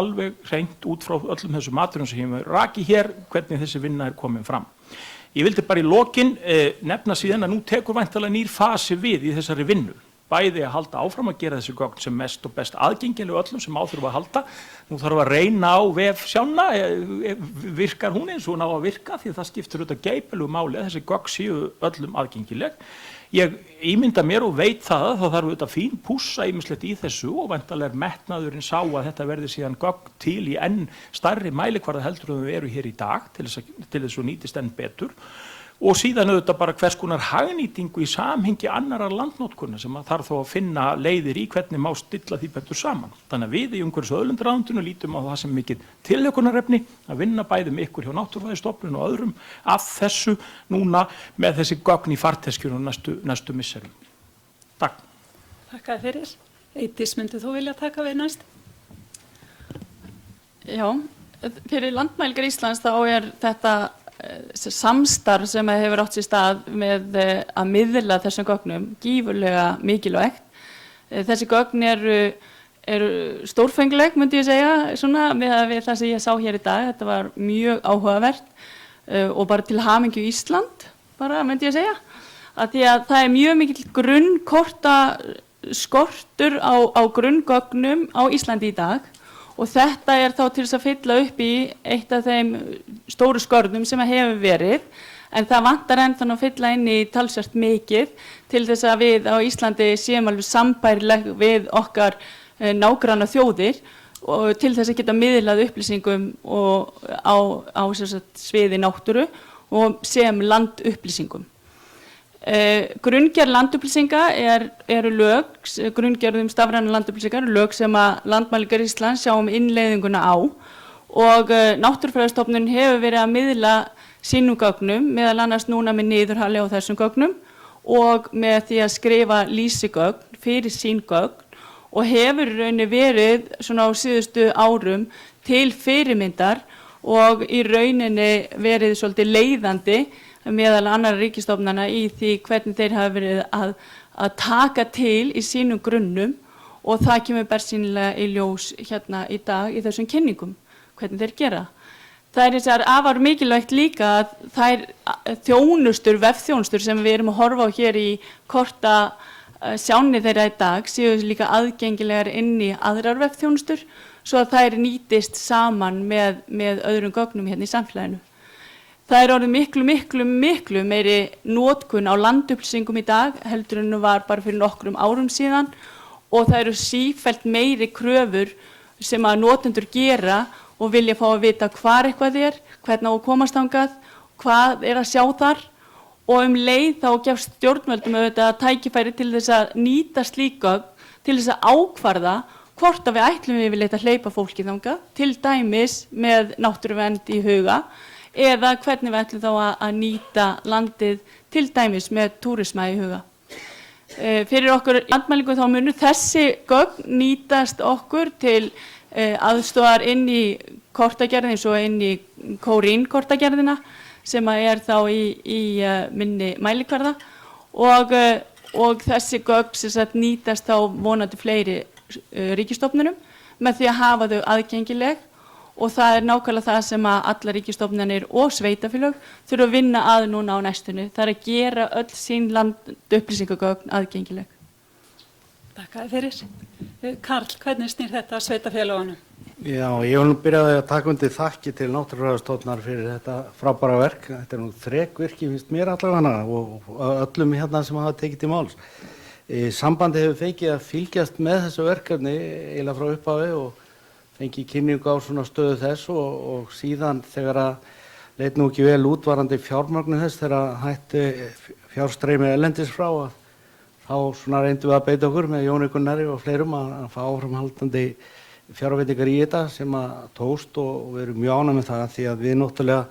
alveg hreint út frá öllum þessum atriðum sem ég raki hér hvernig þessi vinna komin fram. Ég vildi bara í lokin nefna síðan að nú tekur væntanlega nýr fasi við í þessari vinnu. Bæði að halda áfram að gera þessi gögn sem mest og best aðgengileg öllum sem áþurfa að halda. Nú þarf að reyna á vefsjána, virkar hún eins og hún á að virka því að það skiptir auðvitað geypilegu máli að þessi gögn séu öllum aðgengileg. Ég ímynda mér og veit það að það þarf auðvitað fín pússa ýmislegt í þessu og væntanlega metnaðurinn sá að þetta verði síðan gögn til í enn stærri mælikvarða heldur en við eru hér í dag til þess að nýtist enn betur. Og síðan auðvitað bara hvers konar hagnýtingu í samhengi annarra landnotkunna sem að þarf þó að finna leiðir í hvernig má stilla því betur saman. Þannig að við í umhverfis- og auðlindaráðuneytinu lítum á það sem mikið tilhlökkunarefni að vinna bæði með ykkur hjá Náttúrufræðistofnun og öðrum af þessu núna með þessi gögn í farteskjunum næstu misserum. Takk. Þakka fyrir. Eydís, myndið þú vilja taka við næst? Já, fyrir Landmælingar Íslands þá þetta samstarf sem hefur átt sér stað með að miðla þessum gögnum gífurlega mikilvægt. Þessi gögn eru stórfengleg, myndi ég segja, svona með það sem ég sá hér í dag. Þetta var mjög áhugavert og bara til hamingju Ísland, bara myndi ég segja. Því að það mjög mikill grunnkorta skortur á grunngögnum á Íslandi í dag. Og þetta þá til þess að fylla upp í eitt af þeim stóru skorðum sem hefur verið, en það vantar ennþá að fylla inn í talsvert mikið til þess að við á Íslandi séum alveg sambærileg við okkar nágranna þjóðir og til þess að geta miðlað upplýsingum og á sem sagt, sviði náttúru og sem landupplýsingum. Grunngerð landupplýsinga eru lög, grunngerð stafrænar landupplýsingar, lög sem að Landmælingar Íslands sjá innleiðinguna á og Náttúrufræðistofnun hefur verið að miðla sínum gögnum, meðal annars núna með niðurhali á þessum gögnum og með því að skrifa lýsigögn fyrir sín gögn og hefur í rauninni verið svona á síðustu árum til fyrirmyndar og í rauninni verið svolítið leiðandi meðal annarra ríkisstofnana í því hvernig þeir hafa verið að taka til í sínum grunnum og það kemur bersýnilega í ljós hérna í dag í þessum kynningum, hvernig þeir gera. Það hins vegar afar mikilvægt líka að þær þjónustur, vefþjónustur sem við erum að horfa á hér í korta sjáni þeirra í dag séu líka aðgengilegar inn í aðrar vefþjónustur svo að þær nýtist saman með öðrum gögnum hérna í samfélaginu. Það er orðið miklu meiri notkun á landupplýsingum í dag heldur en var bara fyrir nokkrum árum síðan og það eru sífellt meiri kröfur sem að notendur gera og vilja fá að vita hvar eitthvað hvernig á að komast þangað, hvað að sjá þar og leið þá gefst stjórnvöldum auðvitað tækifæri til þess að nýta slík gögn til þess að ákvarða hvort að við ætlum yfirleitt að hleypa fólki þangað, til dæmis með náttúruvernd í huga eða hvernig við ætlum þá að nýta landið til dæmis með túrisma í huga. Fyrir okkur Landmælingu þá munu þessi gögn nýtast okkur til aðstoðar inn í kortagerðin eins og inn í Kórín kortagerðina sem er þá í minni mælikvarða og þessi gögn sem sagt nýtast þá vonandi fleiri ríkisstofnunum með því að hafa þau aðgengileg og það er nákvæmlega það sem að allar ríkisstofnanir og sveitafélög þurfa að vinna að núna á næstunni. Það er að gera öll sín landupplýsingagögn aðgengileg. Takk fyrir. Karl, hvernig snýr þetta sveitafélögunum? Já, ég vil nú byrjaði að taka undir þakki til Náttúrufræðistofnunar fyrir þetta frábæra verk. Þetta er nú þrekvirki, finnst mér allavega og öllum hérna sem hafa tekið til máls. Sambandi hefur fengið að fylgjast með þessu verkefni eiginlega frá upphafi og fengið kynningu á svona stöðu þess og síðan þegar að leit nú ekki vel útvarandi fjármögnun þess þegar hætti fjárstreymi erlendis frá þá svona reyndum við að beita okkur með Jóni Gunnari og fleirum að fá áframhaldandi fjárveitingar í þetta sem að tókst og við erum mjög ánægð með það því að við náttúrulega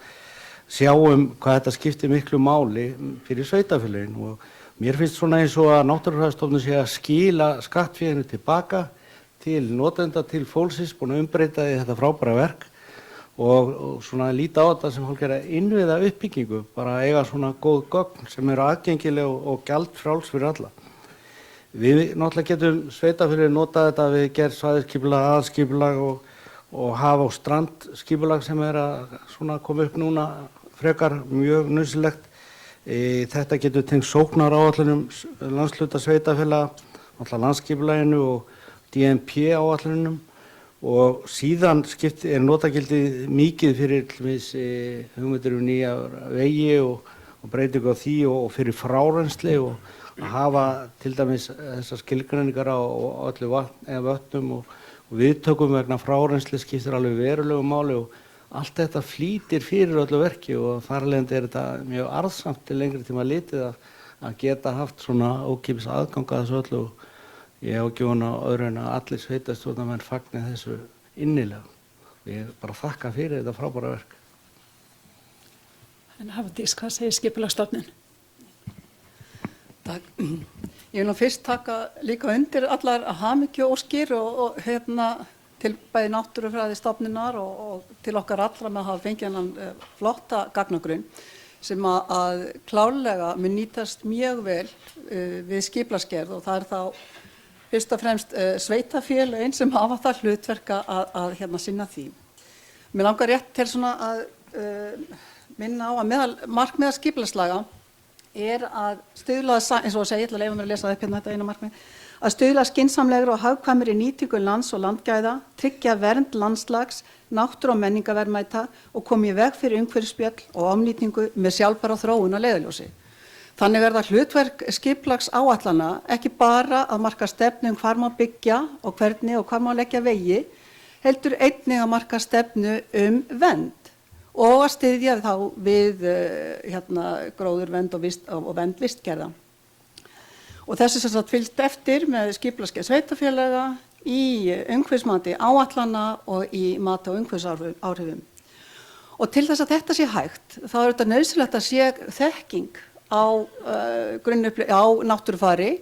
sjáum hvað þetta skiptir miklu máli fyrir sveitafélögin og mér finnst svona eins og að Náttúrufræðistofnun sé að skila skattfénu tilbaka til notenda, til fólksins, búin að umbreyta í þetta frábæra verk og svona líta á þetta sem hálfgerða innviða uppbyggingu, bara eiga svona góð gögn sem eru aðgengileg og gjaldfrjáls fyrir alla. Við náttúrulega getum sveitafélögin notað þetta við gerð svæðisskipulag, aðskipulag og haf- og strandskipulag sem er að svona koma upp núna frekar mjög nauðsynlegt. Þetta getur tengt sóknaráætlunum landshluta sveitafélaga, náttúrulega landsskipulaginu og DNP áætlunum og síðan er notagildið mikið fyrir hugmyndir nýja vegi og breytingu á því og fyrir frárensli og að hafa til dæmis þessar skilgreiningar á öllu vötnum og viðtökum vegna frárensli skiptir alveg verulegu máli og allt þetta flýtir fyrir öllu verki og þar af leiðandi er þetta mjög arðsamt til lengri tíma litið að geta haft svona ókeypis aðgang að þessu öllu og ég hef ekki vona öðru en að allir sveitastjórnarmenn fagni þessu innilega. Ég bara þakka fyrir þetta frábæra verk. En Hafdís, hvað segir Skipulagsstofnun? Takk. Ég vil nú fyrst taka líka undir allar hamingjuóskir og til bæði Náttúrufræðistofnunar og til okkar allra með að hafa fengið hennan flotta gagnagrunn sem að klárlega mun nýtast mjög vel við skipulagsgerð og það er þá fyrst og fremst sveitafélögin sem hafa það hlutverk að sinna því. Mér langar rétt til svona að minna á að markmiða skipulagslaga er að stuðla, eins og að segja, ég ætla að leyfa mér að lesa upp hérna þetta eina markmið, að stuðla skynsamlegri og hagkvæmri nýtingu lands og landgæða, tryggja vernd landslags, náttúru- og menningarverðmæta og koma í veg fyrir umhverfisspjöll og omnýtingu með sjálfbæra þróun að leiðarljósi. Þannig er það hlutverk skipulagsáætlana ekki bara að marka stefnu hvar má byggja og hvernig og hvar má leggja vegi, heldur einnig að marka stefnu vernd og að styðja þá við gróðurvernd og vernd vistgerða. Og þessu sem sagt fylgt eftir með skipulagsgerð sveitarfélaga í umhverfismati áætlana og í mati á umhverfisáhrifum. Og til þess að þetta sé hægt, þá er þetta nauðsynlegt að sé þekking á náttúrufari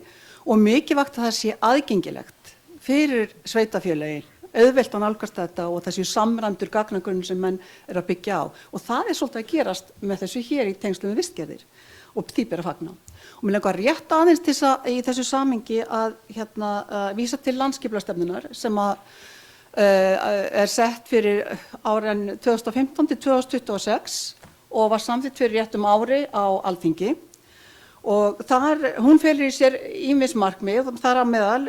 og mikilvægt að það sé aðgengilegt fyrir sveitarfélögin, auðvelt að nálgast þetta og þessi samræmdur gagnagrunn sem menn eru að byggja á. Og það er svolítið að gerast með þessu hér í tengslum við vistgerðir og því ber að fagna. Og mér langar rétt aðeins til í þessu samhengi að vísa til landsskipulagsstefnunnar sem er sett fyrir árin 2015 til 2026 og var samþykkt fyrir réttum ári á Alþingi. Og hún felur í sér ýmis markmið, þar á meðal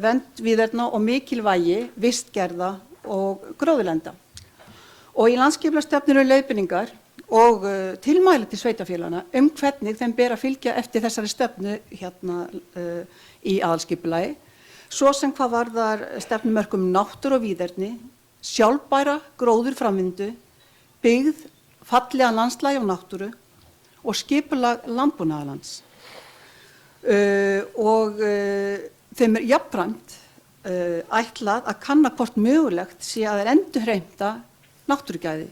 vernd víðerna og mikilvægi vistgerða og gróðurlenda. Og í landsskipulagsstefnunni eru leiðbeiningar og tilmæli til sveitarfélagana hvernig þeim ber að fylgja eftir þessari stefnu í aðalskipulagi, svo sem hvað varðar stefnumörkum náttúru og víðerni, sjálfbæra gróðurframvindu, byggð, fallega landslagi og náttúru og skipulag landbúnaðarlands. Þeim er jafnframt ætlað að kanna hvort mögulegt sé að endurheimta náttúrugæði.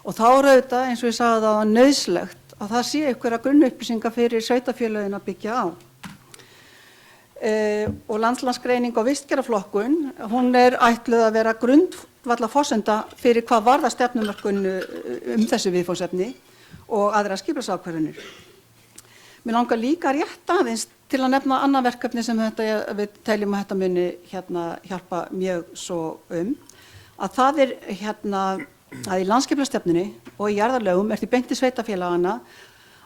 Og þá er auðvitað, eins og ég sagði það, nauðsynlegt að það sé einhverja grunnupplýsingar fyrir sveitarfélögin að byggja á. Og landslandsgreining og vistgerðarflokkun, hún er ætluð að vera grundvallarforsenda fyrir hvað varðar stefnumörkun þessu viðfangsefni og aðra skipulagsákvarðanir. Mér langar líka rétt aðeins til að nefna annað verkefni sem við teljum að þetta muni hjálpa mjög svo að það er að í landsskipulagsstefnunni og í jarðalögum er því beint til sveitarfélagana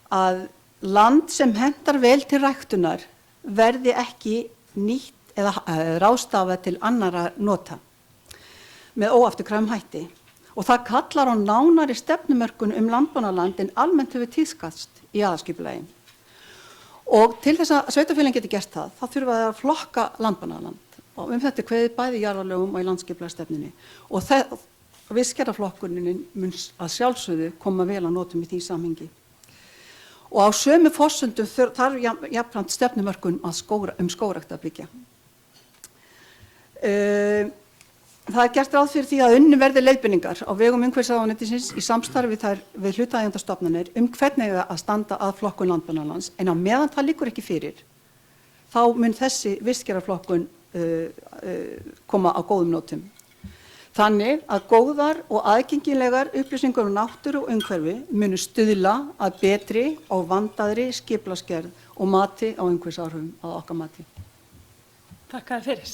að land sem hentar vel til ræktunar verði ekki nýtt eða ráðstafað til annarra nota með óafturkræfum hætti. Og það kallar á nánari stefnumörkun landbúnaðarland en almennt hefur tíðkast í aðalskipulagi. Og til þess að sveitarfélagin geti gert það, þá þurfa það að flokka landbúnaðarland. Og þetta er kveðið bæði í jarðalögum og í landsskipulagsstefnunni. Og vistgerðarflokkunin mun að sjálfsögðu koma vel að notum í því samhengi. Og á sömu forsendum þarf jafnframt stefnumörkun skógrækt að byggja. Það er gert ráð fyrir því að unnin verði leiðbeiningar á vegum umhverfisráðuneytisins í samstarfi við hlutaðeigandastofnanir hvernig að standa að flokkun landbúnaðarlands, en á meðan það liggur ekki fyrir, þá mun þessi vistgerðarflokkun koma á góðum nótum. Þannig að góðar og aðgengilegar upplýsingar náttúru og umhverfi munu stuðla að betri og vandaðri skipulagsgerð og mati á umhverfisáhrifum að okkar mati. Takk fyrir.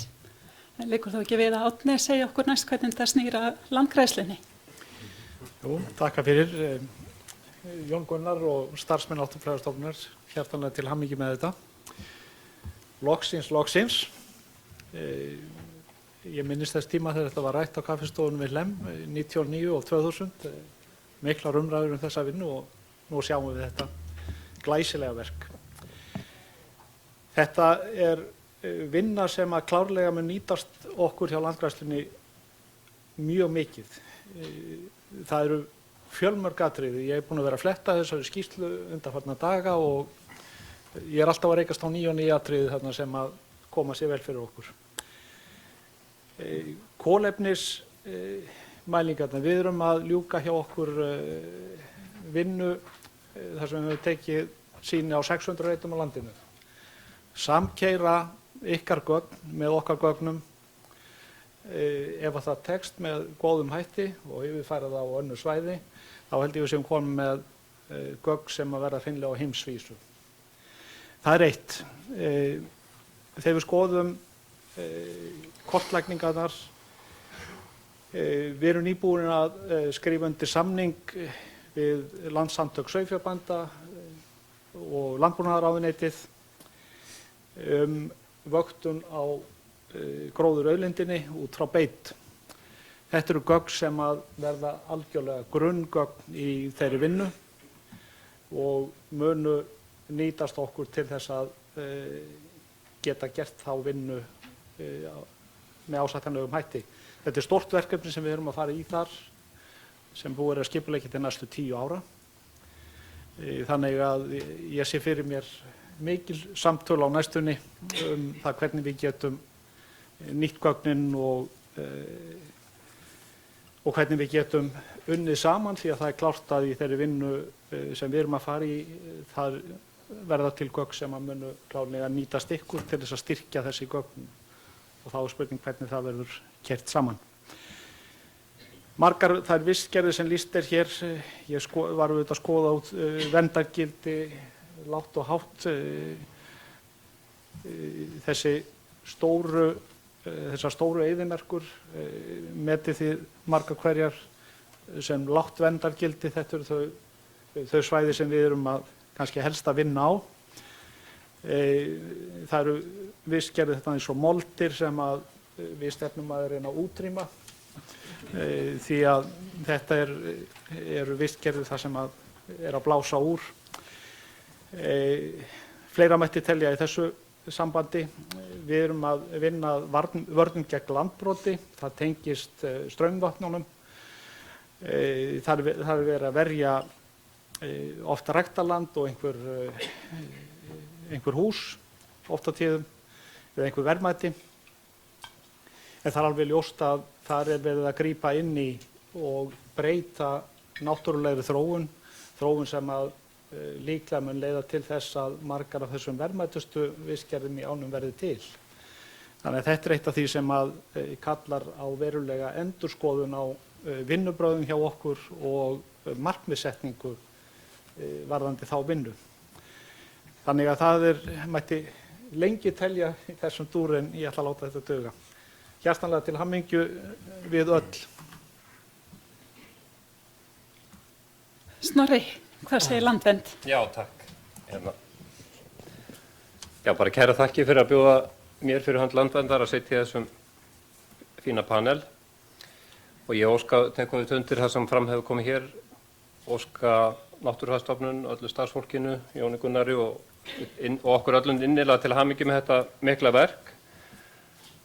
Liggur þá ekki við að Árni segja okkur næst hvernig þetta snýr að landgræðslunni? Jú, takk fyrir. Jón Gunnar og starfsmenn Náttúrufræðistofnunar hjartanlega til hamingju með þetta. Loksins. Ég minnist þess tíma þegar þetta var rætt á kaffistofunum við Hlemm 99 og 2000. Miklar umræður þessa vinnu og nú sjáum við þetta glæsilega verk. Þetta er vinna sem að klárlega mun nýtast okkur hjá landgræðslunni mjög mikið. Það eru fjölmörg atriði. Ég er búinn að vera að fletta þessari skýrslu undanfarna daga og ég er alltaf að reykast á ný og ný atriði þarna sem að koma sér vel fyrir okkur. Kolefnismælingarnar, við erum að ljúka hjá okkur vinnu þar sem við höfum tekið sýni á 600 reitum á landinu. Samkeyra ykkar gögn með okkar gögnum ef að það tekst með góðum hætti og yfirfæra það á önnur svæði, þá held ég við séum komið með gögn sem að verða finnilega á heimsvísu. Það er eitt. Þegar við skoðum kortlækningarnar, við erum nýbúin að skrifa undir samning við Landssamtök sauðfjárbænda og Landbúnaðarráðuneytið vöktun á gróðurauðlindinni út frá beit. Þetta eru gögn sem að verða algjörlega grunngögn í þeirri vinnu og munu nýtast okkur til þess að geta gert þá vinnu með ásættanlegum hætti. Þetta er stórt verkefni sem við erum að fara í þar sem búið að skipuleggja til næstu 10 ára. Þannig að ég sé fyrir mér mikil samtöl á næstunni það hvernig við getum nýtt gögnin og hvernig við getum unnið saman, því að það er klárt að í þeirri vinnu sem við erum að fara í það verða til gögn sem að munu klárlega nýtast ykkur til þess að styrkja þessi gögn og þá er spurning hvernig það verður kert saman. Margar þær vistgerðir sem lýst er hér, ég var auðvitað að skoða út verndargildi, lágt og hátt, þessar stóru eyðimerkur, metið þið margar hverjar sem lágt verndargildi, þetta eru þau svæði sem við erum að kannski helst að vinna á. Það eru vistgerðir þetta eins og moldir sem að við stefnum að reyna að útrýma. Því að þetta eru vistgerðir þar sem að er að blása úr. Fleira mætti telja í þessu sambandi. Við erum að vinna vörnum gegn landbroti, það tengist straumvatnunum. Það er verið að verja ofta ræktarland og einhver hús, oft á tíðum, eða einhver verðmæti. En það er alveg ljóst að þar er verið að grípa inn í og breyta náttúrulegri þróun sem að líklega mun leiða til þess að margar af þessum verðmætustu vistgerðum í ánum verði til. Þannig að þetta er eitt af því sem að kallar á verulega endurskoðun á vinnubrögðum hjá okkur og markmiðssetningu varðandi þá vinnu. Þannig að það mætti lengi telja í þessum dúr en ég ætla að láta þetta duga. Hjartanlega til hamingju við öll. Snorri, hvað segir Landvernd? Já, takk. Já, bara kæra þakki fyrir að bjóða mér fyrir hönd Landverndar að sitja í þessum fína panel. Og ég tek við undir það sem fram hefur komið hér, óska Náttúrufræðistofnun, öllu starfsfólkinu, Jóni Gunnari og okkur öllum innilega til hamingju með þetta mikla verk.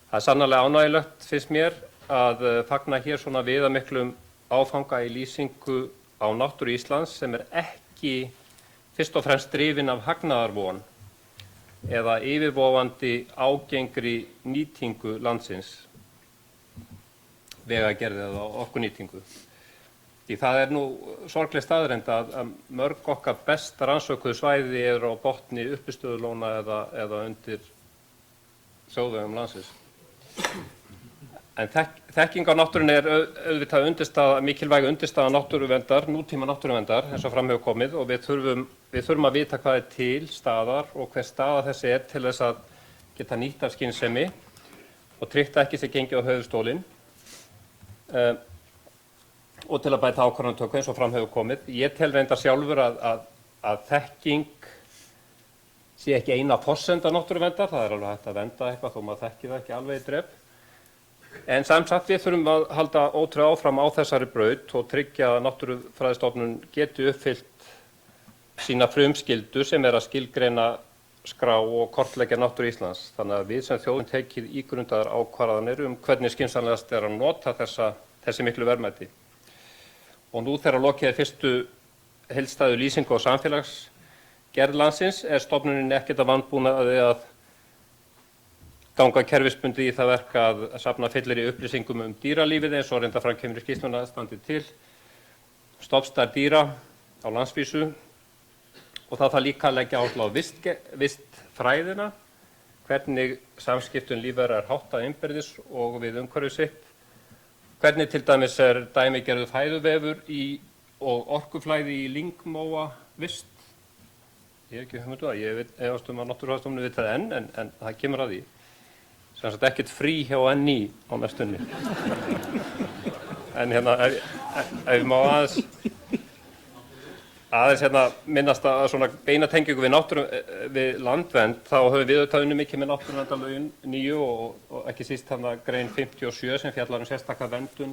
Það er sannarlega ánægjulegt, finnst mér, að fagna hér svona viðamiklum áfanga í lýsingu á náttúru Íslands sem er ekki fyrst og fremst drifin af hagnaðarvon eða yfirvofandi ágengri nýtingu landsins, vegagerð eða orkunýtingu. Því það er nú sorgleg staðreynd að mörg okkar best rannsökuðu svæði eru á botni uppistöðulóna eða undir þjóðvegum landsins. En þekking á náttúrunni er auðvitað mikilvæg undirstaða náttúruverndar, nútíma náttúruverndar, eins og fram hefur komið, og við þurfum að vita hvað er til staðar og hver staða þessi er til þess að geta nýtt af skynsemi og tryggt ekki sé gengið á höfuðstólinn og til að bæta ákvarðanatöku eins og fram hefur komið. Ég tel reyndar sjálfur að þekking sé ekki eina forsenda náttúruverndar, það er alveg hægt að vernda eitthvað þó maður þekki það ekki alveg í drep. En samsagt við þurfum að halda ótrúlega áfram á þessari braut og tryggja að Náttúrufræðistofnun geti uppfyllt sína frumskyldu sem er að skilgreina, skrá og kortleggja náttúru Íslands. Þannig að við sem þjóðin tekið ígrundaðar ákvarðanir hvernig skynsamlegast er að nota þessi miklu verðmæti. Og nú þegar lokið er fyrstu heildstæðu lýsingu á samfélagsgerð landsins er stofnunin ekkert að vandbúnaði að ganga kerfisbundi í það verk að safna fyllir í upplýsingum dýralífið eins og reynda fram kemur í skýrsluna standi til, stofnstærð dýra á landsvísu og það þarf líka að leggja áherslu á vistfræðina, hvernig samskiptum lífvera er háttað innbyrðis og við umhverfið sitt, hvernig til dæmis er dæmigerður fæðuvefur og orkuflæði í lyngmóa vist. Ég hef ekki hugmyndu það, ég efast að Náttúrufræðistofnun veit það en það kemur að því. Sem sagt ekkert frí hjá NÍ á næstunni. En ef við má aðeins minnast að svona beina tengingu við landvernd, þá höfum við auðvitað unnið mikið með náttúruverndarlögin 9 og ekki síst grein 57 sem fjallar sérstaka verndun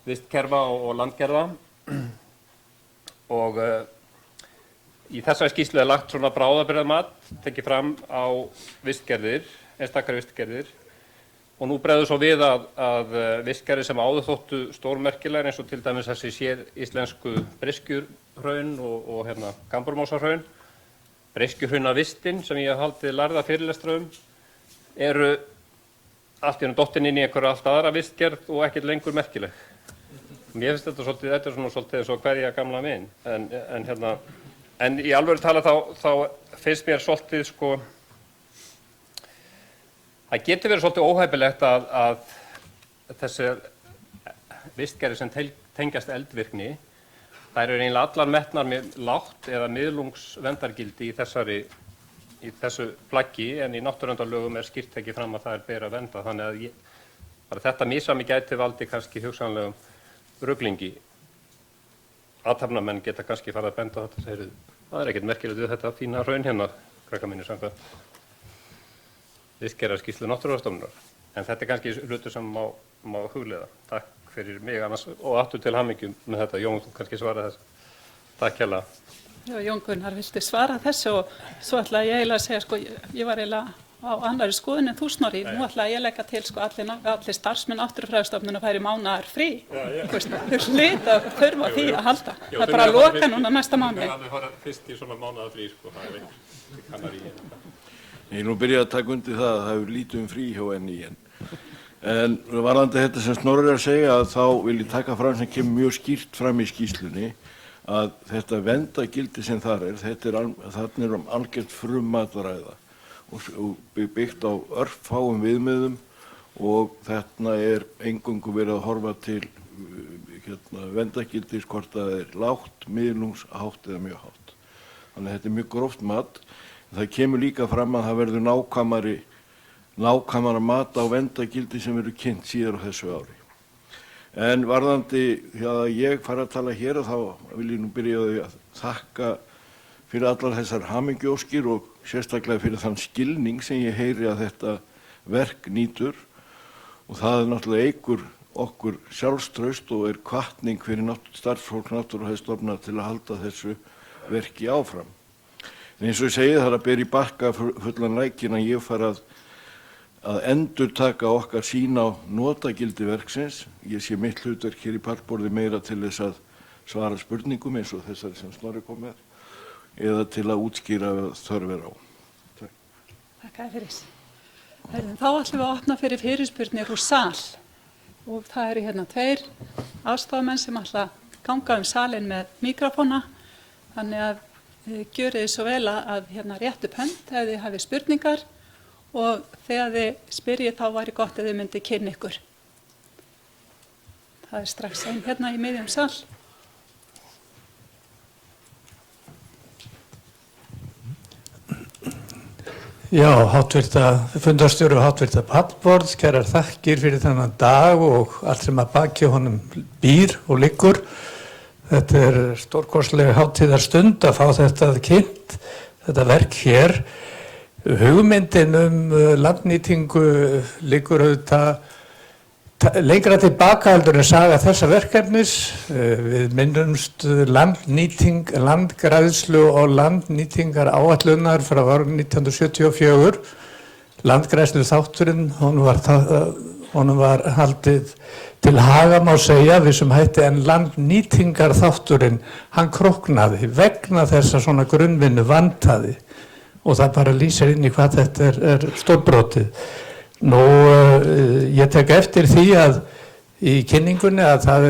vistkerfa og landgerða. Og í þessari skýrslu er lagt svona bráðabirgðamat tekið fram á vistgerðir, einstakar vistgerðir Og nú bregður svo við að vistgerðir sem áður þóttu stórmerkilegar eins og til dæmis þessi sér íslensku Breiskjuhraun og Gamburmosahraun, Breiskjuhraunavistin sem ég hef haldið lærða fyrirlestra eru allt í einu dottin inn í einhverja allt aðra vistgerð og ekkert lengur merkileg. Mér finnst þetta er svona svolítið eins og hverja gamla minn, en í alvöru tala þá finnst mér svolítið sko, það getur verið svolítið óhæpilegt að þessi vistgerðir sem tengjast eldvirkni, þær eru eiginlega allar metnar með lágt eða miðlungsverndargildi í þessu plaggi, en í náttúruverndarlögum skýrt tekið fram að það ber að vernda, þannig að þetta misræmi gæti valdi kannski hugsanlegum ruglingi. Athafnamenn geta kannski farið að benda á þetta og segja, það ekkert merkilegt við þetta fína hraun hérna, krakkar mínir samkvæmt vistgerðarskýrslu Náttúrufræðistofnunar. En þetta kannski hlutur sem má hugleiða. Takk fyrir mig annars og aftur til hamingju með þetta. Jón, þú kannski svara þessu. Takk hérlega. Já, Jón Gunnar, viltu svara þessu og svo ætla ég eiginlega að segja, sko, ég var eiginlega á annarri skoðun en þú Snorri, nú ætla ég að leggja til, sko, allir starfsmenn Náttúrufræðistofnunar færi mánaðar frí. Þau hlita að þurfa því að halda. Það er bara að loka núna næsta mánuði. Það er bara fyrst í svona mánaðar frí, sko, það er kannar í þetta. Ég nú byrja að taka undir það að það hefur lítið frí hjá NÍ en varðandi þetta sem Snorri er að segja að þá vil ég taka fram sem kemur mjög skýrt fram í skýrslunni að þetta verndagildi sem þar þarna er algjört frummat að ræða og byggt á örfáum viðmiðum og þarna eingöngu verið að horfa til verndagildis hvort það lágt, miðlungs, hátt eða mjög hátt. Þannig að þetta mjög gróft mat. Það kemur líka fram að það verður nákvæmara mat á verndagildi sem verður kynnt síðar á þessu ári. En varðandi því að ég fara að tala hér og þá vil ég nú byrja á því að þakka fyrir allar þessar hamingjóskir og sérstaklega fyrir þann skilning sem ég heyri að þetta verk nýtur og það náttúrulega eykur okkur sjálfstraust og hvatning fyrir starfsfólk Náttúrufræðistofnunar til að halda þessu verki áfram. En eins og ég segi það er að bera í bakka fullan rækin að ég fara að endurtaka okkar sýn á notagildi verksins. Ég sé mitt hlutverk hér í pallborði meira til þess að svara spurningum eins og þessari sem Snorri kom með eða til að útskýra þörf á. Takk fyrir. Þá ætlum við að opna fyrir fyrirspurnir úr sal og það eru hérna 2 aðstofamenn sem ætla að ganga salinn með mikrofóna, þannig að gjörið svo vel að rétt upp hönd ef þið hafið spurningar og þegar þið spyrjið þá væri gott ef þið myndið kynna ykkur. Það er strax einn hérna í miðjum sal. Já, fundarstjóri og háttvirta pallborð, kærar þakkir fyrir þennan dag og allt sem að baki honum býr og liggur. Þetta er stórkostleg hátíðarstund að fá þetta kynnt, þetta verk hér. Hugmyndin landnýtingu liggur auðvitað lengra tilbaka heldur en saga þessa verkefnis. Við minnumst landgræðslu og landnýtingar áætlunar frá árinu 1974. Landgræðslu þátturinn, honum var haldið til haga má segja við sem hætti en landnýtingar þátturinn, hann króknaði vegna þess að svona grunnvinnu vantaði og það bara lýsir inn í hvað þetta er stórbrotið. Nú, ég tek eftir því að í kynningunni að það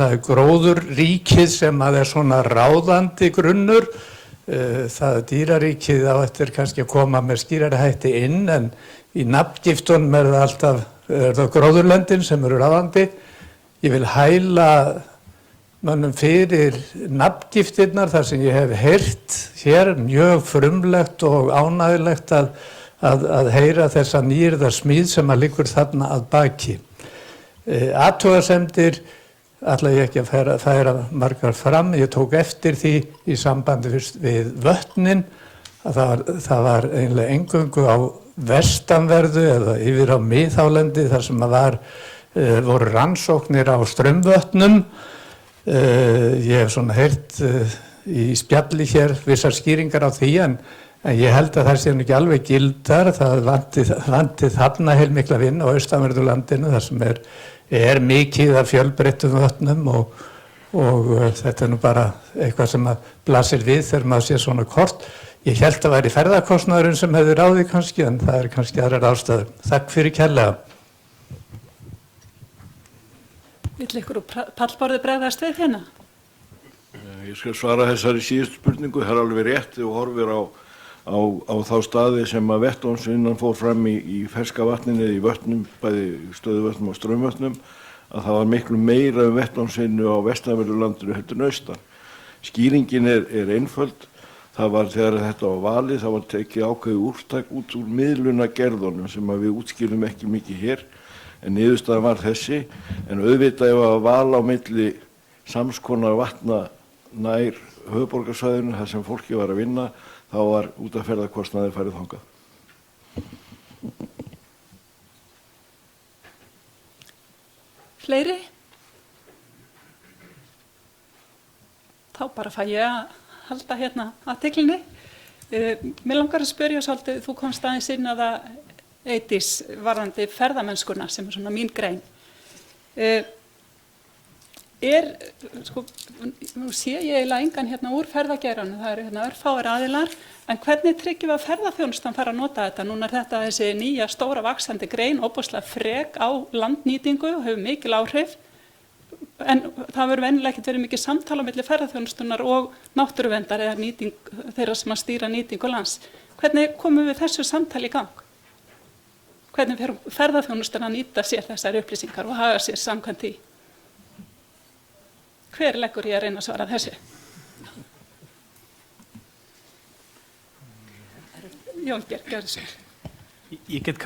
er gróðurríkið sem að er svona ráðandi grunnur. Það dýraríkið á eftir kannski að koma með skýrari hætti inn en í nafngiftunum er það alltaf það gróðurlöndin sem eru ráðandi. Ég vil hæla mönnum fyrir nafngiftirnar þar sem ég hef heyrt hér mjög frumlegt og ánægilegt að heyra þessa nýyrðasmíð sem að liggur þarna að baki. Athugasemdir ætla ég ekki að færa margar fram. Ég tók eftir því í sambandi við vötnin að það var eiginlega eingöngu á vestanverðu eða yfir á miðhálendi þar sem voru rannsóknir á straumvötnum. Ég hef svona heyrt í spjalli hér vissar skýringar á því en En ég held að það sé nú ekki alveg gildar, það vanti þarna heilmikla vinnu á austanverðu þar sem er mikið af fjölbreyttum vötnum og þetta nú bara eitthvað sem að blasir við þegar maður sé svona kort. Ég held að væri ferðakostnaðurinn sem hefði ráðið kannski, en það kannski aðrar ástæður. Takk fyrir kærlega. Vill ykkur úr pallborði bregðast við hérna? Ég skal svara þessari síðustu spurningu. Það alveg rétt og horfir á þá staði sem að vettvánsvinnan fór fram í ferska vatninu eða í vötnum, bæði stöðuvötnum og straumvötnum, að það var miklu meira vettvánsvinnu á vestanverðu landinu heldur en austan. Skýringin er einföld. Það var þegar þetta var valið, það var tekið ákveðið úrtak út úr miðlunagerðunum sem að við útskýrum ekki mikið hér, en niðurstaðan var þessi, en auðvitað ef að val á milli samskonar vatna nær höfuðborgarsvæðinu, þar sem fólki var að vinna, þá var út af ferðakostnaði farið þangað. Fleiri? Þá bara fæ ég að halda hérna athyglinni. Mér langar að spyrja svolítið, þú komst aðeins inn að það Eydís varðandi ferðamennskuna sem svona mín grein. Nú sé ég eiginlega engan hérna úr ferðageiranum, það eru hérna örfáir aðilar, en hvernig tryggjum við að ferðaþjónustan fara að nota þetta? Núna er þetta þessi nýja stóra vaxandi grein, óbúslega frek á landnýtingu og hefur mikil áhrif, en það verður venjulega ekkert verið mikið samtala milli ferðaþjónustunar og náttúruverndar eða þeirra sem að stýra nýtingu lands. Hvernig komum við þessu samtali í gang? Hvernig fer ferðaþjónustan að nýta sér þessar upplýsingar og haga sér samkvæmt því? Hver leggur ég að reyna að svara þessu? Jón Björn, gjörðu svo. Ég get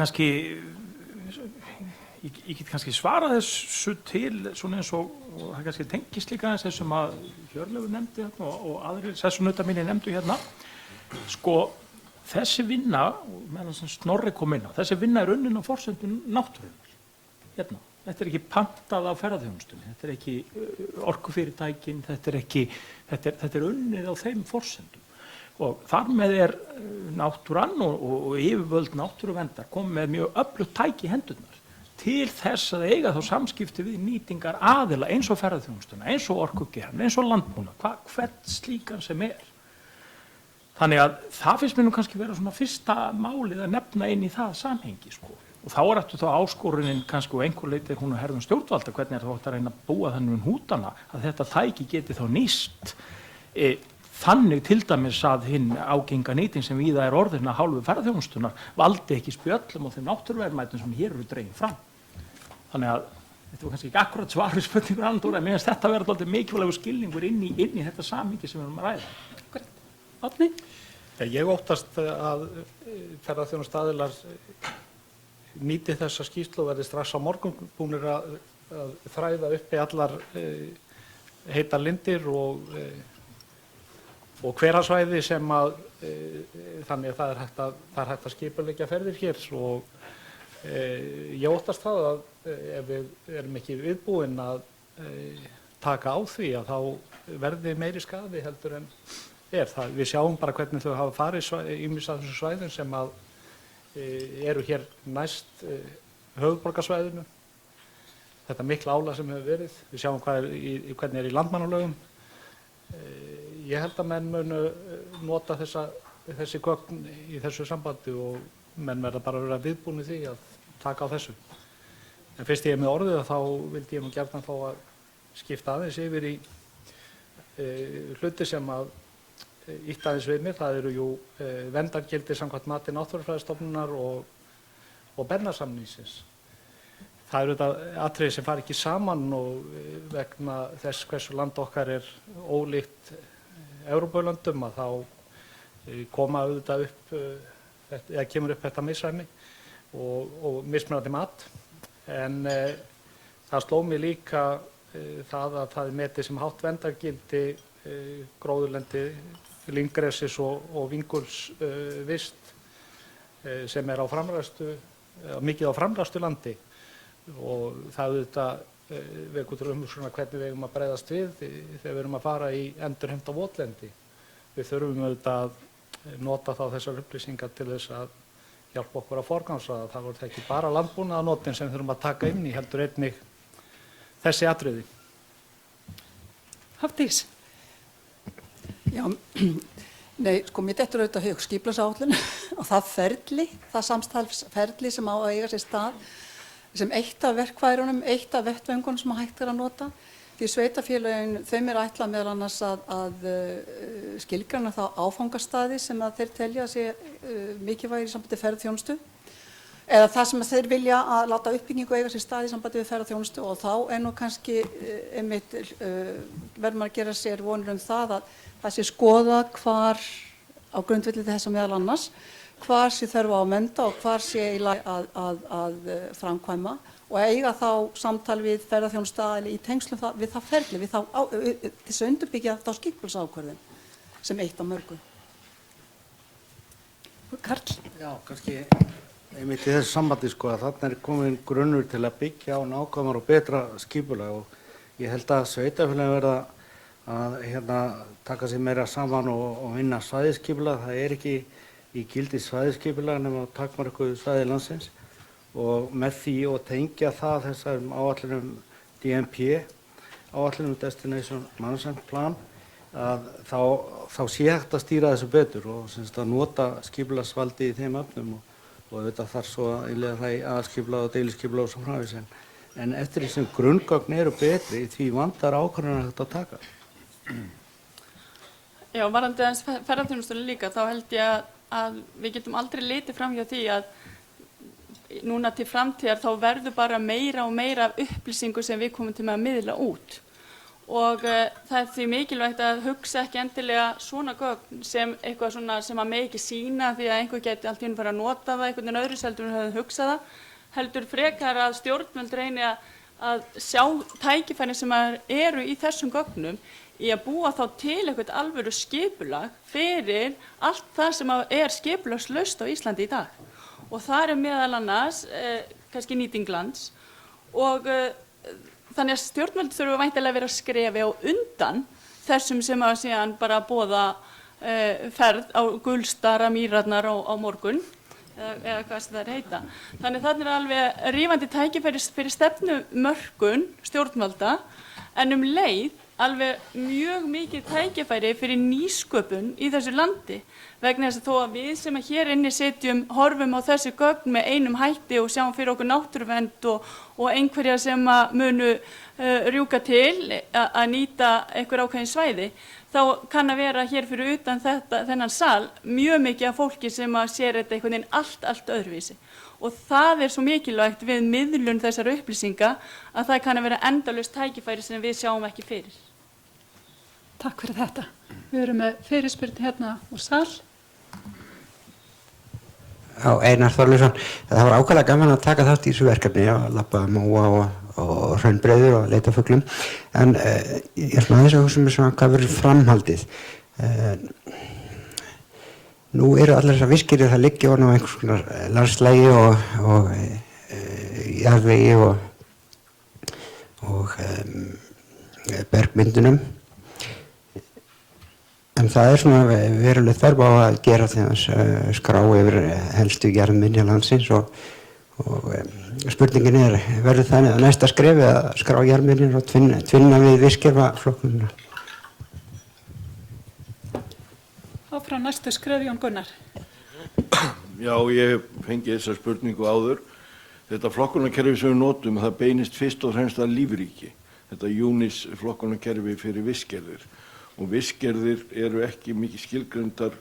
kannski svarað þessu til svona eins og það kannski tengist líka eins þessum að Hjörleifur nefndi hérna og aðrir sessunautar mínir nefndu hérna. Sko, þessi vinna, meðan sem Snorri kom inn á, þessi vinna er unnin á forsendum náttúrunnar. Hérna. Þetta er ekki pantað á ferðaþjónustunni, þetta er ekki orkufyrirtækin, þetta er unnið á þeim forsendum. Og þar með er náttúran og yfirvöld náttúruverndar komið með mjög öflugt tæki í hendurnar til þess að eiga þá samskipti við nýtingar aðila eins og ferðaþjónustuna, eins og orkugeran, eins og landbúnað, hvern slíkan sem er. Þannig að það finnst mér nú kannski vera svona fyrsta málið að nefna inn í það samhengi, sko. Og þá er eftir þá áskorunin kannski og einhver leyti hún að herðum stjórnvalda, hvernig er þá að reyna að búa þannig hútana að þetta tæki geti þá nýst. Þannig til dæmis að hinn ágenga nýting sem víða er orðin að hálfu ferðaþjónustunar valdi ekki spjöllum og þeim náttúruverðmætum sem hér eru dregin fram. Þannig að þetta var kannski ekki akkurat svar við spurningur Arndór, en mér finnst þetta vera dálítið mikilvægur skilningur inn í þetta samhengi sem við erum að ræða. Árni? Ég óttast að ferðaþjónustaðilar nýti þessa skýrslu og verði strax á morgun búnir að þræða uppi allar heitar lindir og hverasvæði sem að þannig að það er hægt að skipuleggja ferðir hér og ég óttast það að ef við erum ekki viðbúin að taka á því að þá verði meiri skaði heldur en við sjáum bara hvernig þau hafa farið ýmis að þessum svæðum sem að eru hér næst höfuðborgarsvæðinu. Þetta mikla álag sem hefur verið. Við sjáum hvernig er í landmannalögum. Ég held að menn munu nota þessi gögn í þessu sambandi og menn verða bara að vera viðbúnir því að taka á þessu. En fyrst ég er með orðið þá vildi ég nú gjarnan fá að skipta aðeins yfir í hluti sem að ítt aðeins við mér. Það eru jú verndargildi samkvæmt mati Náttúrufræðistofnunar og Bernarsamningsins. Það eru þetta atriði sem fara ekki saman og vegna þess hversu land okkar er ólíkt Evrópulöndum að þá koma auðvitað upp, eða kemur upp þetta misræmi og mismunandi mat. En það sló mig líka það að það er metið sem hátt verndargildi gróðurlendi lynggresis og vingulsvist sem er á mikið á framræstu landi og það auðvitað vekur til umhugsunar hvernig við eigum að bregðast við þegar við erum að fara í endurheimt á votlendi. Við þurfum auðvitað nota þá þessar upplýsingar til þess að hjálpa okkur að forgangsraða. Það voru ekki bara landbúnaðarnotin sem þurfum að taka inn í, heldur einnig þessi atriði. Hafdís. Já, nei, sko, mér dettur auðvitað hug skipulagsáætlun og það ferli, það samstarfsferli sem á að eiga sér stað, sem eitt af verkfærunum, eitt af vettvangunum sem hægt er að nota. Því sveitarfélögin, þeim er ætlað meðal annars að skilgreina þá áfangastaði sem að þeir telja sé mikilvægir í sambandi ferðaþjónustu, eða það sem þeir vilja að láta uppbyggingu eiga sér stað í sambandi við ferðaþjónustu, og þá nú kannski einmitt verður maður að gera sér vonir það að það sé skoðað hvar á grundvelli þess að meðal annars, hvar sé þörf á að mennta og hvar sé í lagi að framkvæma, og eiga þá samtal við ferðaþjónustaðili í tengslum við það ferli, við þess að undirbyggja þá skipulagsákvörðun sem eitt af mörgum. Karl? Já, kannski einmitt í þessu sambandi sko að þarna komin grunnur til að byggja á nákvæmara og betra skipulag, og ég held að sveitarfélögin verða að taka sig meira saman og vinna svæðisskipulag. Það er ekki í gildi svæðisskipulag nema takmarkaðu svæði landsins, og með því og tengja það þessum áætlunum DMP, áætlunum Destination Management Plan, að þá sé hægt að stýra þessu betur og semst að nota skipulagsvaldi í þeim öfnum, og auðvitað þarf svo að innleiða það í aðalskipulag og deiliskipulag og svo framvegis, en eftir því sem grunngögn eru betri því vandar ákvörðunar hægt að taka. Já, varðandi aðeins ferðaþjónustunni líka, þá held ég að við getum aldrei litið fram hjá því að núna til framtíðar þá verður bara meira og meira af upplýsingu sem við komum til með að miðla út, og það er því mikilvægt að hugsa ekki endilega svona gögn sem eitthvað svona sem að megi ekki sýna því að einhver geti allt í einu fara að nota það einhvern veginn öðru heldur en höfum hugsað það, heldur frekar að stjórnvöld reyni að sjá tækifæri sem eru í þessum gögnum í að búa þá til eitthvað alvöru skipulag fyrir allt það sem er skipulagslaust á Íslandi í dag. Og það er meðal annars kannski nýting lands, og þannig að stjórnvöld þurfa væntanlega að vera að skrefi á undan þessum sem að síðan bara boða ferð á Gulstara, Mýrarnar á morgun, eða hvað sem það heita. Þannig þannig er alveg rífandi tækifæri fyrir stefnumörkun stjórnvalda, en leið alveg mjög mikið tækifæri fyrir nýsköpun í þessu landi, vegna þess að þó að við sem hér inni sitjum horfum á þessi gögn með einum hætti og sjáum fyrir okkur náttúruvernd og einhverja sem munu rjúka til að nýta einhver ákveðin svæði, þá kann að vera hér fyrir utan þennan sal mjög mikið af fólki sem sér þetta einhvern veginn allt öðruvísi. Og það er svo mikilvægt við miðlun þessar upplýsinga að það kann að vera endalaust tækifæri sem við sjáum ekki fyrir. Takk fyrir þetta. Við erum með fyrirspurn hérna úr sal. Já, Einar Þorleifsson. Það var ákaflega gaman að taka þátt í þessu verkefni, að labba móa og hraunbreiður og leita fuglum. En ég ætla aðeins að hugsa mér svona hvað verður framhaldið. Nú eru allar þessar virkir það liggja orðin á einhvers konar landslægi og jarðvegi og bergmyndunum. En það er svona veruleg þörf á að gera þegar skrá yfir helstu jarðminjar landsins, og spurningin er, verður þannig að næsta skrefi að skrá jarðminjar og tvinna við virkjaflokkunina? Frá næstu skref, Jón Gunnar. Já, ég fengi þessa spurningu áður. Þetta flokkunarkerfi sem við notum, það beinist fyrst og fremst að lífríki. Þetta UNIS flokkunarkerfi fyrir vistgerðir. Og vistgerðir eru ekki mikið skilgreindar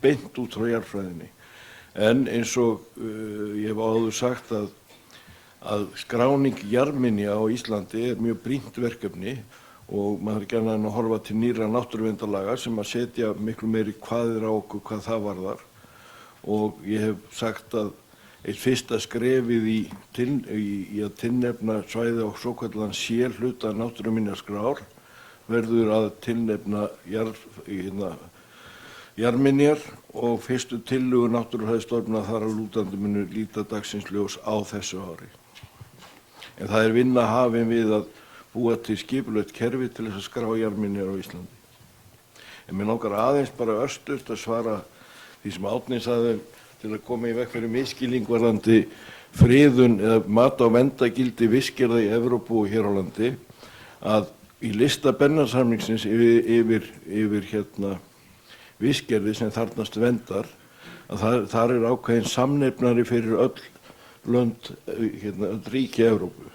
beint út frá jarðfræðinni. En eins og ég hef áður sagt að skráning jarðminja á Íslandi er mjög brýnt verkefni, og maður er gjarnan að horfa til nýrra náttúruverndarlaga sem að setja miklu meiri kvaðir á okkur hvað það varðar. Og ég hef sagt að eitt fyrsta skrefið í að tilnefna svæði á svokölluðan C-hluta náttúruminjaskrár verður að tilnefna jarðminjar, og fyrstu tillögur Náttúrufræðistofnunar þar að lútandi munu líta dagsins ljós á þessu ári. En það er vinna hafin við að búa til skipulegt kerfi til þess að skrá jarðminjar á Íslandi. En mér langar aðeins bara örstutt að svara því sem Árni sagði til að koma í veg fyrir misskilning varðandi friðun eða mat á verndargildi vistgerða í Evrópu og hér á landi, að í lista Bernarsamningsins yfir vistgerði sem þarfnast verndar, að þar ákveðin samnefnari fyrir öll lönd, öll ríki Evrópu.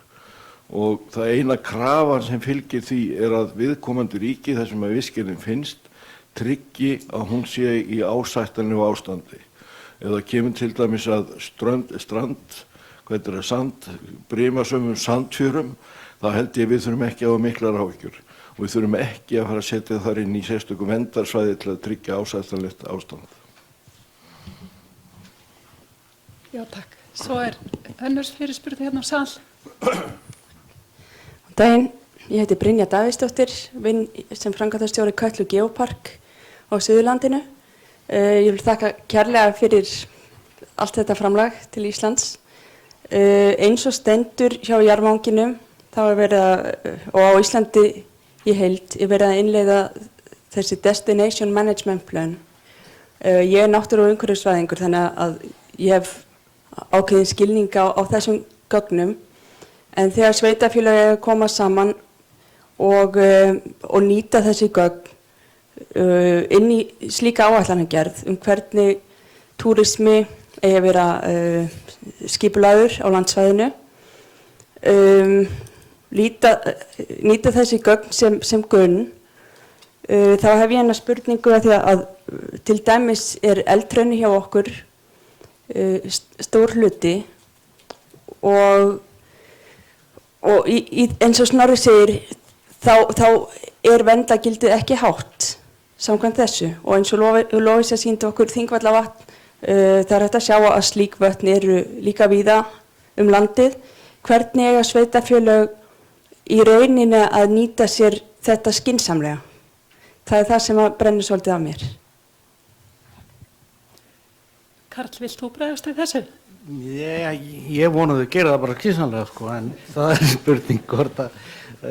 Og það eina krafan sem fylgir því að viðkomandi ríki þar sem að vistgerðin finnst tryggi að hún sé í ásættanlegu ástandi. Ef það kemur til dæmis að brimasömmum sandfjörum, þá held ég við þurfum ekki að hafa miklar áhyggjur og við þurfum ekki að fara að setja þar inn í sérstöku verndarsvæði til að tryggja ásættanlegt ástand. Já, takk. Svo önnur fyrirspurn hérna á sal. Daginn, ég heiti Brynja Davíðsdóttir, vinn sem framkvæmdastjóri Kötlu Geopark á Suðurlandinu. Ég vil þakka kærlega fyrir allt þetta framlag til Íslands. Eins og stendur hjá jarðvanginum, þá og á Íslandi í heild, verið að innleiða þessi Destination Management Plan. Ég er náttúru- og umhverfisfræðingur, þannig að ég hef ákveðin skilning á þessum gögnum. En þegar sveitarfélög koma saman og nýta þessi gögn inn í slíka áætlanagerð hvernig túrismi eigi að vera skipulagður á landsvæðinu, nýta þessi gögn sem grunn, þá hef ég eina spurningu að því að til dæmis eldhraunir hjá okkur stór hluti og eins og Snorri segir, þá verndargildið ekki hátt samkvæmt þessu og eins og Lovísa sýndi okkur Þingvallavatn, það hægt að sjá að slík vötn eru líka víða landið. Hvernig eiga sveitarfélög í rauninni að nýta sér þetta skynsamlega? Það það sem brennur svolítið á mér. Karl, vilt þú bregðast við þessu? Ég vonaði að gera það bara skynsamlega, sko, en það spurning hvort að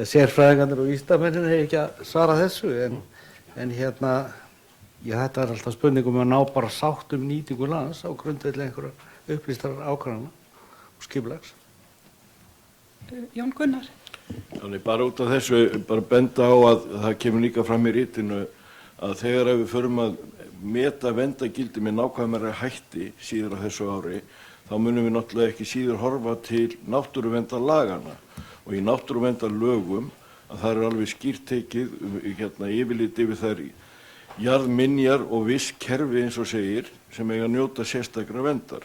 sérfræðingarnir og vísindamennirnir hefur ekki að svara þessu, en þetta alltaf spurningum að ná bara sátt nýtingu lands á grundvelli einhverja upplýstar ákvarðana og skipulags. Jón Gunnar. Þannig bara út af þessu, bara benda á að það kemur líka fram í ritinu að þegar við förum að meta verndargildi með nákvæmari hætti síðar á þessu ári, þá munum við náttúrulega ekki síður horfa til náttúruverndarlaganna og í náttúruverndarlögum að það alveg skýrt tekið yfirlit yfir þær jarðminjar og vistkerfi eins og segir sem eiga að njóta sérstakra verndar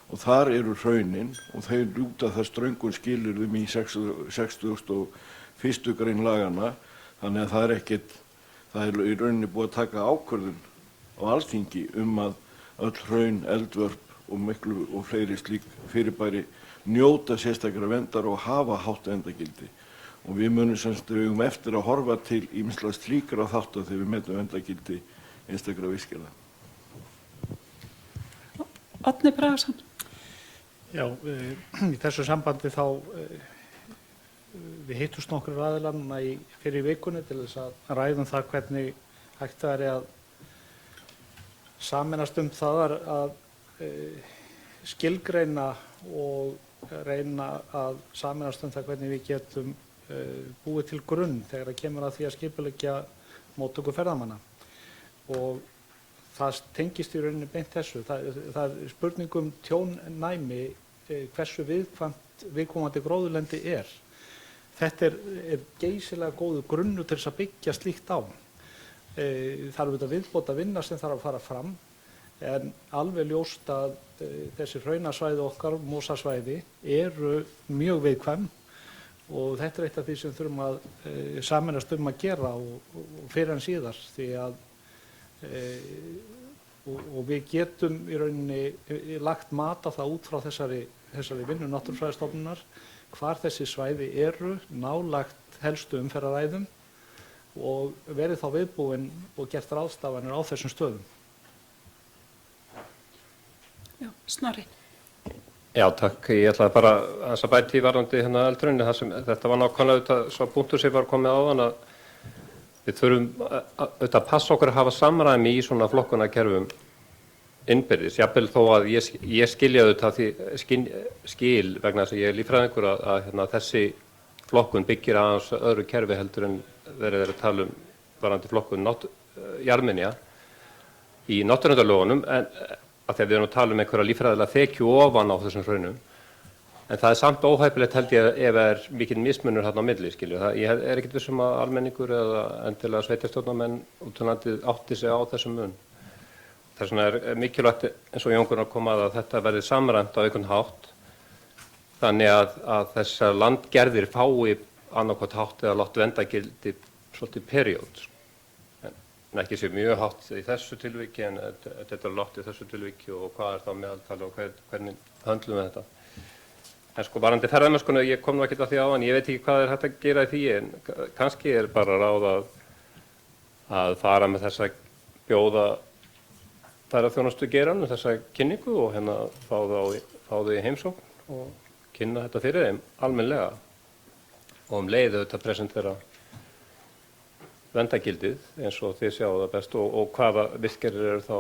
og þar eru hraunin og þau lúta það ströngum skilyrðum í 61. grein laganna, þannig að það er í rauninni búið að taka ákvörðun á Alþingi að öll hraun, eldvörp og fleiri slík fyrirbæri njóta sérstakra verndar og hafa hátt verndargildi. Og við munum eftir að horfa til ýmslega slíkra þátta þegar við metum verndargildi einstakra vistgerða. Árni Bragason. Já, í þessu sambandi þá við hittust nokkur aðilar núna fyrir vikunni til þess að ræðum það hvernig hægt væri að sameinast það að skilgreina og reyna að sameinast það hvernig við getum búið til grunn þegar það kemur að því að skipuleggja móttöku ferðamanna. Og það tengist í rauninni beint þessu. Það er spurning tjónnæmi, hversu viðkomandi gróðurlendi er. Þetta er geysilega góður grunnu til þess að byggja slíkt á. Það eru þetta viðbót að vinna sem þarf að fara fram, en alveg ljóst að þessi hraunasvæði okkar, mosasvæði, eru mjög viðkvæm og þetta er eitt af því sem þurfum að sameinast að gera og fyrir en síðar því að og við getum í rauninni lagt mat á það út frá þessari vinnu Náttúrufræðistofnunar hvar þessi svæði eru nálægt helstu umferðaræðum og verið þá viðbúin og gert ráðstafanir á þessum stöðum. Já, Snorri. Já, takk. Ég ætlaði bara að bæta í varðandi eldhraunið þar sem þetta var nákvæmlega svo punktur sem var komið áðan að við þurfum auðvitað að passa okkur að hafa samræmi í svona flokkunarkerfum innbyrðis, jafnvel þó að ég skilja auðvitað skil vegna þess að ég er líffræðingur að þessi flokkun byggir aðeins öðru kerfi heldur en verið að tala varðandi flokkun jarðminja í náttúruverndarlögunum, en að þegar við erum að tala einhverja líffræðilega þekju ofan á þessum hraunum. En það samt óhæpilegt held ég ef það mikil mismunur þarna á milli, skilju. Ég ekkert vissum að almenningur eða endilega sveitarstjórnarmenn út um landið átti sig á þessum mun. Þess vegna mikilvægt eins og Jón Gunnar kom að þetta verði samræmt á einhvern hátt, þannig að þessar landgerðir fái annaðhvort hátt eða látt verndargildi svolítið periód. En ekki sé mjög hátt í þessu tilviki, en þetta látt í þessu tilviki og hvað þá meðaltali og hvernig höndlum við þetta. En sko varðandi ferðamennskuna, ég kom nú ekkert að því áðan, ég veit ekki hvað hægt að gera í því, en kannski bara ráð að fara með þessa bjóða ferðaþjónustu geiranum, þessa kynningu og fá þau í heimsókn og kynna þetta fyrir þeim almennlega og leið auðvitað presentera verndargildið eins og þið sjáu það best og hvaða virkjanir eru þá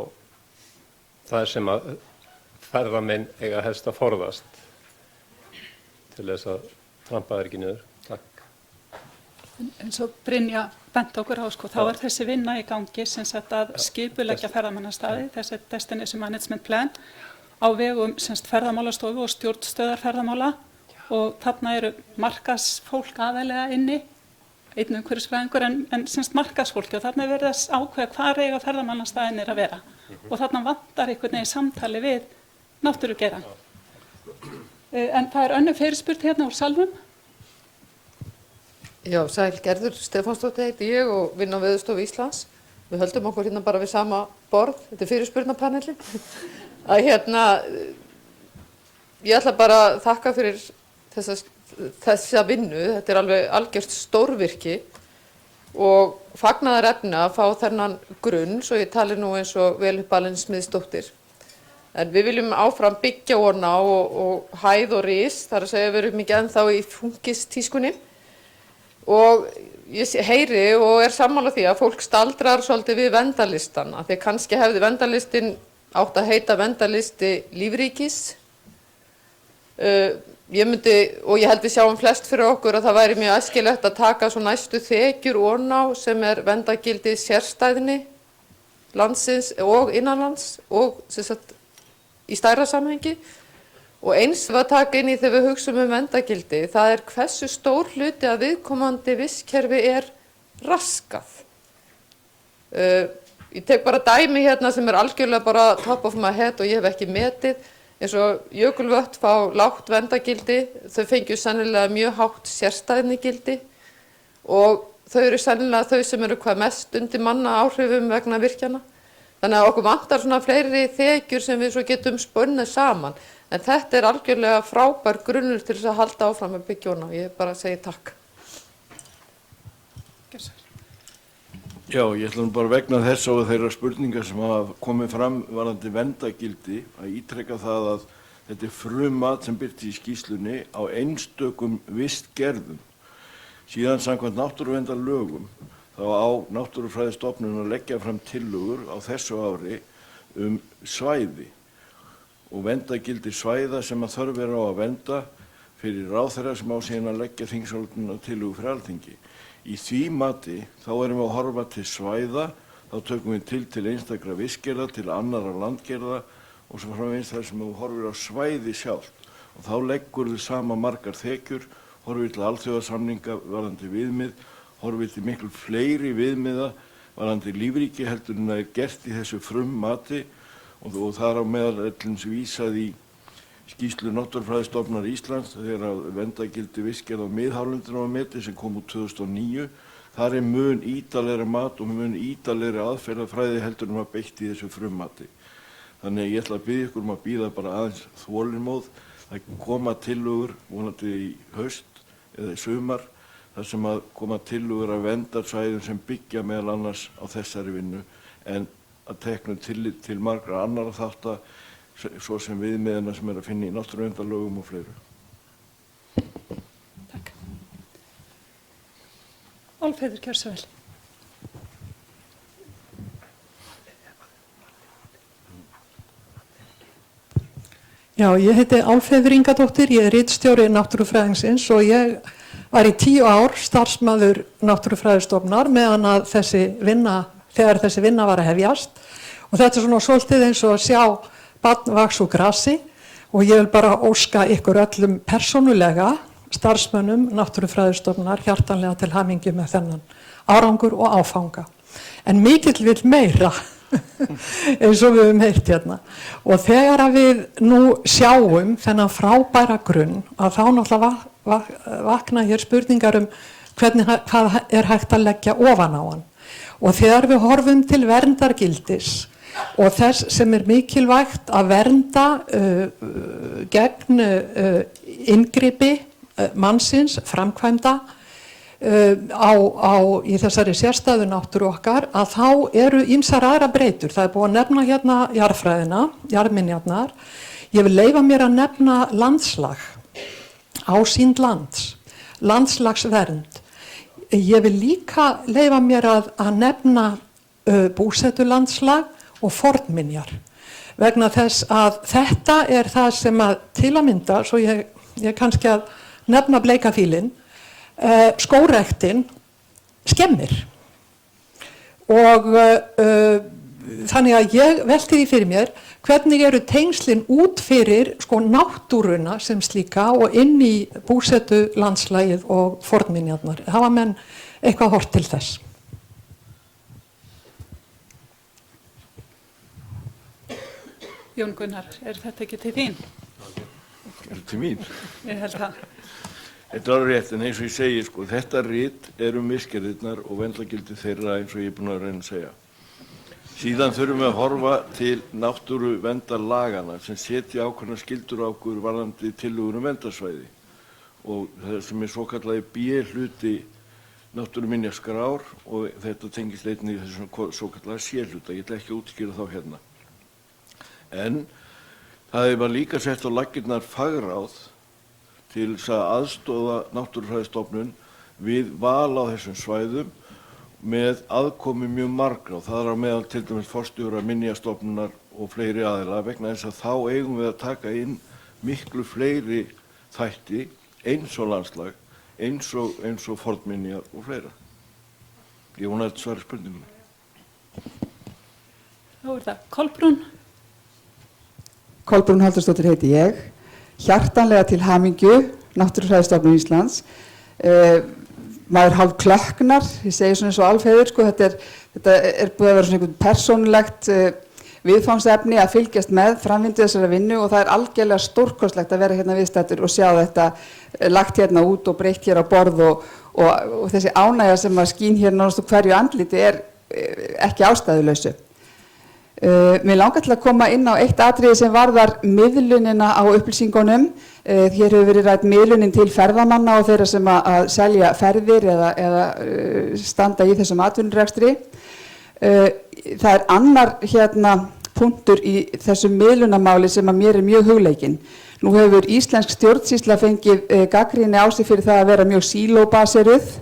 það sem að ferðamenn eiga helst að forðast til þess að trampa þær ekki niður. Takk. En svo Brynja bent okkur á, þá er þessi vinna í gangi sem sagt að skipuleggja ferðamannastaði, þessi Destination Management Plan á vegum ferðamálastofu og stjórnstöðar ferðamála og þarna eru markaðsfólk aðalega inni, einn umhverfisfræðingur en markaðsfólki og þarna er verið að ákveða hvar eiga ferðamannastaðinir að vera og þarna vantar einhvern veginn samtali við náttúrugeirann. En það er önnur fyrirspurn hérna úr salnum. Já, sæl Gerður Stefánsdóttir heiti ég og vinn á Veðurstofu Íslands. Við höldum okkur hérna bara við sama borð, þetta er fyrirspurnapanelin. Ég ætla bara að þakka fyrir þessa vinnu, þetta er alveg algjört stórvirki og fagnaðarefni að fá þennan grunn, svo ég tali nú eins og vel upp alveg smiðsdóttir. En við viljum áfram byggja hana og hæð og ris, þar að segja við erum ekki ennþá í funkistískunni. Og ég heyri og er sammála því að fólk staldrar svolítið við verndarlistan, af því kannski hefði verndarlistin átt að heita verndarlisti lífríkis. Ég held við sjáum flest fyrir okkur að það væri mjög æskilegt að taka svo næstu þekjur ofan á sem er verndargildi sérstæðni landsins og innanlands og í stærra samhengi og eins við að taka inn í þegar við hugsum verndargildi, það er hversu stór hluti að viðkomandi vistkerfi er raskað. Ég tek bara dæmi hérna sem er algjörlega bara top of my head og ég hef ekki metið, eins og Jökulvötn fá lágt verndargildi, þau fengju sennilega mjög hátt sérstæðnigildi og þau eru sennilega þau sem eru hvað mest undir manna áhrifum vegna virkjana. Þannig að okkur vantar svona fleiri þekjur sem við svo getum spunnið saman. En þetta er algjörlega frábær grunnur til þess að halda áfram með byggja hana. Ég bara segi takk. Já, ég ætla nú bara vegna þess og þeirra spurningar sem hafa komið fram varðandi verndargildi að ítreka það að þetta er frummat sem birti í skýrslunni á einstökum vistgerðum. Síðan samkvæmt náttúruverndarlögum þá á Náttúrufræðistofnun að leggja fram tillögur á þessu ári svæði og verndargildi svæða sem að þörf er á að vernda fyrir ráðherra sem á síðan að leggja þingsályktunartillögu fyrir Alþingi. Í því mati þá erum við að horfa til svæða, þá tökum við til einstakra vistgerða, til annarra landgerða og svo framvegis þar sem þú horfir á svæði sjálft og þá leggur við sama margar þekjur, horfir til alþjóðasamninga varðandi viðmið, horfir til miklu fleiri viðmiða varðandi lífríki heldur en það er gert í þessu frummati og þar á meðal vísað í skýrslu Náttúrufræðistofnunar Íslands þegar að verndargildi vistgerða á miðhálendinu var metið sem kom út 2009. Þar er mun ítarlegri mat og mun ítarlegri aðferðafræði heldur en var beitt í þessu frummati. Þannig ég ætla að biðja ykkur að bíða bara aðeins þolinmóð. Það koma tillögur vonandi í haust eða í sumar þar sem að koma tillögur af verndarsvæðum sem byggja meðal annars á þessari vinnu en að tekna tillit til margra annarra þátta svo sem viðmiðina sem er að finna í náttúruverndarlögum og fleiru. Takk. Álfheiður, gjörðu svo vel. Já, ég heiti Álfheiður Ingadóttir, ég er ritstjóri Náttúrufræðingsins og ég var í 10 ár starfsmaður Náttúrufræðistofnunar meðan að þegar þessi vinna var að hefjast og þetta er svona svolítið eins og að sjá barn vaxa úr grasi og ég vil bara óska ykkur öllum persónulega starfsmönnum Náttúrufræðistofnunar hjartanlega til hamingju með þennan árangur og áfanga. En mikill vill meira eins og við höfum heyrt hérna og þegar að við nú sjáum þennan frábæra grunn að þá náttúrulega vakna hér spurningar hvað er hægt að leggja ofan á hann og þegar við horfum til verndargildis og þess sem er mikilvægt að vernda gegn inngripi mannsins framkvæmda í þessari sérstæðu náttúru okkar að þá eru ýmsar aðra breytur. Það er búið að nefna hérna jarðfræðina, jarðminjarnar. Ég vil leyfa mér að nefna landslag, ásýnd lands, landslagsvernd. Ég vil líka leyfa mér að nefna búsetulandslag og fornminjar. Vegna þess að þetta er það sem að til að mynda, svo ég kannski að nefna bleikafílinn, skógræktin skemmir og þannig að ég velti því fyrir mér hvernig eru tengslin út fyrir náttúruna sem slíka og inn í búsetu landslagið og fornminjarnar. Hafa menn eitthvað horft til þess? Jón Gunnar, er þetta ekki til þín? Er til mín? Ég held það. Þetta er alveg rétt, en eins og ég segi, þetta rit misgerðirnar og verndargildi þeirra eins og ég er búinn að reyna að segja. Síðan þurfum við að horfa til náttúruverndarlagana sem setja ákveðnar skyldur á okkur varðandi tillögur verndarsvæði og það sem er svokallaði B-hluti náttúruminjaskrár og þetta tengist einnig í þessum svokallaða C-hluta. Ég ætla ekki að útskýra þá hérna. En það var líka sett á laggirnar fagráð til þess að aðstoða Náttúrufræðistofnun við val á þessum svæðum með aðkomu mjög margra og það er á meðal til dæmis forstjóra minjastofnunar og fleiri aðila vegna þess að þá eigum við að taka inn miklu fleiri þætti eins og landslag, eins og fornminjar og fleira. Ég vona að þetta svari spurningunni. Þá er það Kolbrún. Kolbrún Halldórsdóttir heiti ég. Hjartanlega til hamingju Náttúrufræðistofnun Íslands. Maður hálf klökknar, ég segi svona eins og Álfheiður, þetta er búið að vera svona einhvern persónulegt viðfangsefni að fylgjast með framvindu þessara vinnu og það er algjörlega stórkostlegt að vera hérna viðstaddur og sjá þetta lagt hérna út og breytt hér á borð og þessi ánægja sem að skín hér nánast úr hverju andliti er ekki ástæðulausu. Mér langar til að koma inn á eitt atriði sem varðar miðlunina á upplýsingunum. Hér hefur verið rædd miðlunin til ferðamanna og þeirra sem að selja ferðir eða standa í þessum atvinnurekstri. Það er annar punktur í þessu miðlunamáli sem að mér er mjög hugleikinn. Nú hefur íslensk stjórnsýsla fengið gagnrýni á sig fyrir það að vera mjög sílóbaseruð.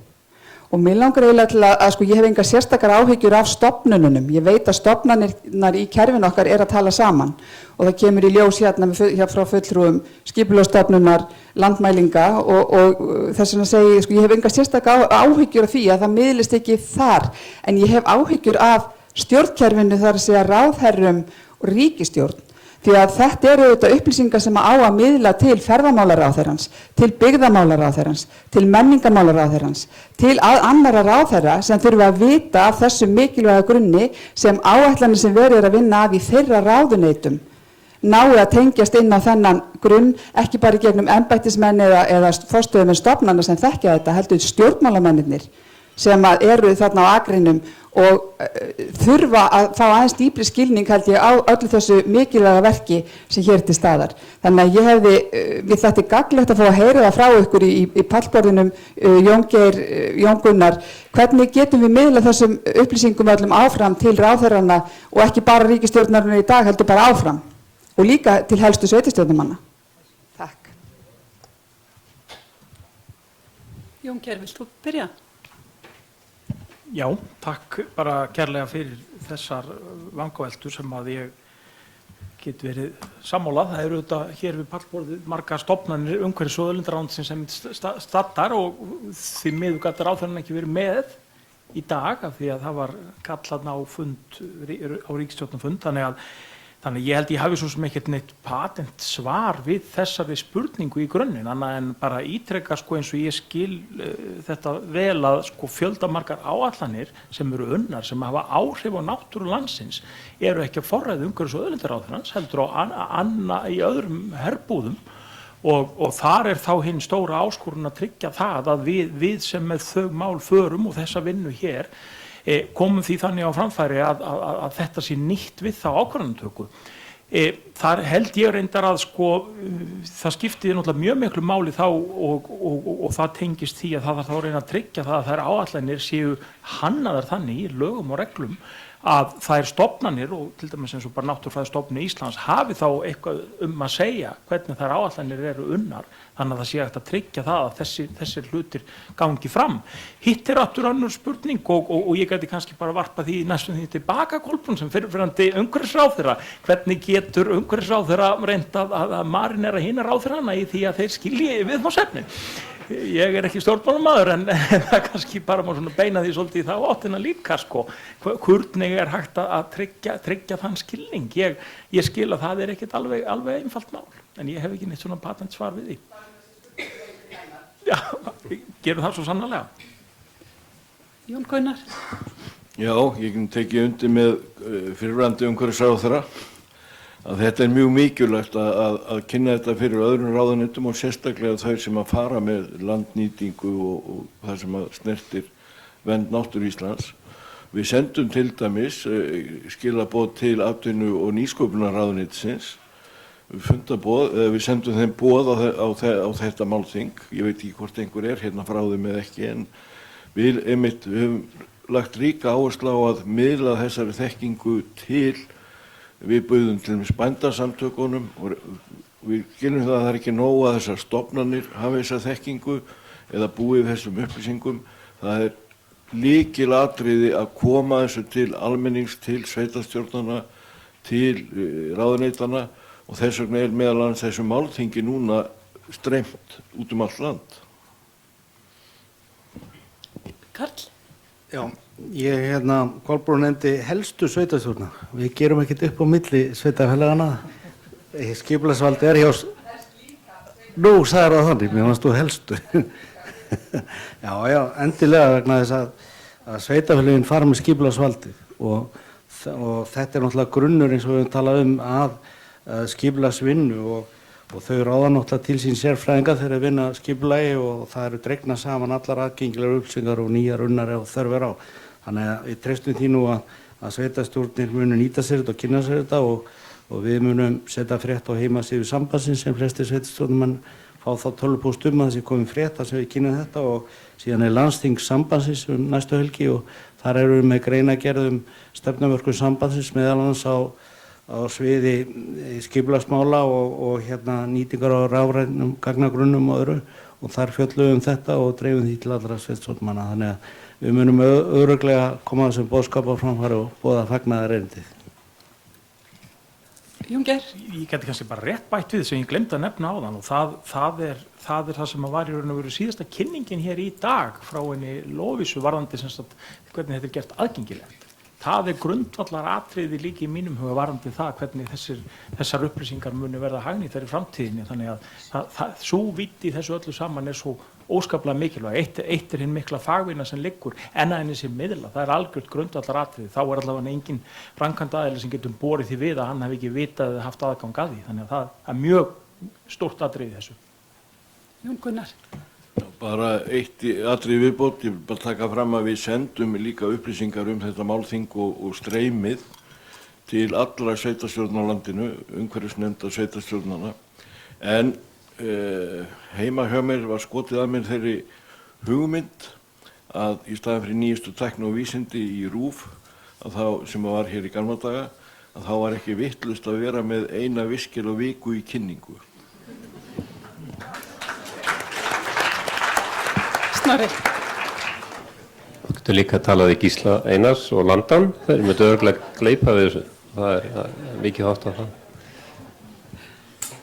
Og mér langar eiginlega til að ég hef engar sérstakar áhyggjur af stofnununum. Ég veit að stofnanirnar í kerfinu okkar er að tala saman og það kemur í ljós hérna frá fulltrúum skipulagsstofnunar, landmælinga og þess vegna segi ég hef engar sérstakar áhyggjur af því að það miðlist ekki þar en ég hef áhyggjur af stjórnkerfinu þar að segja ráðherrum og ríkisstjórn. Því að þetta eru auðvitað upplýsingar sem á að miðla til ferðamálaráðherrans, til byggðamálaráðherrans, til menningamálaráðherrans, til annarra ráðherra sem þurfa að vita af þessu mikilvæga grunni sem áætlanir sem verið er að vinna af í þeirra ráðuneytum nái að tengjast inn á þennan grunn, ekki bara í gegnum embættismenn eða forstöðumenn stofnana sem þekkja þetta, heldur stjórnmálamennirnir sem eru þarna á akrinum og þurfa að fá aðeins dýpri skilning held ég á öllu þessu mikilvæga verki sem hér til staðar. Þannig að mér þætti gagnlegt að fá að heyra það frá ykkur í pallborðinum, Jón Gunnar, hvernig getum við miðla þessum upplýsingum öllum áfram til ráðherrana og ekki bara ríkisstjórnarinnar í dag heldur bara áfram og líka til helstu sveitarstjórnarmanna. Takk. Jón Geir, vilt þú byrja? Já, takk bara kærlega fyrir þessar vangaveltur sem að ég get verið sammála. Það eru þetta hér við pallborðið margar stofnanir umhverfis- og auðlindaráðuneytisins sem staddar og því miður gat ráðherrann ekki verið með í dag af því að það var kallað á fund, á ríkisstjórnarfund, þannig ég held ég hafi svo sem ekkert neitt patent svar við þessari spurningu í grunninn, annað en bara ítreka sko eins og ég skil þetta vel að sko fjöldamargar áætlanir sem eru unnar, sem hafa áhrif á náttúru landsins, eru ekki að forræði umhverfis- og auðlindaráðherrans, heldur á í öðrum herbúðum og þar er þá hinn stóra áskorun að tryggja það að við sem með þau mál förum og þessa vinnu hér komum því þannig á framfæri að þetta sé nýtt við þá ákvarðanatöku. Þar held ég reyndar að sko, það skiptir náttúrulega mjög miklu máli þá og það tengist því að það þarf þá að reyna að tryggja það að þær áætlanir séu hannaðar þannig í lögum og reglum að þær stofnanir og til dæmis eins og bara Náttúrufræðistofnun Íslands hafi þá eitthvað að segja hvernig þær áætlanir eru unnar, þannig að það sé hægt að tryggja það að þessir hlutir gangi fram. Hitt aftur önnur spurning og ég gæti kannski bara varpa því næstum því tilbaka Kolbrún sem fyrrverandi umhverfisráðherra. Hvernig getur umhverfisráðherra reynt að marinera hina ráðherrana í því að þeir skilji viðfangsefnin? Ég ekki stjórnmálamaður en það kannski bara má svona beina því svolítið í þá áttina líka sko. Hvernig hægt að tryggja þann skilning? Ég skil að það ekkert alveg einfalt mál, en ég hef ekki neitt svona patent svar við því. Já, gerum það svo sannarlega. Jón Gunnar. Já, ég can tekið undir með fyrrverandi umhverfisráðherra að þetta er mjög mikilvægt að kynna þetta fyrir öðrum ráðuneytum og sérstaklega þau sem að fara með landnýtingu og það sem að snertir vernd náttúru Íslands. Við sendum til dæmis skilaboð til atvinnu- og nýsköpunarráðuneytisins, við sendum þeim boð á þetta málþing. Ég veit ekki hvort einhver hérna frá þeim eða ekki, en við einmitt höfum lagt ríka áherslu á að miðla þessari þekkingu til. Við buðum til dæmis bændasamtökunum og við skilum það að það ekki nóg að þessar stofnanir hafi þessa þekkingu eða búið þessum upplýsingum. Það lykilatriði að koma þessu til almennings, til sveitarstjórnanna, til ráðuneytanna og þess vegna meðal annars þessu málþingi núna streymt út allt land. Karl? Já, Kolbrún nefndi helstu sveitarstjórna. Við gerum ekkert upp á milli sveitarfélagana. Skipulagsvaldið er hjá... Nú, sagði það þannig, mér fannst þú helstu. Já, endilega vegna þess að sveitarfélagin fara með skipulagsvaldið og þetta er náttúrulega grunnur eins og við höfum talað að skipulagsvinnu og þau ráða náttúrulega til sín sérfræðinga þegar þeir vinna skipulagi og það eru dregnar saman allar aðgengilegar upplýsingar og nýjar unnar ef þörf er á. Þannig að við treystum því nú að sveitarstjórnir munu nýta sér þetta og kynna sér þetta og við munum setja frétt á heimasíðu sambandsins sem flestir sveitarstjórnarmenn fá þá tölvupóst að þessi komið frétt þar sem við kynnum þetta og síðan er landsþing sambandsins næstu helgi og þar eru við með greinagerð stefnumörkun sambandsins meðal annars á sviði skipulagsmála og nýtingar á rafrænum gagnagrunnum og öðru og þar fjöllum þetta og dreifum því til allra sveitarstjórnarmanna. Þannig að við munum örugglega koma þessum boðskap á framfæri og boða fagnaðarerindið. Jón Geir. Ég geti kannski bara rétt bætt við sem ég glemdi að nefna áðan og það er það sem var í raun og veru síðasta kynningin hér í dag frá henni Lovísu varðandi sem sagt hvernig þetta er gert aðgengilegt. Það er grundvallar atriði líka í mínum huga varðandi það hvernig þessar upplýsingar muni verða hagnýttar í framtíðinni. Þannig að svo vídd í þessu öllu saman er svo óskaplega mikilvæg. Eitt er hinn mikla fagvinna sem liggur en að henni sé miðla. Það er algjört grundvallar atriði. Þá er allavega engin framkvæmdaaðili sem getur borið því við að hann hafi ekki vitað eða haft aðgang að því. Þannig að það er mjög stórt atriði þessu. Jón Gunnar. Bara eitt atriði viðbót, ég vil bara taka fram að við sendum líka upplýsingar þetta málþing og streymið til allra sveitarstjórna á landinu, umhverfisnefnda sveitarstjórnanna. En heima hjá mér var skotið að mér þeirri hugmynd að í staðan fyrir nýjustu tækni og vísindi í RÚV, sem var hér í gamla daga, að þá var ekki vitlaust að vera með eina virkil á viku í kynningu. Snorri. Þú getur líka talað í Gísla Einars og Landan. Þeir myndu örugglega gleypa við þessu. Það er mikið hátt á það.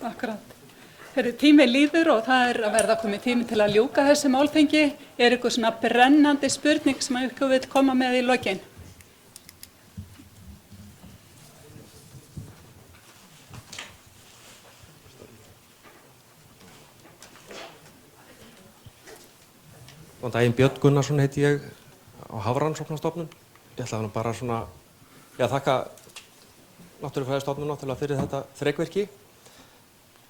Akkurat. Þegar tími líður og það að verða komið tími til að ljúka þessu málþingi, eitthvað svona brennandi spurning sem ykkur vil koma með í lokin? Góðan daginn, Björn Gunnarsson heiti ég á Hafrannsóknastofnun. Ég ætla bara svona að þakka Náttúrufræðistofnun náttúrulega fyrir þetta þrekvirki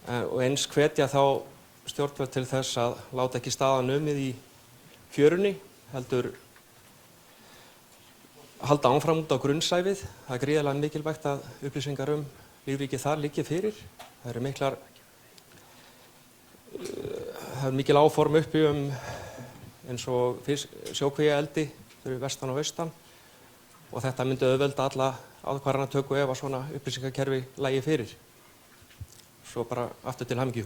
og eins hvetja þá stjórnvöld til þess að láta ekki staðar numið í fjörunni, heldur halda áfram út á grunnsævið. Það er gríðarlega mikilvægt að upplýsingar lífríkið þar liggi fyrir. Það eru mikil áform uppi eins og sjókvíaeldi fyrir vestan og austan og þetta myndi auðvelda alla ákvarðanatöku ef að svona upplýsingakerfi lægi fyrir. Svo bara aftur til hamingju.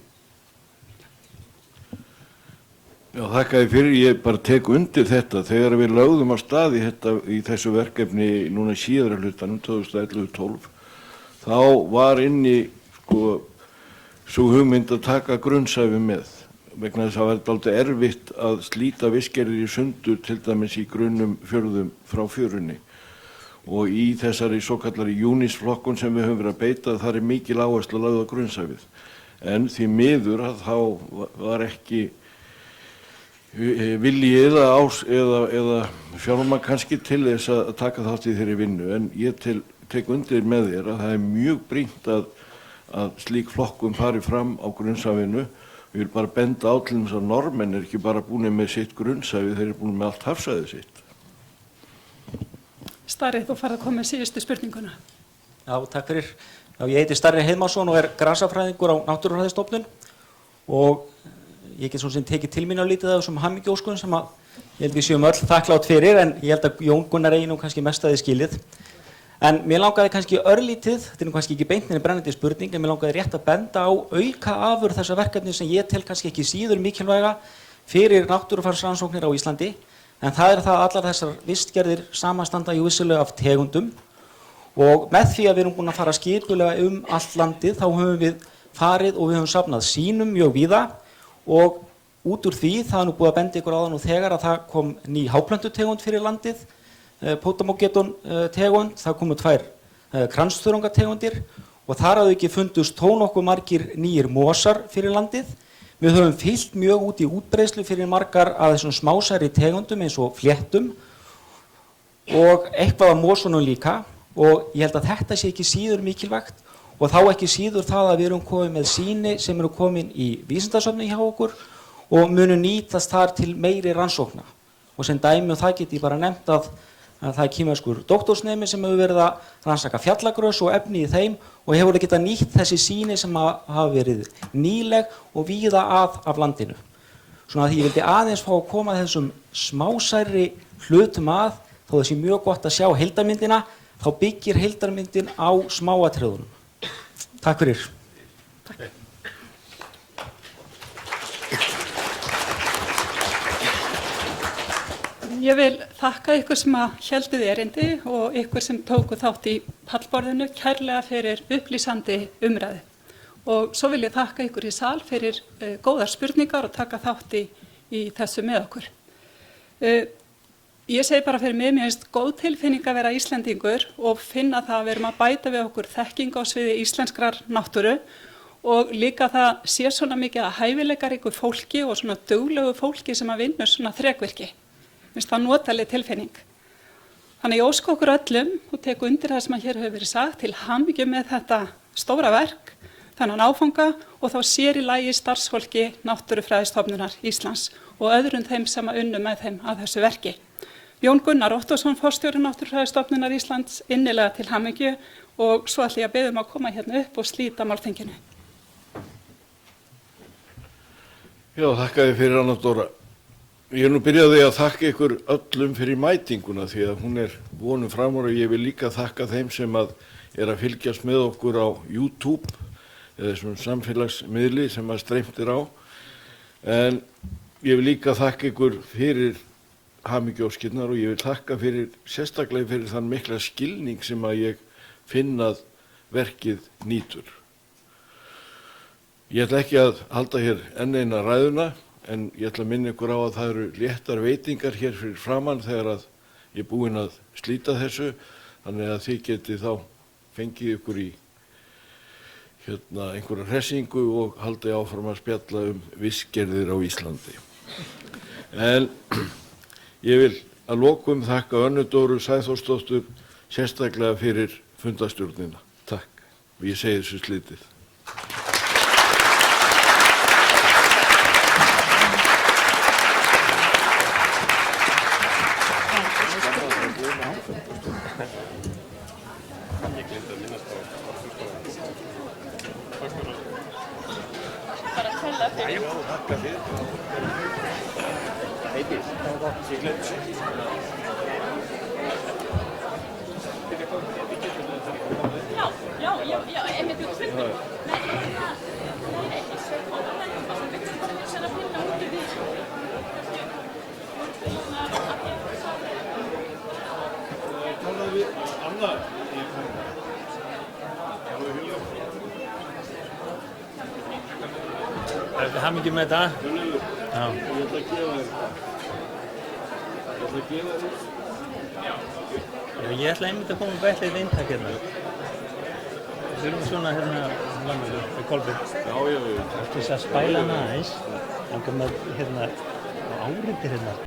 Já, þakka þér fyrir. Ég bara tek undir þetta. Þegar við lögðum á stað í þessu verkefni núna síðara hlutanum 2011-12 þá var inni sú hugmynd að taka grunnsævi með. Vegna þess að það var dálítið erfitt að slíta vistgerðir í sundur til dæmis í grunnum fjörðum frá fjörunni. Og í þessari svokallari júnisflokkun sem við höfum verið að beita þar er mikil áhersla lögð á grunnsævið. En því miður að þá var ekki vilji eða fjármagn kannski til þess að taka þátt í þeirri vinnu. En ég tek undir með þér að það er mjög brýnt að slík flokkun fari fram á grunnsævinu. Ég vil bara benda á til þess að Norðmenn ekki bara búin með sitt grunnsævi, þeir eru búin með allt hafsæðið sitt. Starri, þú farið að koma með síðustu spurninguna. Já, takk fyrir. Já, ég heiti Starri Heiðmarsson og er grasafræðingur á Náttúrufræðistofnun og ég get svona sem tekið til mín á lítið af þessum hamingjóskunum sem ég held við séum öll þakklátt fyrir en ég held að Jón Gunnar eigi nú kannski mest að þið skilið. En mér langaði kannski örlítið, þetta er nú kannski ekki beintinni brennandi spurning, en mér langaði rétt að benda á auka afurð þessa verkefni sem ég tel kannski ekki síður mikilvæga fyrir náttúrufarsrannsóknir á Íslandi. En það er það að allar þessar vistgerðir samanstanda í vissulega af tegundum og með því að við erum búin að fara skipulega allt landið þá höfum við farið og við höfum safnað sýnum mjög víða og út úr því það er nú búið að benda ykkur áðan og þegar að það kom ný háplöntutegund fyrir landið, Potamogeton tegund, það komu 2 kransþörungategundir og þar að auki fundust nokkuð margir nýjir mosar fyrir landið. Við höfum fyllt mjög út í útbreiðslu fyrir margar af þessum smásæri tegundum eins og fléttum og eitthvað af mosunum líka og ég held að þetta sé ekki síður mikilvægt og þá ekki síður það að við erum komið með sýni sem eru komin í vísindasöfni hjá okkur og munu nýtast þar til meiri rannsókna. Og sem dæmi og það get ég bara nefnt að það er kínverskur doktorsnemi sem hefur verið að rannsaka fjallagrös og efni í þeim og hefur getað nýtt þessi sýni sem hafa verið nýleg og víða af landinu. Svona því ég vildi aðeins fá að koma þessum smásærri hlutum að, þó það sé mjög gott að sjá heildarmyndina, þá byggir heildarmyndin á smáatriðunum. Takk fyrir. Takk. Ég vil þakka ykkur sem að hélduð erindi og ykkur sem tóku þátt í pallborðinu kærlega fyrir upplýsandi umræðu. Og svo vil ég þakka ykkur í sal fyrir góðar spurningar og taka þátt í þessu með okkur. Ég segi bara fyrir mig, mér finnst góð tilfinning að vera Íslendingur og finna það að við erum að bæta við okkur þekkingu á sviði íslenskrar náttúru og líka það sé svona mikið að hæfileikaríku fólki og svona duglegu fólki sem að vinna svona þrekvirki. Mér finnst það notaleg tilfinning. Þannig ég óska okkur öllum og tek undir það sem að hér hefur verið sagt til hamingju með þetta stóra verk, þennan áfanga og þá sér í lagi starfsfólki Náttúrufræðistofnunar Íslands og öðrum þeim sem að unnu með þeim að þessu verki. Jón Gunnar Ottosson, forstjóri Náttúrufræðistofnunar Íslands, innilega til hamingju og svo ætla ég að biðja að koma hérna upp og slíta málþinginu. Já, þakka þér fyrir Anna Dóra. Ég nú byrjaði að þakka ykkur öllum fyrir mætinguna því að hún vonum framar og ég vil líka þakka þeim sem að fylgjast með okkur á YouTube eða þessum samfélagsmiðli sem að streymt á. En ég vil líka þakka ykkur fyrir hamingjóskirnar og ég vil þakka sérstaklega fyrir þann mikla skilning sem að ég finn að verkið nýtur. Ég ætla ekki að halda hér enn eina ræðuna, en ég ætla að minna ykkur á að það eru léttar veitingar hér fyrir framann þegar að ég er búinn að slíta þessu, þannig að þið geti þá fengið ykkur í einhverja hressingu og haldið áfram að spjalla vistgerðir á Íslandi. En ég vil að lokum þakka Önnu Dóru Sæþórsdóttur sérstaklega fyrir fundastjórnina. Takk. Og ég segi þessu slitið. Hamingju með þetta. Já. Ég ætla að gefa þér. Ég ætla einmitt að koma með eitt eintak hérna. Við þurfum svona landið við Kolbeinn. Já. Eftir þess að spæla hana aðeins, langar með áriðir hérna.